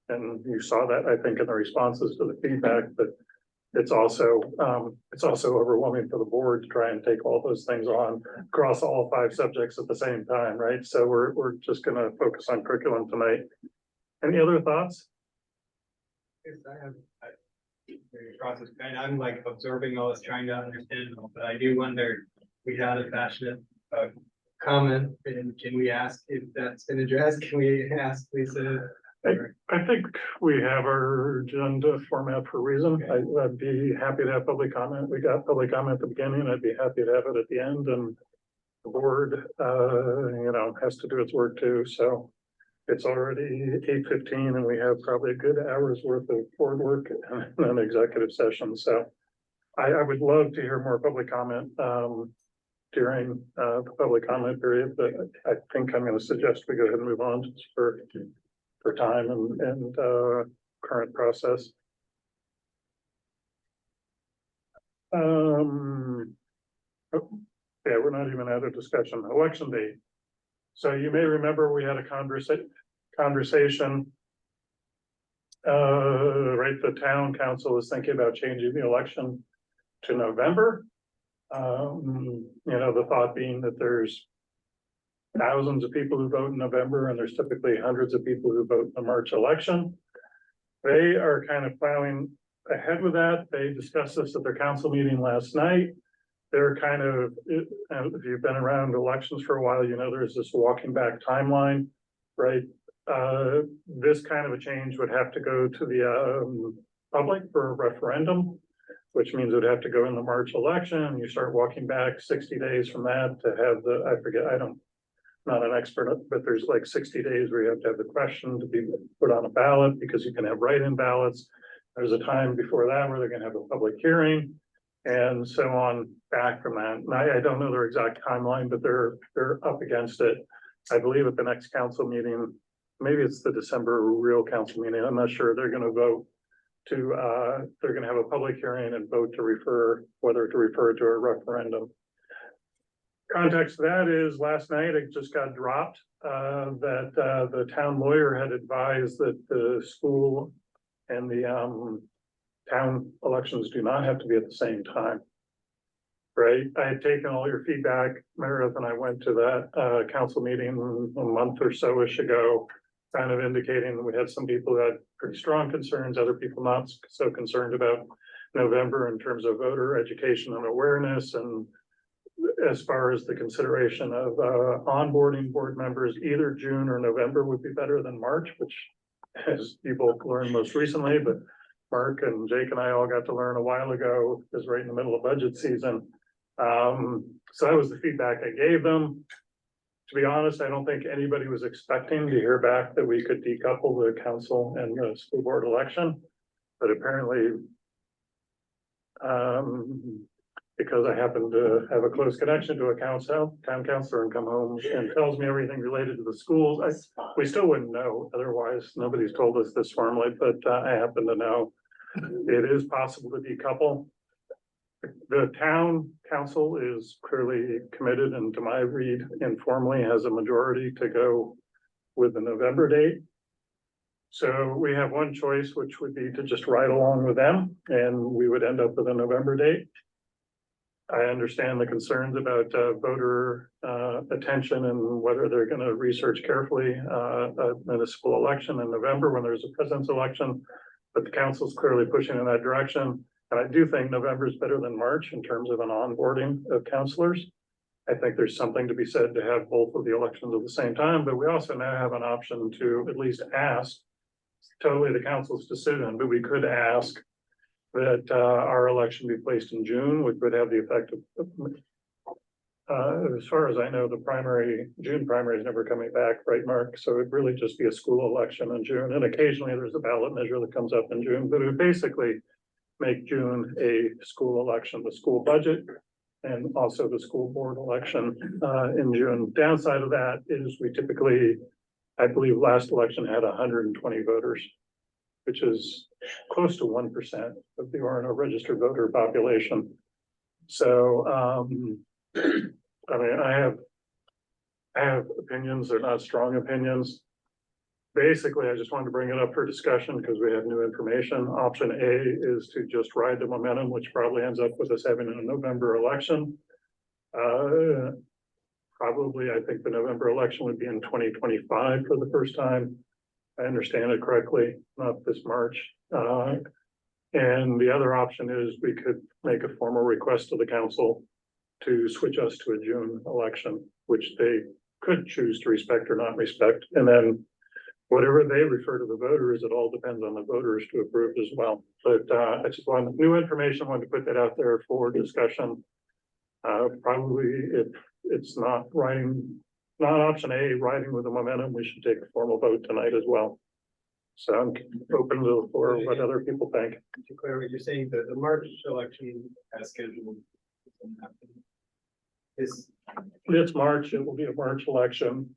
And you saw that, I think, in the responses to the feedback, but it's also overwhelming for the board to try and take all those things on across all 5 subjects at the same time, right? So we're just gonna focus on curriculum tonight. Any other thoughts? Yes, I have, process, and I'm like observing all this, trying to understand it all, but I do wonder, we had a passionate comment, and can we ask if that's been addressed? Can we ask Lisa? I think we have our agenda format for a reason. I'd be happy to have public comment. We got public comment at the beginning. I'd be happy to have it at the end, and the board, you know, has to do its work too. So it's already 8:15 and we have probably a good hour's worth of board work and an executive session. So I would love to hear more public comment during the public comment period, but I think I'm going to suggest we go ahead and move on just for time and current process. Oh, yeah, we're not even at a discussion. Election date. So you may remember we had a conversation. Right, the town council is thinking about changing the election to November. You know, the thought being that there's thousands of people who vote in November, and there's typically hundreds of people who vote in the March election. They are kind of plowing ahead with that. They discussed this at their council meeting last night. They're kind of, if you've been around elections for a while, you know, there's this walking back timeline, right? This kind of a change would have to go to the public for a referendum, which means it would have to go in the March election. You start walking back 60 days from that to have the, I forget, not an expert, but there's like 60 days where you have to have the question to be put on a ballot because you can have write-in ballots. There's a time before that where they're going to have a public hearing and so on back from that. And I don't know their exact timeline, but they're up against it. I believe at the next council meeting, maybe it's the December real council meeting. I'm not sure. They're going to vote to, they're going to have a public hearing and vote to refer, whether to refer to a referendum. Context of that is last night it just got dropped that the town lawyer had advised that the school and the town elections do not have to be at the same time. Right, I had taken all your feedback. Meredith and I went to that council meeting a month or so-ish ago, kind of indicating that we had some people who had pretty strong concerns, other people not so concerned about November in terms of voter education and awareness, and as far as the consideration of onboarding board members, either June or November would be better than March, which as you both learned most recently, but Mark and Jake and I all got to learn a while ago, is right in the middle of budget season. So that was the feedback I gave them. To be honest, I don't think anybody was expecting to hear back that we could decouple the council and the school board election, but apparently because I happen to have a close connection to a town councilor and come home and tells me everything related to the schools. We still wouldn't know otherwise. Nobody's told us this formally, but I happen to know it is possible to decouple. The town council is clearly committed, and to my read, informally has a majority to go with the November date. So we have one choice, which would be to just ride along with them, and we would end up with a November date. I understand the concerns about voter attention and whether they're going to research carefully a municipal election in November when there's a president's election, but the council's clearly pushing in that direction. And I do think November is better than March in terms of an onboarding of counselors. I think there's something to be said to have both of the elections at the same time, but we also now have an option to at least ask, totally the council's decision, but we could ask that our election be placed in June, which would have the effect As far as I know, the June primary is never coming back, right, Mark? So it'd really just be a school election in June, and occasionally there's a ballot measure that comes up in June, but it would basically make June a school election, the school budget, and also the school board election, in June. Downside of that is we typically, I believe last election had 120 voters, which is close to 1% of the Orono registered voter population. So, I mean, I have opinions, they're not strong opinions. Basically, I just wanted to bring it up for discussion because we have new information. Option A is to just ride the momentum, which probably ends up with us having a November election. Probably, I think the November election would be in 2025 for the first time. I understand it correctly, not this March. And the other option is we could make a formal request to the council to switch us to a June election, which they could choose to respect or not respect. And then whatever they refer to the voters, it all depends on the voters to approve as well. But I just wanted new information, wanted to put that out there for discussion. Probably if it's not option A, riding with the momentum, we should take a formal vote tonight as well. So I'm open to the floor, what other people think. To clarify, you're saying that the March election as scheduled is. It's March, it will be a March election.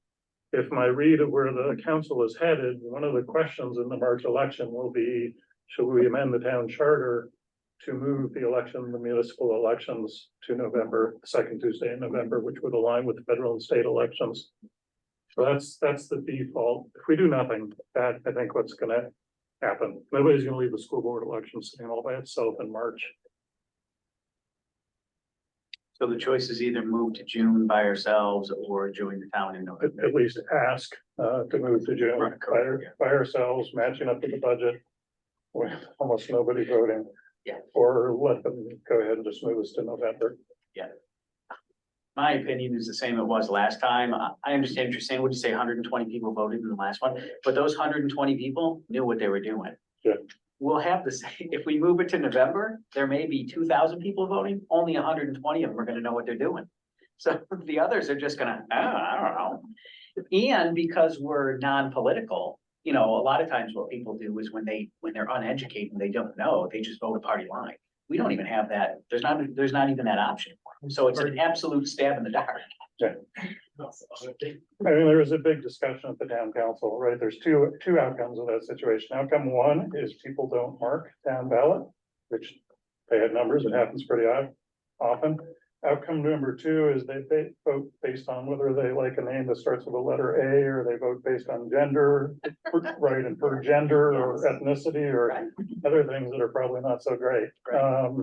If my read of where the council is headed, one of the questions in the March election will be, should we amend the town charter to move the election, the municipal elections to November, second Tuesday in November, which would align with the federal and state elections. So that's the default. If we do nothing, that I think what's gonna happen. Nobody's gonna leave the school board election sitting all by itself in March. So the choice is either move to June by ourselves or join the town in November. At least ask to move to June by ourselves, matching up to the budget with almost nobody voting. Yeah. Or let them go ahead and just move us to November. Yeah. My opinion is the same it was last time. I understand what you're saying. Would you say 120 people voted in the last one? But those 120 people knew what they were doing. Yeah. We'll have the same, if we move it to November, there may be 2,000 people voting, only 120 of them are gonna know what they're doing. So the others are just gonna, I don't know. And because we're non-political, you know, a lot of times what people do is when they're uneducated and they don't know, they just vote a party line. We don't even have that. There's not even that option. So it's an absolute stab in the dark. Yeah. I mean, there was a big discussion at the town council, right? There's two outcomes of that situation. Outcome one is people don't mark town ballot, which they had numbers, it happens pretty often. Outcome number two is they vote based on whether they like a name that starts with a letter A, or they vote based on gender, right, and per gender or ethnicity or other things that are probably not so great. How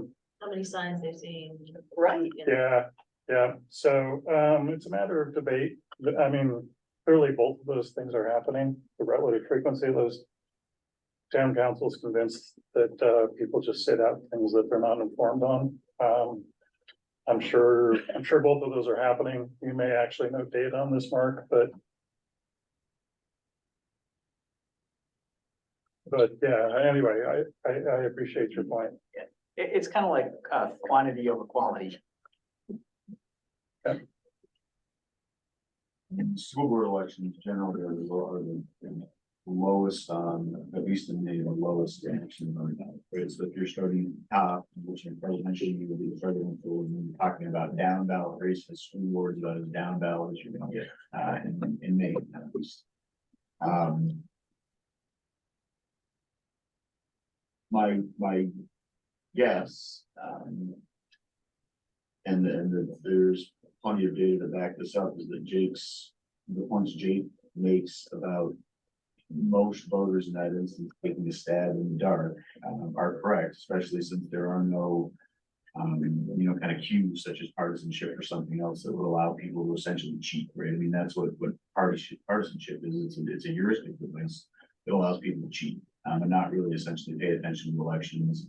many signs they've seen. Right. Yeah, so it's a matter of debate. I mean, clearly both of those things are happening. The relative frequency of those town councils convinced that people just sit out things that they're not informed on. I'm sure both of those are happening. You may actually know data on this, Mark, but yeah, anyway, I appreciate your point. It's kind of like quantity over quality. School board elections generally are the lowest at least in the lowest action right now. Right? So if you're starting top, which in presidential, you will be presidential, and then talking about down ballot races, school boards, about as down ballot as you're gonna get in May at least. My guess, and there's plenty of data to back this up, is that the points Jake makes about most voters in that instance taking a stab in the dark are correct, especially since there are no kind of cues such as partisanship or something else that would allow people to essentially cheat, right? I mean, that's what partisanship is. It's a heuristic device that allows people to cheat and not really essentially pay attention to elections,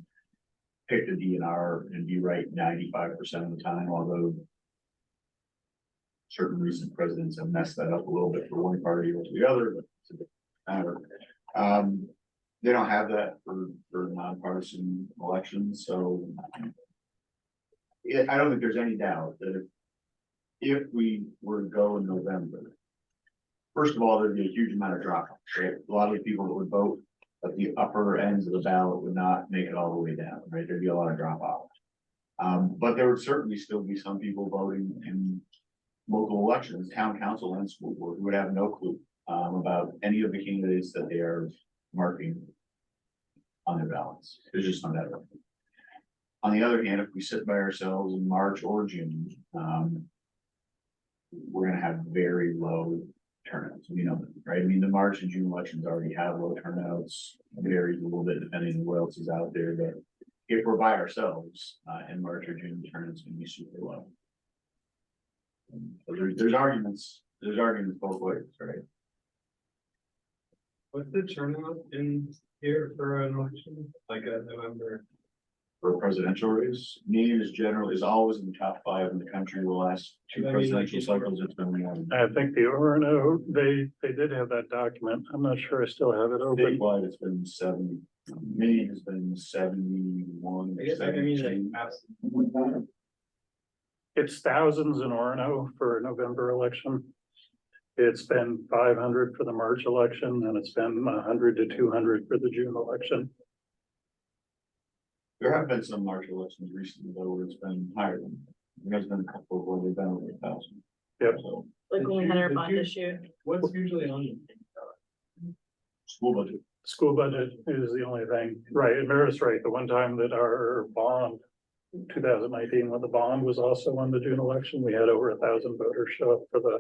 pick the DNR and be right 95% of the time, although certain recent presidents have messed that up a little bit for one party or the other, but it's a different matter. They don't have that for nonpartisan elections, so I don't think there's any doubt that if we were to go in November, first of all, there'd be a huge amount of drop off, right? A lot of the people that would vote at the upper ends of the ballot would not make it all the way down, right? There'd be a lot of drop off. But there would certainly still be some people voting in local elections, town council and school board, who would have no clue about any of the candidates that they are marking on their ballots. There's just not that. On the other hand, if we sit by ourselves in March or June, we're gonna have very low turnouts, we know that, right? I mean, the March and June elections already have low turnouts, varies a little bit depending on what else is out there, but if we're by ourselves, in March or June, turnouts can be super low. So there's arguments both ways, right? What's the turnout in here for an election, like a November? For a presidential race, Maine is always in the top 5 in the country. The last 2 presidential cycles, it's been one. I think the Orono, they did have that document. I'm not sure I still have it open. Statewide, it's been 70. Maine has been 71. I guess I mean, like, absolutely. It's thousands in Orono for a November election. It's been 500 for the March election, and it's been 100 to 200 for the June election. There have been some March elections recently, though, where it's been higher than, there's been a couple where they've been over 1,000. Yep. So, Like when we had our bond issue. What's usually on? school budget. School budget is the only thing, right, and Meredith's right, the one time that our bond, 2019, when the bond was also on the June election, we had over 1,000 voters show up for the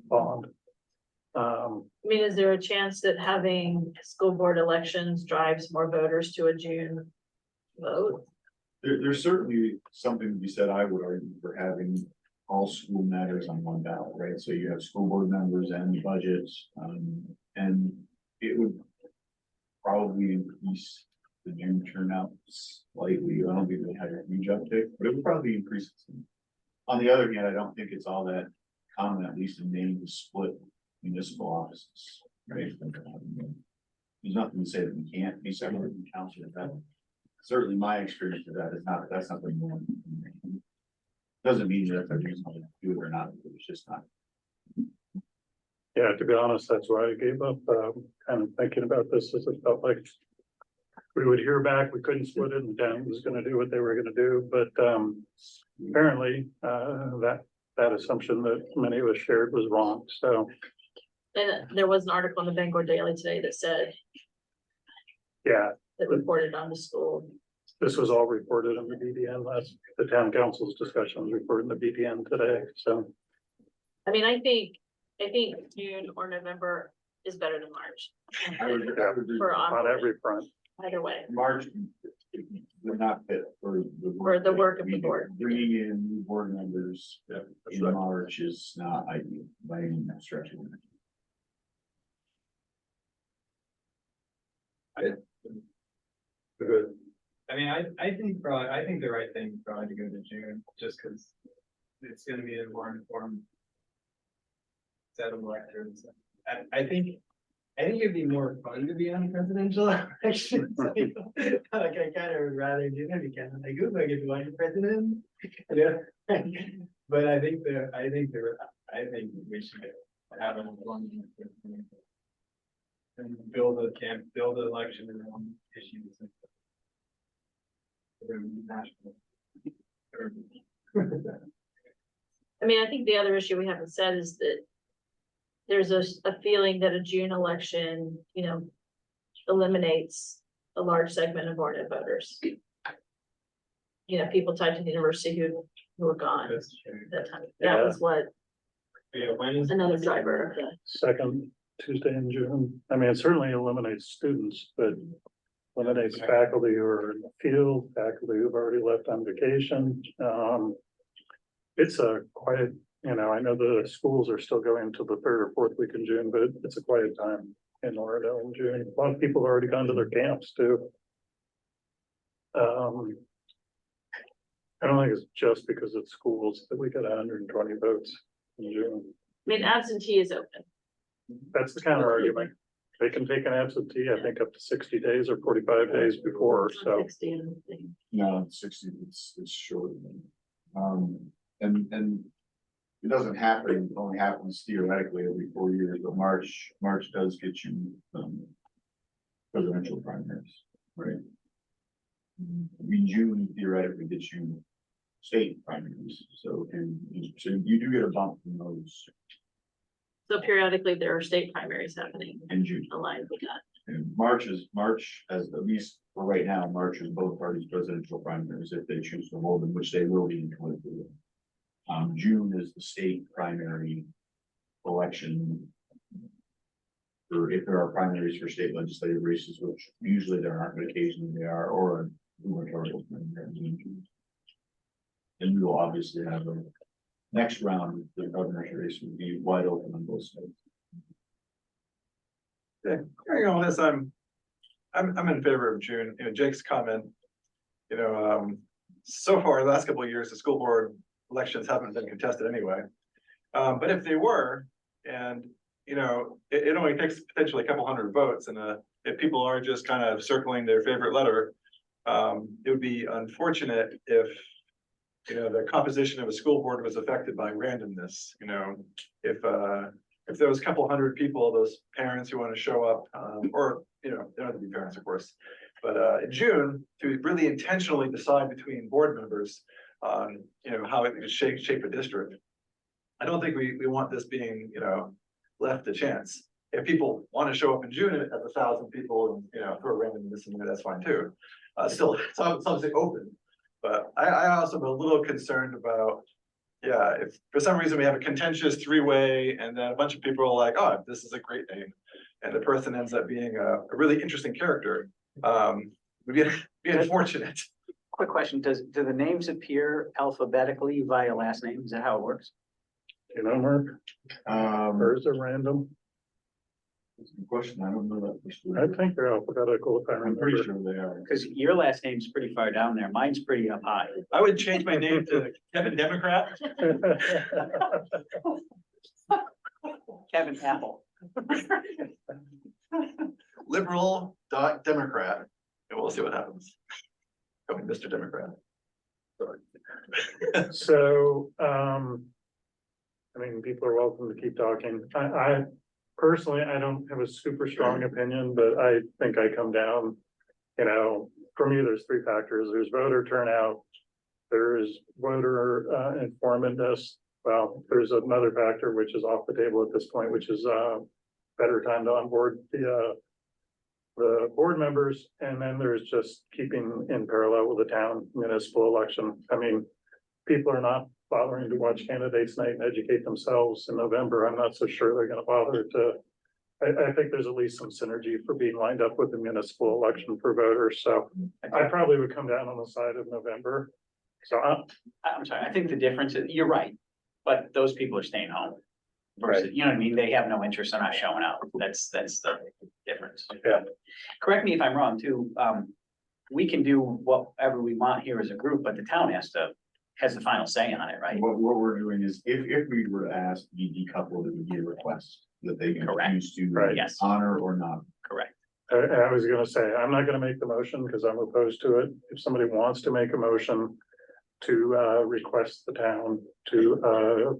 bond. I mean, is there a chance that having school board elections drives more voters to a June vote? There's certainly something to be said, I would argue, for having all school matters on one ballot, right? So you have school board members and the budgets, and it would probably increase the June turnout slightly. I don't think they had a huge uptick, but it would probably increase it. On the other hand, I don't think it's all that common, at least in Maine, to split municipal offices, right? There's nothing to say that we can't be separate from council. That certainly my experience with that is not, that's not the norm. Doesn't mean that they're reason to do it or not, it's just not. Yeah, to be honest, that's why I gave up, kind of thinking about this, as it felt like we would hear back, we couldn't split it, and the town was gonna do what they were gonna do, but, apparently, that assumption that many of us shared was wrong, so. And there was an article in the Bangor Daily today that said, Yeah, that reported on the school. this was all reported in the BDN the town council's discussion was reported in the BDN today, so. I mean, I think June or November is better than March. I would agree For On every front. either way. March would not fit for the work of the board. Bringing in new board members in March is not ideal by any stretch of the Good. I mean, I think the right thing is probably to go to June, just because it's gonna be a more informed set of electors. I think it'd be more fun to be on presidential elections. Like I kind of would rather do that because I'm like, ooh, I get to watch the president. Yeah. But I think we should have an informed and build an election around issues. National. I mean, I think the other issue we haven't said is that there's a feeling that a June election, eliminates a large segment of Ornet voters. People tied to the university who were gone at that time. That was what another driver of the. Second Tuesday in June. I mean, it certainly eliminates students, but eliminates faculty who are in the field, faculty who've already left on vacation. It's a quiet, I know the schools are still going to the 3rd or 4th week in June, but it's a quiet time in Orlando in June. A lot of people have already gone to their camps too. I don't think it's just because it's schools that we got 120 votes in June. I mean, absentee is open. That's the counter argument. They can take an absentee, I think, up to 60 days or 45 days before, so. 60, I don't think. No, 60, it's shorter than, and it doesn't happen, it only happens theoretically every 4 years, but March does get you, presidential primaries, right? I mean, June theoretically gets you state primaries, so, so you do get a bump from those So periodically there are state primaries happening in June. aligned with that. And March, as at least for right now, March is both parties' presidential primaries if they choose to hold them, which they will be in 2024. June is the state primary election. Or if there are primaries for state legislative races, which usually there aren't, but occasionally they are, or a gubernatorial primary. And we will obviously have a next round, the governor's race will be wide open on both sides. Yeah, carrying on this, I'm in favor of June, Jake's comment. So far, the last couple of years, the school board elections haven't been contested anyway. But if they were, and it only takes potentially a couple hundred votes, and if people are just kind of circling their favorite letter, it would be unfortunate if the composition of a school board was affected by randomness. If there was a couple hundred people, those parents who want to show up, or they don't have to be parents, of course, but in June, to really intentionally decide between board members on how it could shape a district. I don't think we want this being left to chance. If people want to show up in June at 1,000 people and for a random this and that's fine too. Still, it's obviously open, but I also am a little concerned about. Yeah, if for some reason we have a contentious three-way and then a bunch of people are like, oh, this is a great name. And the person ends up being a really interesting character, would be unfortunate. Quick question, do the names appear alphabetically via last name? Is that how it works? Mark? Or is it random? That's a good question, I don't know that. I think they're alphabetical if I I'm pretty remember. sure they are. Because your last name's pretty far down there, mine's pretty up high. I would change my name to Kevin Democrat. Kevin Apple. Liberal Democrat, and we'll see what happens. Going Mr. Democrat. Sorry. So, people are welcome to keep talking. I personally, I don't have a super strong opinion, but I think I come down, for me, there's three factors. There's voter turnout. There's voter informativeness. Well, there's another factor, which is off the table at this point, which is better time to onboard the board members. And then there's just keeping in parallel with the town municipal election. People are not bothering to watch candidates night and educate themselves in November. I'm not so sure they're gonna bother to. I think there's at least some synergy for being lined up with the municipal election for voters, so I probably would come down on the side of November. So I'm sorry, I think the difference is, you're right, but those people are staying home. Versus, you know what I mean, they have no interest in not showing up, that's the difference. Yeah. Correct me if I'm wrong too, we can do whatever we want here as a group, but the town has the final say on it, right? What we're doing is, if we were to ask to be decoupled, it would be a request that they can choose to Right. Yes. honor or not. Correct. I was gonna say, I'm not gonna make the motion because I'm opposed to it. If somebody wants to make a motion to request the town to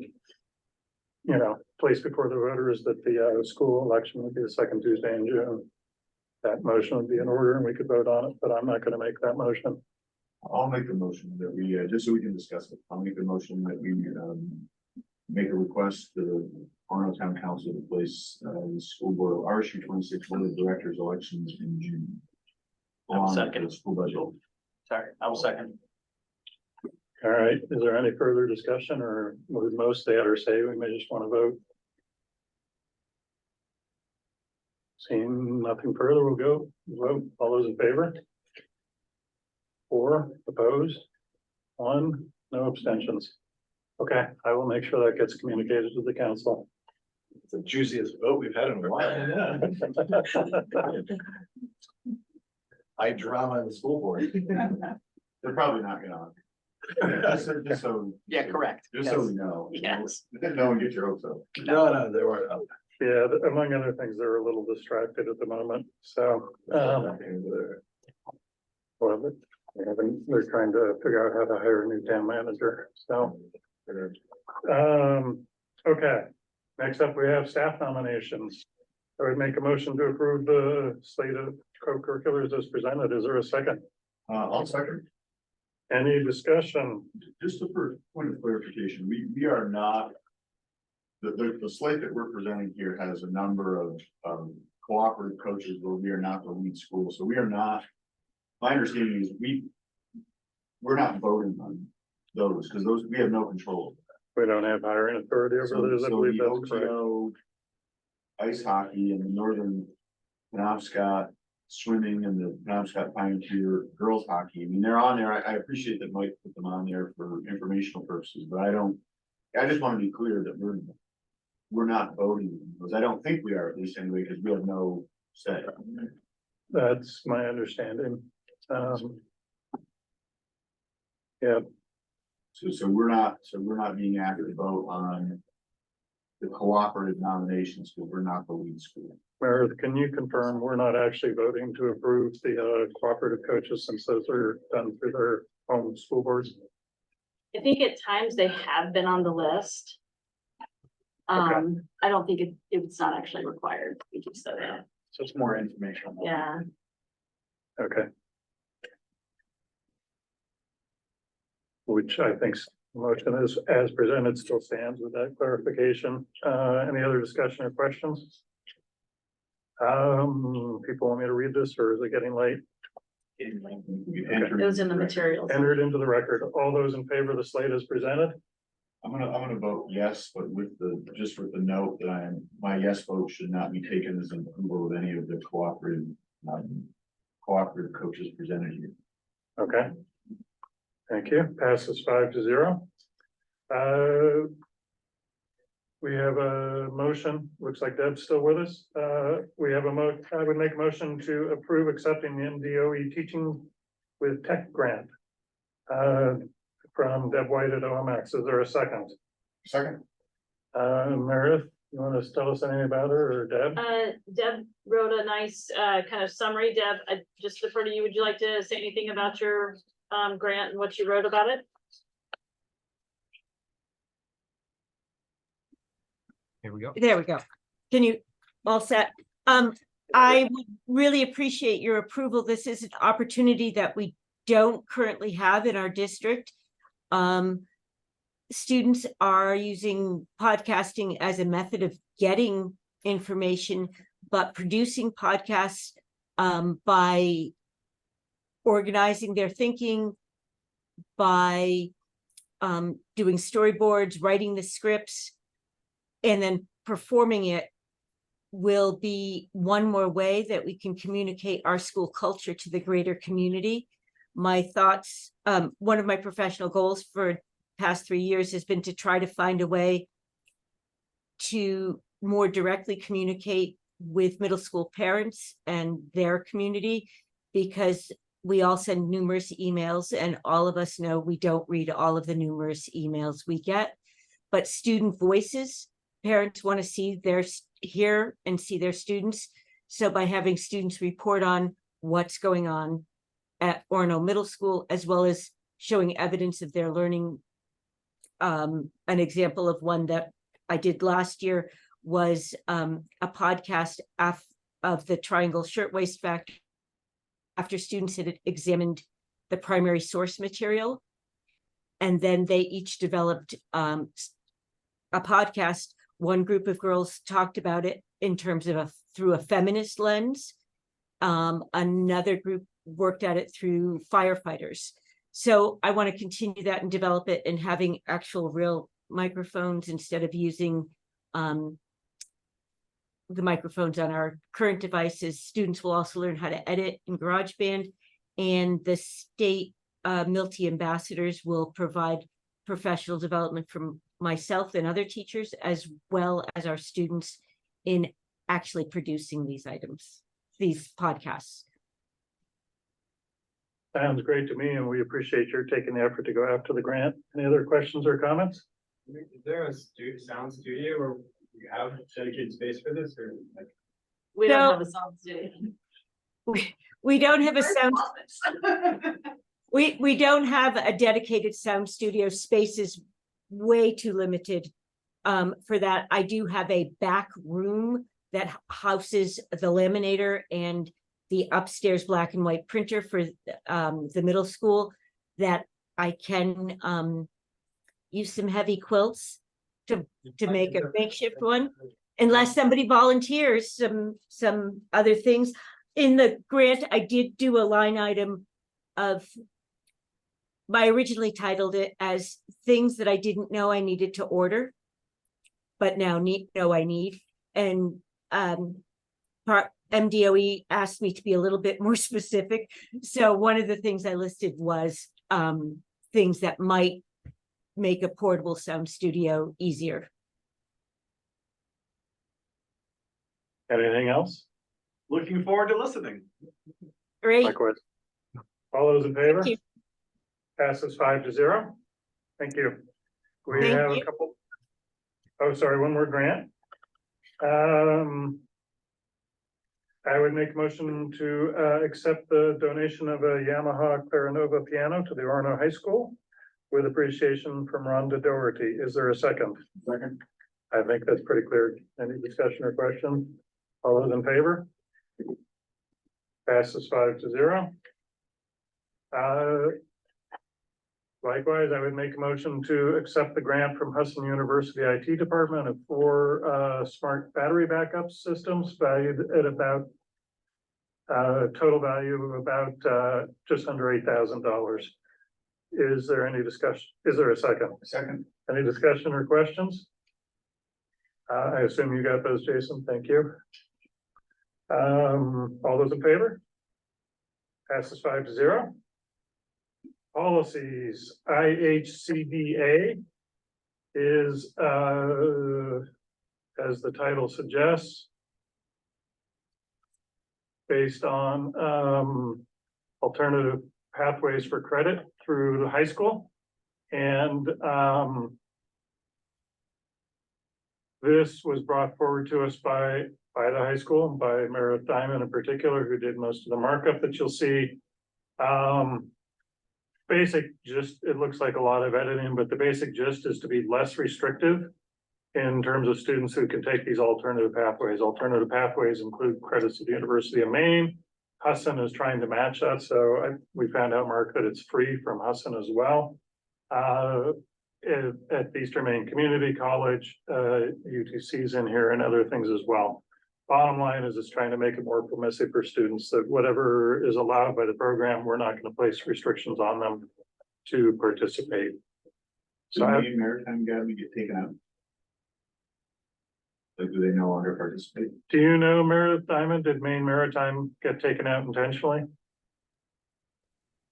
place before the voters that the school election would be the second Tuesday in June. That motion would be in order and we could vote on it, but I'm not gonna make that motion. I'll make the motion that we, just so we can discuss it, I'll make the motion that we, make a request to the Arnold Town Council to place, the school board, RSU 26 board of directors elections in June. I will Along with second. the school budget. Sorry, I will second. All right, is there any further discussion or would most add or say we may just want to vote? Seeing nothing further, we'll go vote. All those in favor? 4 opposed, 1, no abstentions. Okay, I will make sure that gets communicated to the council. It's the juiciest vote we've had in a while. High drama in the school board. They're probably not gonna. Just so. Yeah, correct. Just so we know. Yes. No one get your hopes up. No, they weren't. Yeah, among other things, they're a little distracted at the moment, so. They're trying to figure out how to hire a new town manager, so. Okay, next up, we have staff nominations. I would make a motion to approve the slate of co-curriculars as presented. Is there a second? I'll second. Any discussion? Just a first point of clarification, we are not. The slate that we're presenting here has a number of cooperative coaches where we are not the lead school, so we are not. My understanding is we're not voting on those, because those, we have no control. We don't have hiring authority over So those. I the believe that's correct. OTO, ice hockey and the Northern Penobscot swimming and the Penobscot Pioneer girls hockey, I mean, they're on there. I appreciate that Mike put them on there for informational purposes, but I just want to be clear that we're not voting, because I don't think we are, at least anyway, because we have no say. That's my understanding. Yeah, So we're not being asked to vote on the cooperative nominations, because we're not the lead school. Meredith, can you confirm we're not actually voting to approve the cooperative coaches since those are done through their home school boards? I think at times they have been on the list. I don't think it's not actually required. We just said that. So it's more information. Yeah. Okay. Which I think motion is as presented still stands with that clarification. Any other discussion or questions? People want me to read this, or is it getting late? It was in the materials. Entered into the record. All those in favor of the slate as presented? I'm gonna vote yes, but with the note that my yes vote should not be taken as an approval of any of the cooperative coaches presented here. Okay. Thank you. Passes 5-0. We have a motion. Looks like Deb's still with us. We have I would make a motion to approve accepting the MDOE teaching with tech grant. From Deb White at OMX. Is there a second? Second. Meredith, you want to tell us anything about her, or Deb? Deb wrote a nice kind of summary. Deb, I just defer to you. Would you like to say anything about your grant and what you wrote about it? Here we go. There we go. Can you all set? I would really appreciate your approval. This is an opportunity that we don't currently have in our district. Students are using podcasting as a method of getting information, but producing podcasts by organizing their thinking, by doing storyboards, writing the scripts, and then performing it will be one more way that we can communicate our school culture to the greater community. My thoughts, one of my professional goals for past 3 years has been to try to find a way to more directly communicate with middle school parents and their community, because we all send numerous emails and all of us know we don't read all of the numerous emails we get, but student voices, parents want to hear and see their students. So by having students report on what's going on at Orono Middle School, as well as showing evidence of their learning. An example of one that I did last year was a podcast of the Triangle Shirtwaist Factor after students had examined the primary source material. And then they each developed a podcast. One group of girls talked about it in terms of through a feminist lens. Another group worked at it through firefighters. So I want to continue that and develop it, and having actual real microphones instead of using the microphones on our current devices. Students will also learn how to edit in GarageBand, and the state Milty ambassadors will provide professional development from myself and other teachers, as well as our students, in actually producing these items, these podcasts. Sounds great to me, and we appreciate your taking the effort to go after the grant. Any other questions or comments? Is there a sound studio, or you have dedicated space for this, or like? We don't have a sound studio. We don't have a sound. We don't have a dedicated sound studio. Spaces way too limited for that. I do have a back room that houses the laminator and the upstairs black and white printer for the middle school that I can use some heavy quilts to make a makeshift one, unless somebody volunteers some other things. In the grant, I did do a line item of, I originally titled it as things that I didn't know I needed to order, but now know I need. And MDOE asked me to be a little bit more specific. So one of the things I listed was things that might make a portable sound studio easier. Anything else? Looking forward to listening. Great. Likewise. All those in favor? you. Passes 5-0. Thank you. We Thank have you. a couple. Oh, sorry, one more grant. I would make a motion to accept the donation of a Yamaha Clarinova piano to the Orono High School with appreciation from Rhonda Doherty. Is there a second? Second. I think that's pretty clear. Any discussion or question? All those in favor? Passes 5-0. Likewise, I would make a motion to accept the grant from Hudson University IT Department of 4 smart battery backup systems valued at about total value of about just under $8,000. Is there any discussion? Is there a second? Second. Any discussion or questions? I assume you got those, Jason. Thank you. All those in favor? Passes 5-0. Policies, IHCDA is, as the title suggests, based on alternative pathways for credit through the high school. And this was brought forward to us by the high school, by Meredith Diamond in particular, who did most of the markup that you'll see. Basic gist, it looks like a lot of editing, but the basic gist is to be less restrictive in terms of students who can take these alternative pathways. Alternative pathways include credits at the University of Maine. Hudson is trying to match that, so we found out, Mark, that it's free from Hudson as well. At Eastern Maine Community College, UTC's in here, and other things as well. Bottom line is it's trying to make it more permissive for students that whatever is allowed by the program, we're not going to place restrictions on them to participate. So Maine Maritime Academy get taken out? Like, do they no longer participate? Do you know Meredith Diamond? Did Maine Maritime get taken out intentionally?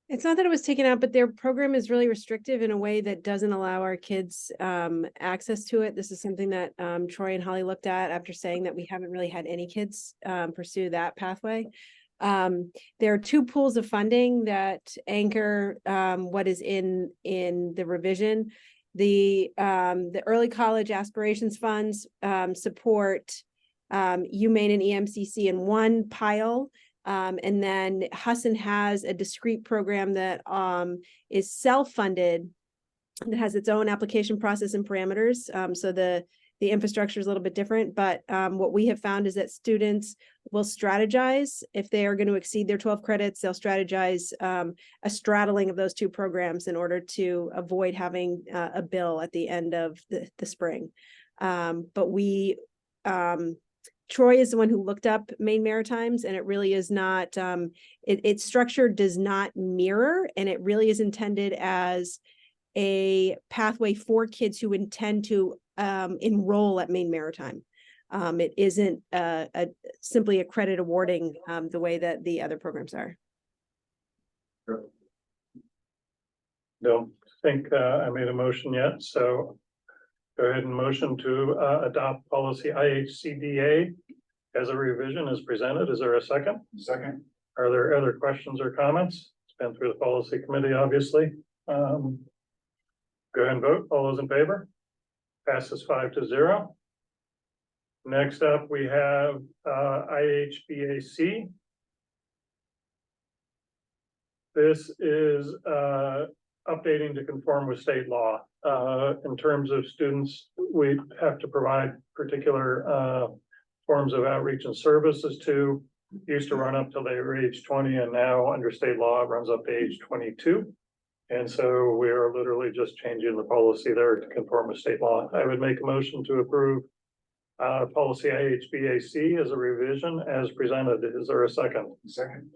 It's not that it was taken out, but their program is really restrictive in a way that doesn't allow our kids access to it. This is something that Troy and Holly looked at after saying that we haven't really had any kids pursue that pathway. There are 2 pools of funding that anchor what is in the revision. The early college aspirations funds support UMaine and EMCC in one pile. And then Hudson has a discrete program that is self-funded, that has its own application process and parameters. So the infrastructure is a little bit different, but what we have found is that students will strategize. If they are going to exceed their 12 credits, they'll strategize a straddling of those 2 programs in order to avoid having a bill at the end of the spring. But we Troy is the one who looked up Maine Maritimes, and it really is not, its structure does not mirror, and it really is intended as a pathway for kids who intend to enroll at Maine Maritime. It isn't simply a credit awarding the way that the other programs are. Don't think I made a motion yet, so go ahead and motion to adopt policy IHCDA as a revision is presented. Is there a second? Second. Are there other questions or comments? It's been through the policy committee, obviously. Go ahead and vote. All those in favor? Passes 5-0. Next up, we have IHBAC. This is updating to conform with state law. In terms of students, we have to provide particular forms of outreach and services to. Used to run up till they were age 20, and now under state law, it runs up to age 22. And so we are literally just changing the policy there to conform with state law. I would make a motion to approve policy IHBAC as a revision as presented. Is there a second? Second.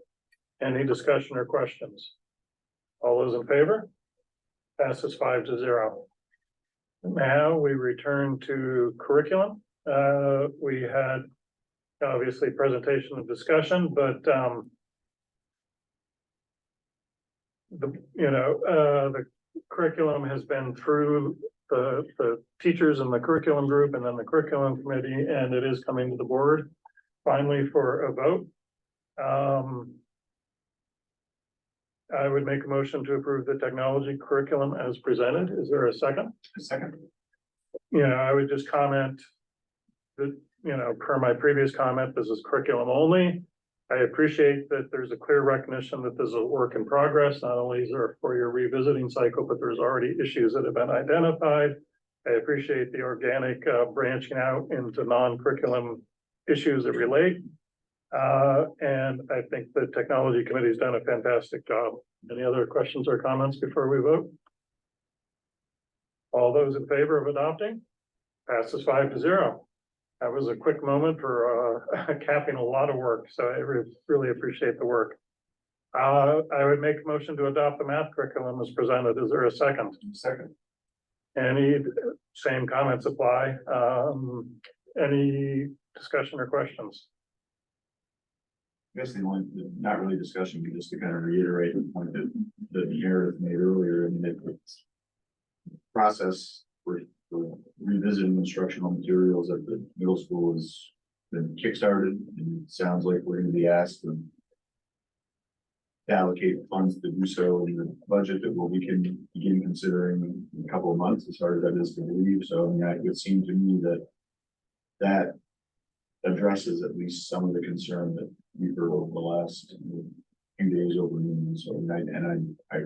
Any discussion or questions? All those in favor? Passes 5-0. Now we return to curriculum. We had obviously presentation and discussion, but the curriculum has been through the teachers and the curriculum group and then the curriculum committee, and it is coming to the board finally for a vote. I would make a motion to approve the technology curriculum as presented. Is there a second? A second. I would just comment that, per my previous comment, this is curriculum only. I appreciate that there's a clear recognition that this is a work in progress. Not only is there a 4-year revisiting cycle, but there's already issues that have been identified. I appreciate the organic branching out into non-curriculum issues that relate. And I think the technology committee has done a fantastic job. Any other questions or comments before we vote? All those in favor of adopting? Passes 5-0. That was a quick moment for capping a lot of work, so I really appreciate the work. I would make a motion to adopt the math curriculum as presented. Is there a second? Second. Any same comments apply? Any discussion or questions? I guess the only, not really discussion, but just to kind of reiterate the point that Meredith made earlier, and that it's process for revisiting instructional materials at the middle school has been kickstarted, and it sounds like we're going to be asked to allocate funds to do so in the budget that we can begin considering in a couple of months, as hard as that is to believe. So, I mean, it would seem to me that addresses at least some of the concern that we've heard over the last few days over me. So, I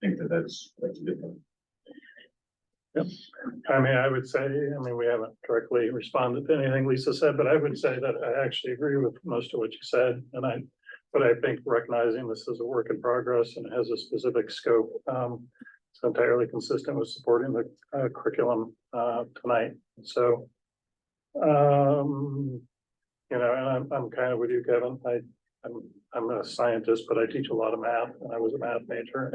think that's different. Yep. I would say, we haven't directly responded to anything Lisa said, but I would say that I actually agree with most of what you said. But I think recognizing this is a work in progress and has a specific scope, it's entirely consistent with supporting the curriculum tonight. So, and I'm kind of with you, Kevin. I'm a scientist, but I teach a lot of math, and I was a math major.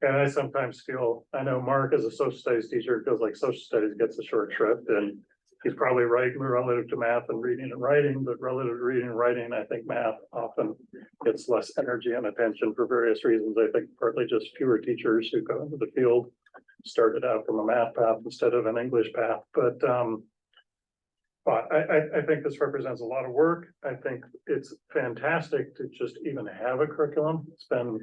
And I sometimes feel, I know Mark as a social studies teacher feels like social studies gets a short shrift, and he's probably right relative to math and reading and writing, but relative to reading and writing, I think math often gets less energy and attention for various reasons. I think partly just fewer teachers who go into the field started out from a math path instead of an English path. But I think this represents a lot of work. I think it's fantastic to just even have a curriculum. It's been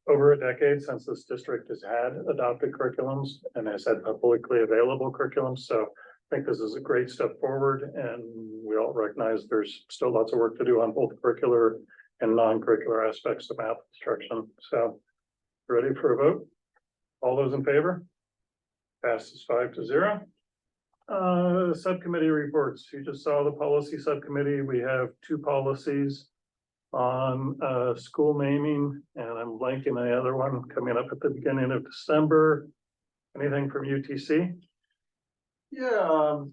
over a decade since this district has had adopted curriculums and has had publicly available curriculums. So I think this is a great step forward, and we all recognize there's still lots of work to do on both curricular and non-curricular aspects of math instruction. So ready for a vote? All those in favor? Passes 5-0. Subcommittee reports. You just saw the policy subcommittee. We have 2 policies on school naming, and I'm blanking the other one coming up at the beginning of December. Anything from UTC? Yeah,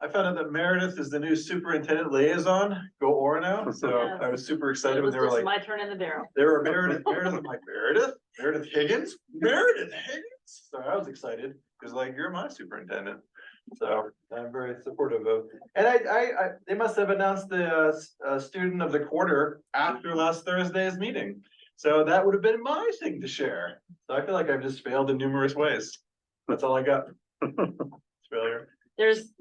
I found out that Meredith is the new superintendent liaison. Go Orono. So Yes. I was super excited It when was they were just like, my turn in the barrel. they were Meredith. I'm like, Meredith Higgins? Meredith Higgins? So I was excited because you're my superintendent. So I'm very supportive of, and they must have announced the student of the quarter after last Thursday's meeting. So that would have been my thing to share. So I feel like I've just failed in numerous ways. That's all I got. It's failure. There's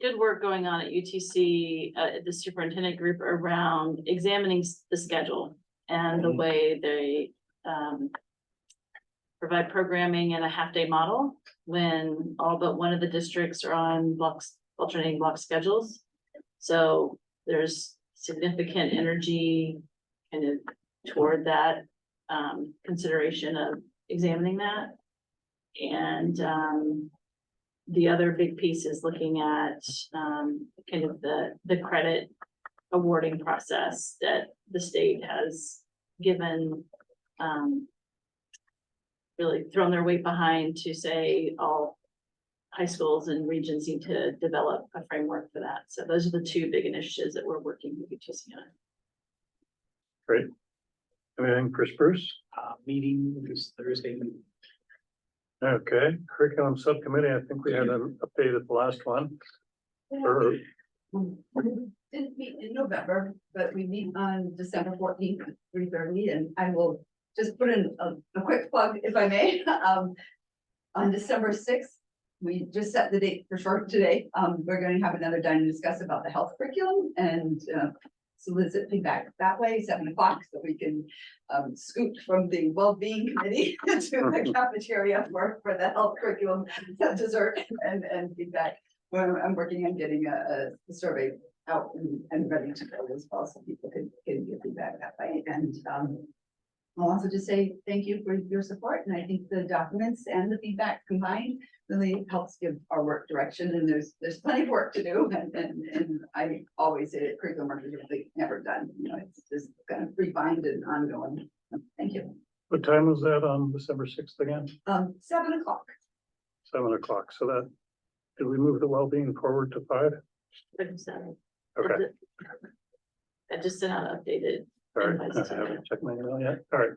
good work going on at UTC, the superintendent group, around examining the schedule and the way they provide programming in a half-day model when all but one of the districts are on alternating block schedules. So there's significant energy kind of toward that consideration of examining that. And the other big piece is looking at kind of the credit awarding process that the state has given really thrown their weight behind to say all high schools and regions need to develop a framework for that. So those are the two big initiatives that we're working with UTC on. Great. Anything for Bruce? Meeting this Thursday. Okay, curriculum subcommittee, I think we had an update at the last one. Or, Didn't meet in November, but we meet on December 14th at 3:30, and I will just put in a quick plug, if I may. On December 6th, we just set the date for short today. We're going to have another dine and discuss about the health curriculum and solicit feedback that way, 7 o'clock, so we can scoot from the well-being committee to the cafeteria for the health curriculum dessert and feedback. Well, I'm working on getting a survey out and ready to go as well, so people can get feedback that way. And I'll also just say thank you for your support, and I think the documents and the feedback combined really helps give our work direction, and there's plenty of work to do, and I always say that curriculum work is really never done, you know, it's just kind of refined and ongoing. Thank you. what time was that on December 6th again? 7 o'clock. 7 o'clock, so that, did we move the well-being forward to 5? Okay, I just sent out updated. all right, invites I to haven't checked my email yet, all right.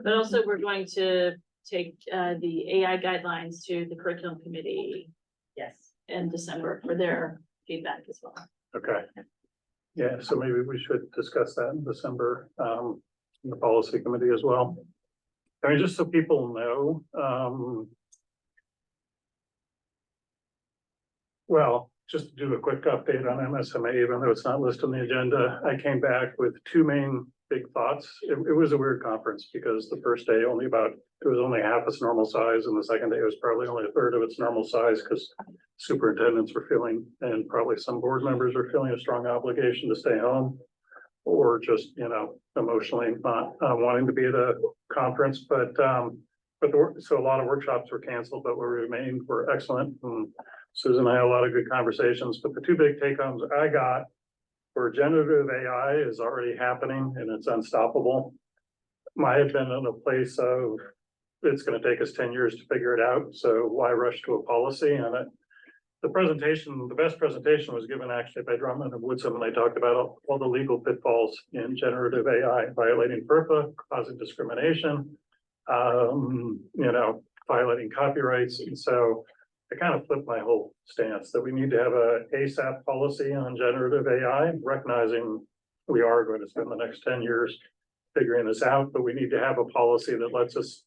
But also, we're going to take the AI guidelines to the curriculum committee. Yes. In December for their feedback as well. Okay. Yeah, so maybe we should discuss that in December, in the policy committee as well. I mean, just so people know, well, just to do a quick update on MSMA, even though it's not listed on the agenda, I came back with 2 main big thoughts. It was a weird conference because the first day it was only half its normal size, and the second day was probably only a third of its normal size because superintendents were feeling, and probably some board members were feeling a strong obligation to stay home, or just, you know, emotionally not wanting to be at a conference. But so a lot of workshops were canceled, but what remained were excellent. And Susan and I had a lot of good conversations, but the 2 big take homes I got were generative AI is already happening and it's unstoppable. I had been in a place of, it's going to take us 10 years to figure it out, so why rush to a policy? And the best presentation was given actually by Drummond and Woodson, and they talked about all the legal pitfalls in generative AI, violating FERPA, causing discrimination, you know, violating copyrights. And so I kind of flipped my whole stance that we need to have a ASAP policy on generative AI, recognizing we are going to spend the next 10 years figuring this out, but we need to have a policy that lets us,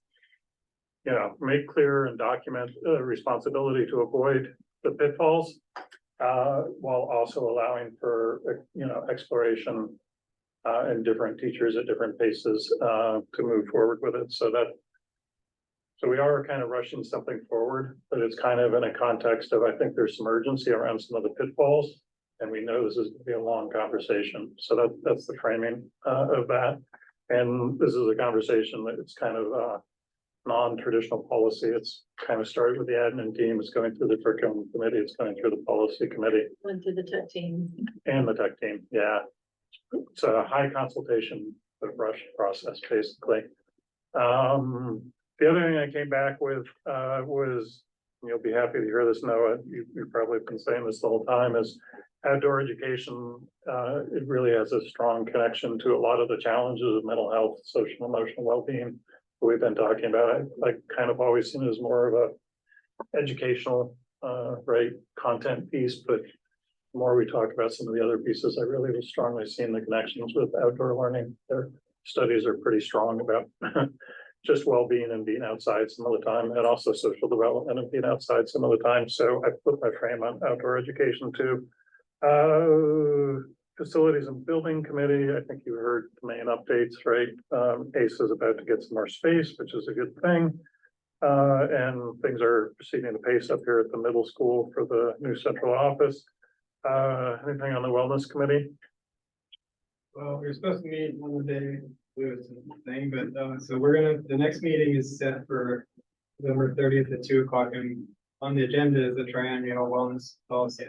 you know, make clear and document responsibility to avoid the pitfalls, while also allowing for, you know, exploration and different teachers at different paces to move forward with it. So we are kind of rushing something forward, but it's kind of in a context of, I think there's some urgency around some of the pitfalls, and we know this is going to be a long conversation. So that's the framing of that. And this is a conversation that it's kind of non-traditional policy. It's kind of started with the admin team. It's going through the curriculum committee. It's going through the policy committee. Went through the tech team. And the tech team, yeah. It's a high consultation, but rush process, basically. The other thing I came back with was, you'll be happy to hear this, Noah, you've probably been saying this the whole time, is outdoor education. It really has a strong connection to a lot of the challenges of mental health, social, emotional well-being that we've been talking about. I kind of always seen it as more of a educational, right, content piece, but the more we talk about some of the other pieces, I really was strongly seeing the connections with outdoor learning. Their studies are pretty strong about just well-being and being outside some of the time, and also social development and being outside some of the time. So I put my frame on outdoor education too. Facilities and building committee, I think you heard the main updates, right? ACE is about to get some more space, which is a good thing. And things are proceeding to pace up here at the middle school for the new central office. Anything on the wellness committee? Well, we're supposed to meet on the day Lewis thing, but, so we're gonna, the next meeting is set for November 30th at 2 o'clock, and on the agenda is the triennial wellness policy.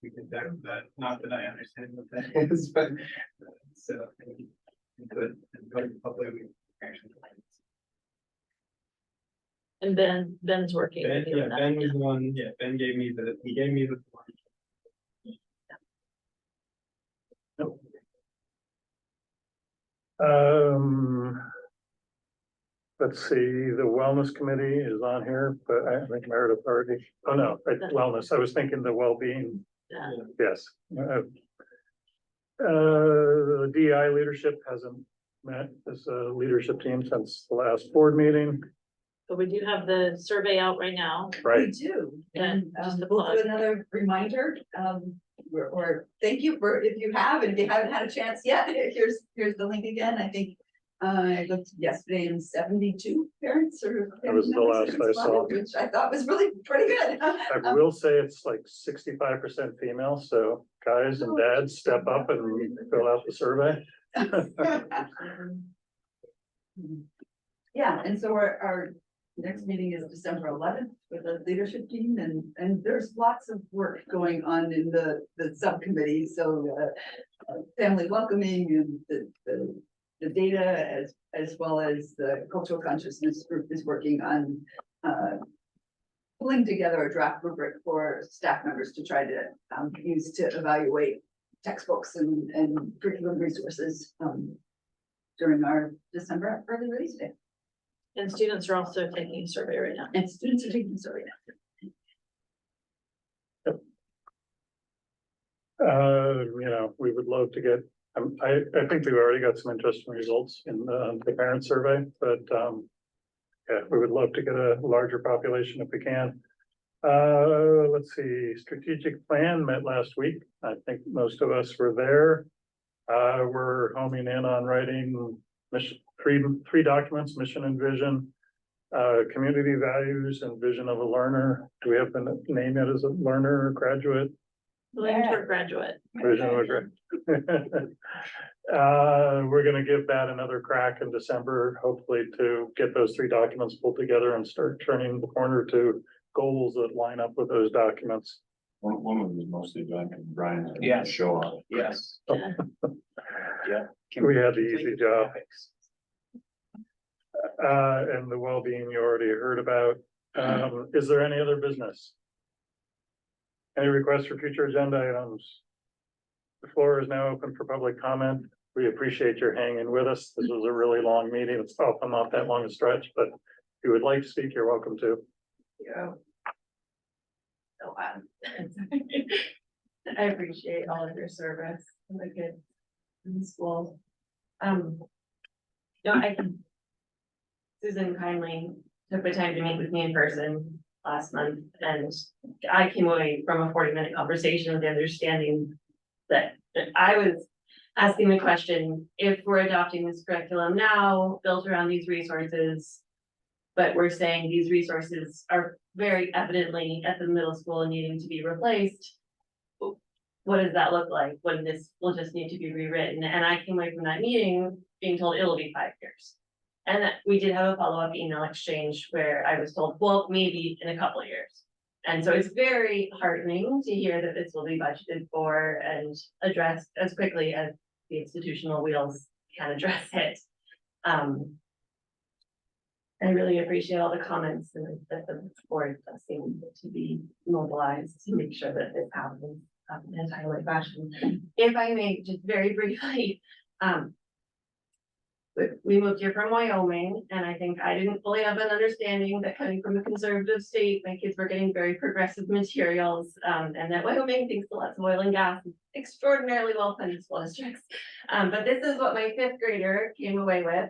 We can tackle that, not that I understand what that is, but, so. But, hopefully we actually. And Ben's working. Ben, yeah, Ben was the one, yeah, Ben gave me he gave me the. Let's see, the wellness committee is on here, but I think Meredith already, oh no, wellness, I was thinking the well-being, Yeah. yes. The DI leadership hasn't met as a leadership team since the last board meeting, But we do have the survey out right now. We right? do, And and just a we'll plug. do another reminder, or thank you for, if you have, and if you haven't had a chance yet, here's the link again, I think. I looked yesterday and 72 parents or. That was the last I saw. Which I thought was really pretty good. I will say it's like 65% female, so guys and dads step up and fill out the survey. Yeah, and so our next meeting is December 11th with the leadership team, and there's lots of work going on in the subcommittee, so family welcoming and the data as well as the cultural consciousness group is working on pulling together a draft rubric for staff members to try to use to evaluate textbooks and curriculum resources during our December early release day. And students are also taking a survey right now. And students are taking the survey now. You know, we would love to get, I think we've already got some interesting results in the parent survey, but yeah, we would love to get a larger population if we can. Let's see, strategic plan met last week. I think most of us were there. We're homing in on writing mission, three documents, mission and vision, community values and vision of a learner. Do we have to name it as a learner or graduate? Learn to a graduate. Vision of a graduate. We're gonna give that another crack in December, hopefully to get those three documents pulled together and start turning the corner to goals that line up with those documents. One of them is mostly Brian's. Yeah. Show off. Yes. Yeah. Yeah. We had the easy job. And the well-being you already heard about. Is there any other business? Any requests for future agenda items? The floor is now open for public comment. We appreciate your hanging with us. This was a really long meeting. It's often not that long a stretch, but if you would like to speak, you're welcome to. Yeah. So, I appreciate all of your service and the kids in the school. Susan kindly took the time to meet with me in person last month, and I came away from a 40-minute conversation with the understanding that I was asking the question, if we're adopting this curriculum now, built around these resources, but we're saying these resources are very evidently at the middle school and needing to be replaced, what does that look like when this will just need to be rewritten? And I came away from that meeting being told it'll be 5 years. And that we did have a follow-up email exchange where I was told, well, maybe in a couple of years. And so it's very heartening to hear that this will be budgeted for and addressed as quickly as the institutional wheels can address it. I really appreciate all the comments and that the board does seem to be mobilized to make sure that this happens in a timely fashion. If I may, just very briefly, we moved here from Wyoming, and I think I didn't fully have an understanding that coming from a conservative state, my kids were getting very progressive materials, and that Wyoming thinks lots of oil and gas, extraordinarily well-funded school districts. But this is what my 5th grader came away with.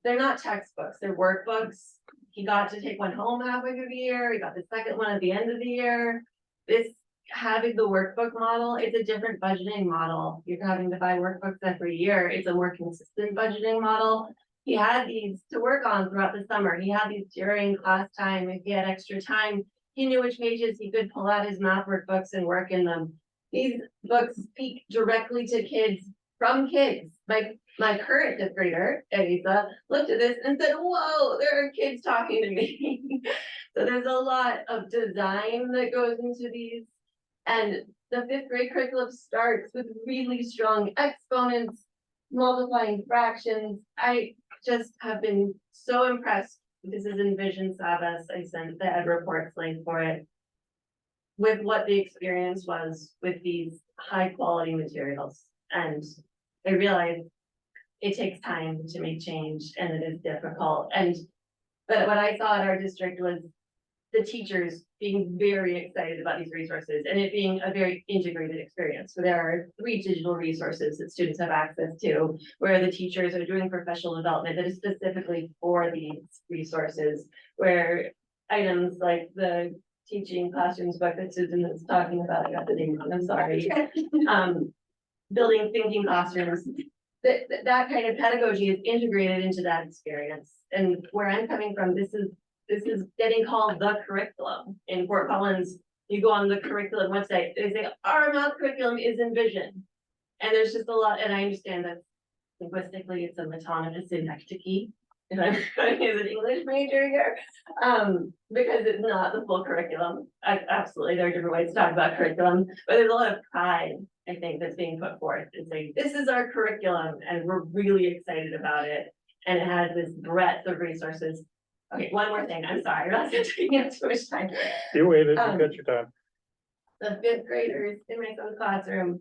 They're not textbooks, they're workbooks. He got to take one home halfway through the year, he got the second one at the end of the year. This having the workbook model, it's a different budgeting model. You're having to buy workbooks every year. It's a more consistent budgeting model. He had these to work on throughout the summer. He had these during class time. If he had extra time, he knew which pages he could pull out his math workbooks and work in them. These books speak directly to kids from kids. Like, my current fifth grader, Elisa, looked at this and said, whoa, there are kids talking to me. So there's a lot of design that goes into these. And the fifth grade curriculum starts with really strong exponents, multiplying fractions. I just have been so impressed. This is Envision Savas. I sent the ed reports link for it. With what the experience was with these high quality materials. And I realized it takes time to make change and it is difficult. But what I saw at our district was the teachers being very excited about these resources and it being a very integrated experience. So there are 3 digital resources that students have access to, where the teachers are doing professional development that is specifically for these resources, where items like the teaching classrooms book that Susan was talking about, I got the name wrong, I'm sorry. Building thinking classrooms, that kind of pedagogy is integrated into that experience. And where I'm coming from, this is getting called the curriculum. In Fort Collins, you go on the curriculum website, they say our math curriculum is Envision. And there's just a lot, and I understand that linguistically it's a metonymous syntactic. And I'm going as an English major here, because it's not the full curriculum. Absolutely, there are different ways to talk about curriculum, but there's a lot of pride, I think, that's being put forth and saying, this is our curriculum, and we're really excited about it. And it has this breadth of resources. Okay, one more thing, I'm sorry, I'm not taking up too much time. You waited, you got your time. The fifth graders in my son's classroom,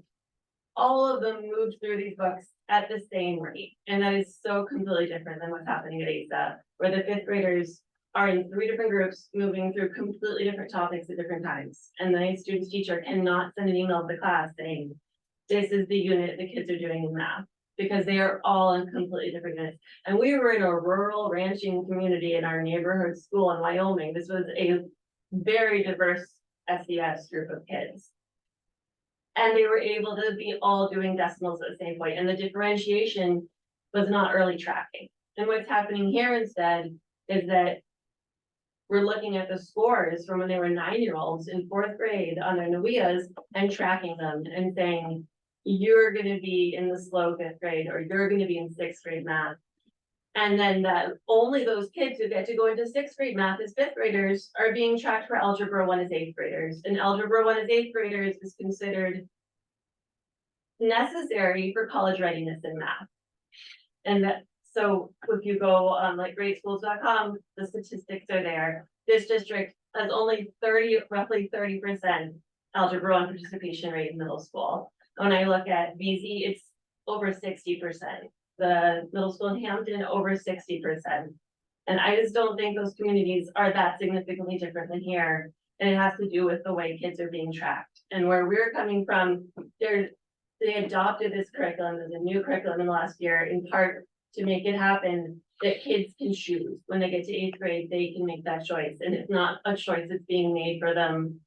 all of them moved through these books at the same rate. And that is so completely different than what's happening at ASA, where the fifth graders are in 3 different groups, moving through completely different topics at different times. And the student's teacher cannot send an email to the class saying, this is the unit the kids are doing in math, because they are all in completely different units. And we were in a rural ranching community in our neighborhood school in Wyoming. This was a very diverse SES group of kids. And they were able to be all doing decimals at the same point, and the differentiation was not early tracking. And what's happening here instead is that we're looking at the scores from when they were 9-year-olds in 4th grade on their NWEAs and tracking them and saying, you're gonna be in the slow 5th grade, or you're gonna be in 6th grade math. And then that only those kids who get to go into 6th grade math as 5th graders are being tracked for Algebra 1 as 8th graders. And Algebra 1 as 8th graders is considered necessary for college readiness in math. And that, so if you go on like gradeschools.com, the statistics are there. This district has only roughly 30% Algebra 1 participation rate in middle school. When I look at VZ, it's over 60%. The middle school in Hampton, over 60%. And I just don't think those communities are that significantly different than here. And it has to do with the way kids are being tracked. And where we're coming from, they adopted this curriculum as a new curriculum in the last year, in part to make it happen that kids can choose. When they get to 8th grade, they can make that choice. And it's not a choice that's being made for them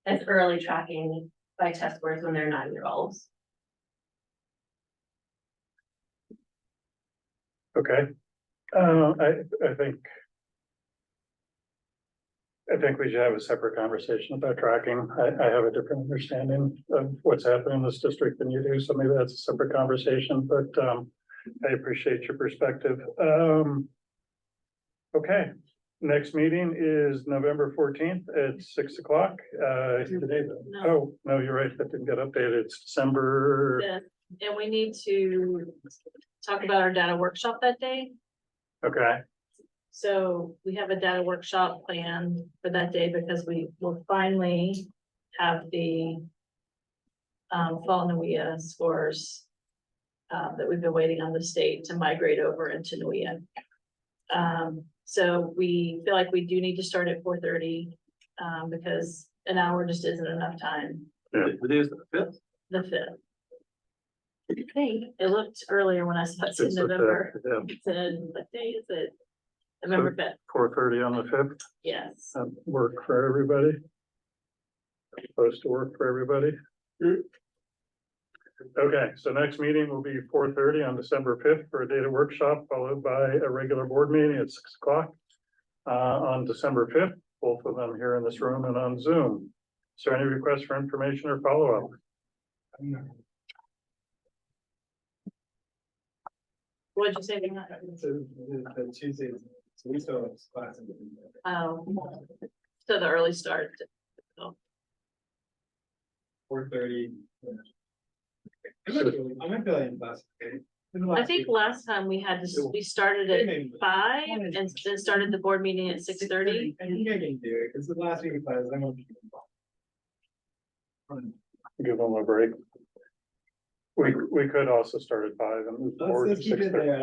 as early tracking by test scores when they're 9-year-olds. Okay, I think we should have a separate conversation about tracking. I have a different understanding of what's happening in this district than you do, so maybe that's a separate conversation, but I appreciate your perspective. Okay, next meeting is November 14th at 6 o'clock. Today, oh, no, you're right, that didn't get updated. It's December. Yeah, and we need to talk about our data workshop that day. Okay. So we have a data workshop planned for that day because we will finally have the fall NWEA scores that we've been waiting on the state to migrate over into NWEA. So we feel like we do need to start at 4:30 because an hour just isn't enough time. What is the 5th? The 5th. Hey, it looked earlier when I saw it in November. It said, what day is it? November 5th. 4:30 on the 5th. Yes. Work for everybody. Supposed to work for everybody. Okay, so next meeting will be 4:30 on December 5th for a data workshop, followed by a regular board meeting at 6 o'clock on December 5th, both of them here in this room and on Zoom. Is there any requests for information or follow-up? What'd you say? Dana? The Tuesdays, so we still have class. Oh, so the early start. 4:30. I'm not feeling class. I think last time we had this, we started at 5 and then started the board meeting at 6:30. I think I can do it, because the last week of class, I'm gonna be. Give them a break. We could also start at 5 and move forward to Let's keep it 6:30. there,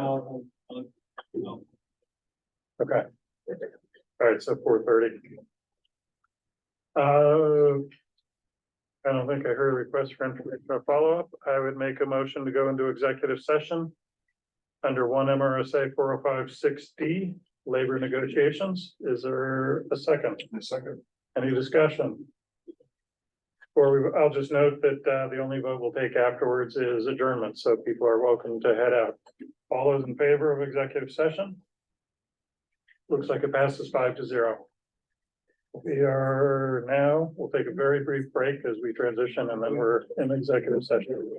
Okay. All right, so 4:30. I don't think I heard a request for information or follow-up. I would make a motion to go into executive session under 1 MRSA 4056D, labor negotiations. Is there a second? A second. Any discussion? I'll just note that the only vote we'll take afterwards is adjournment, so people are welcome to head out. All those in favor of executive session? Looks like it passes 5-0. We'll take a very brief break as we transition, and then we're in executive session.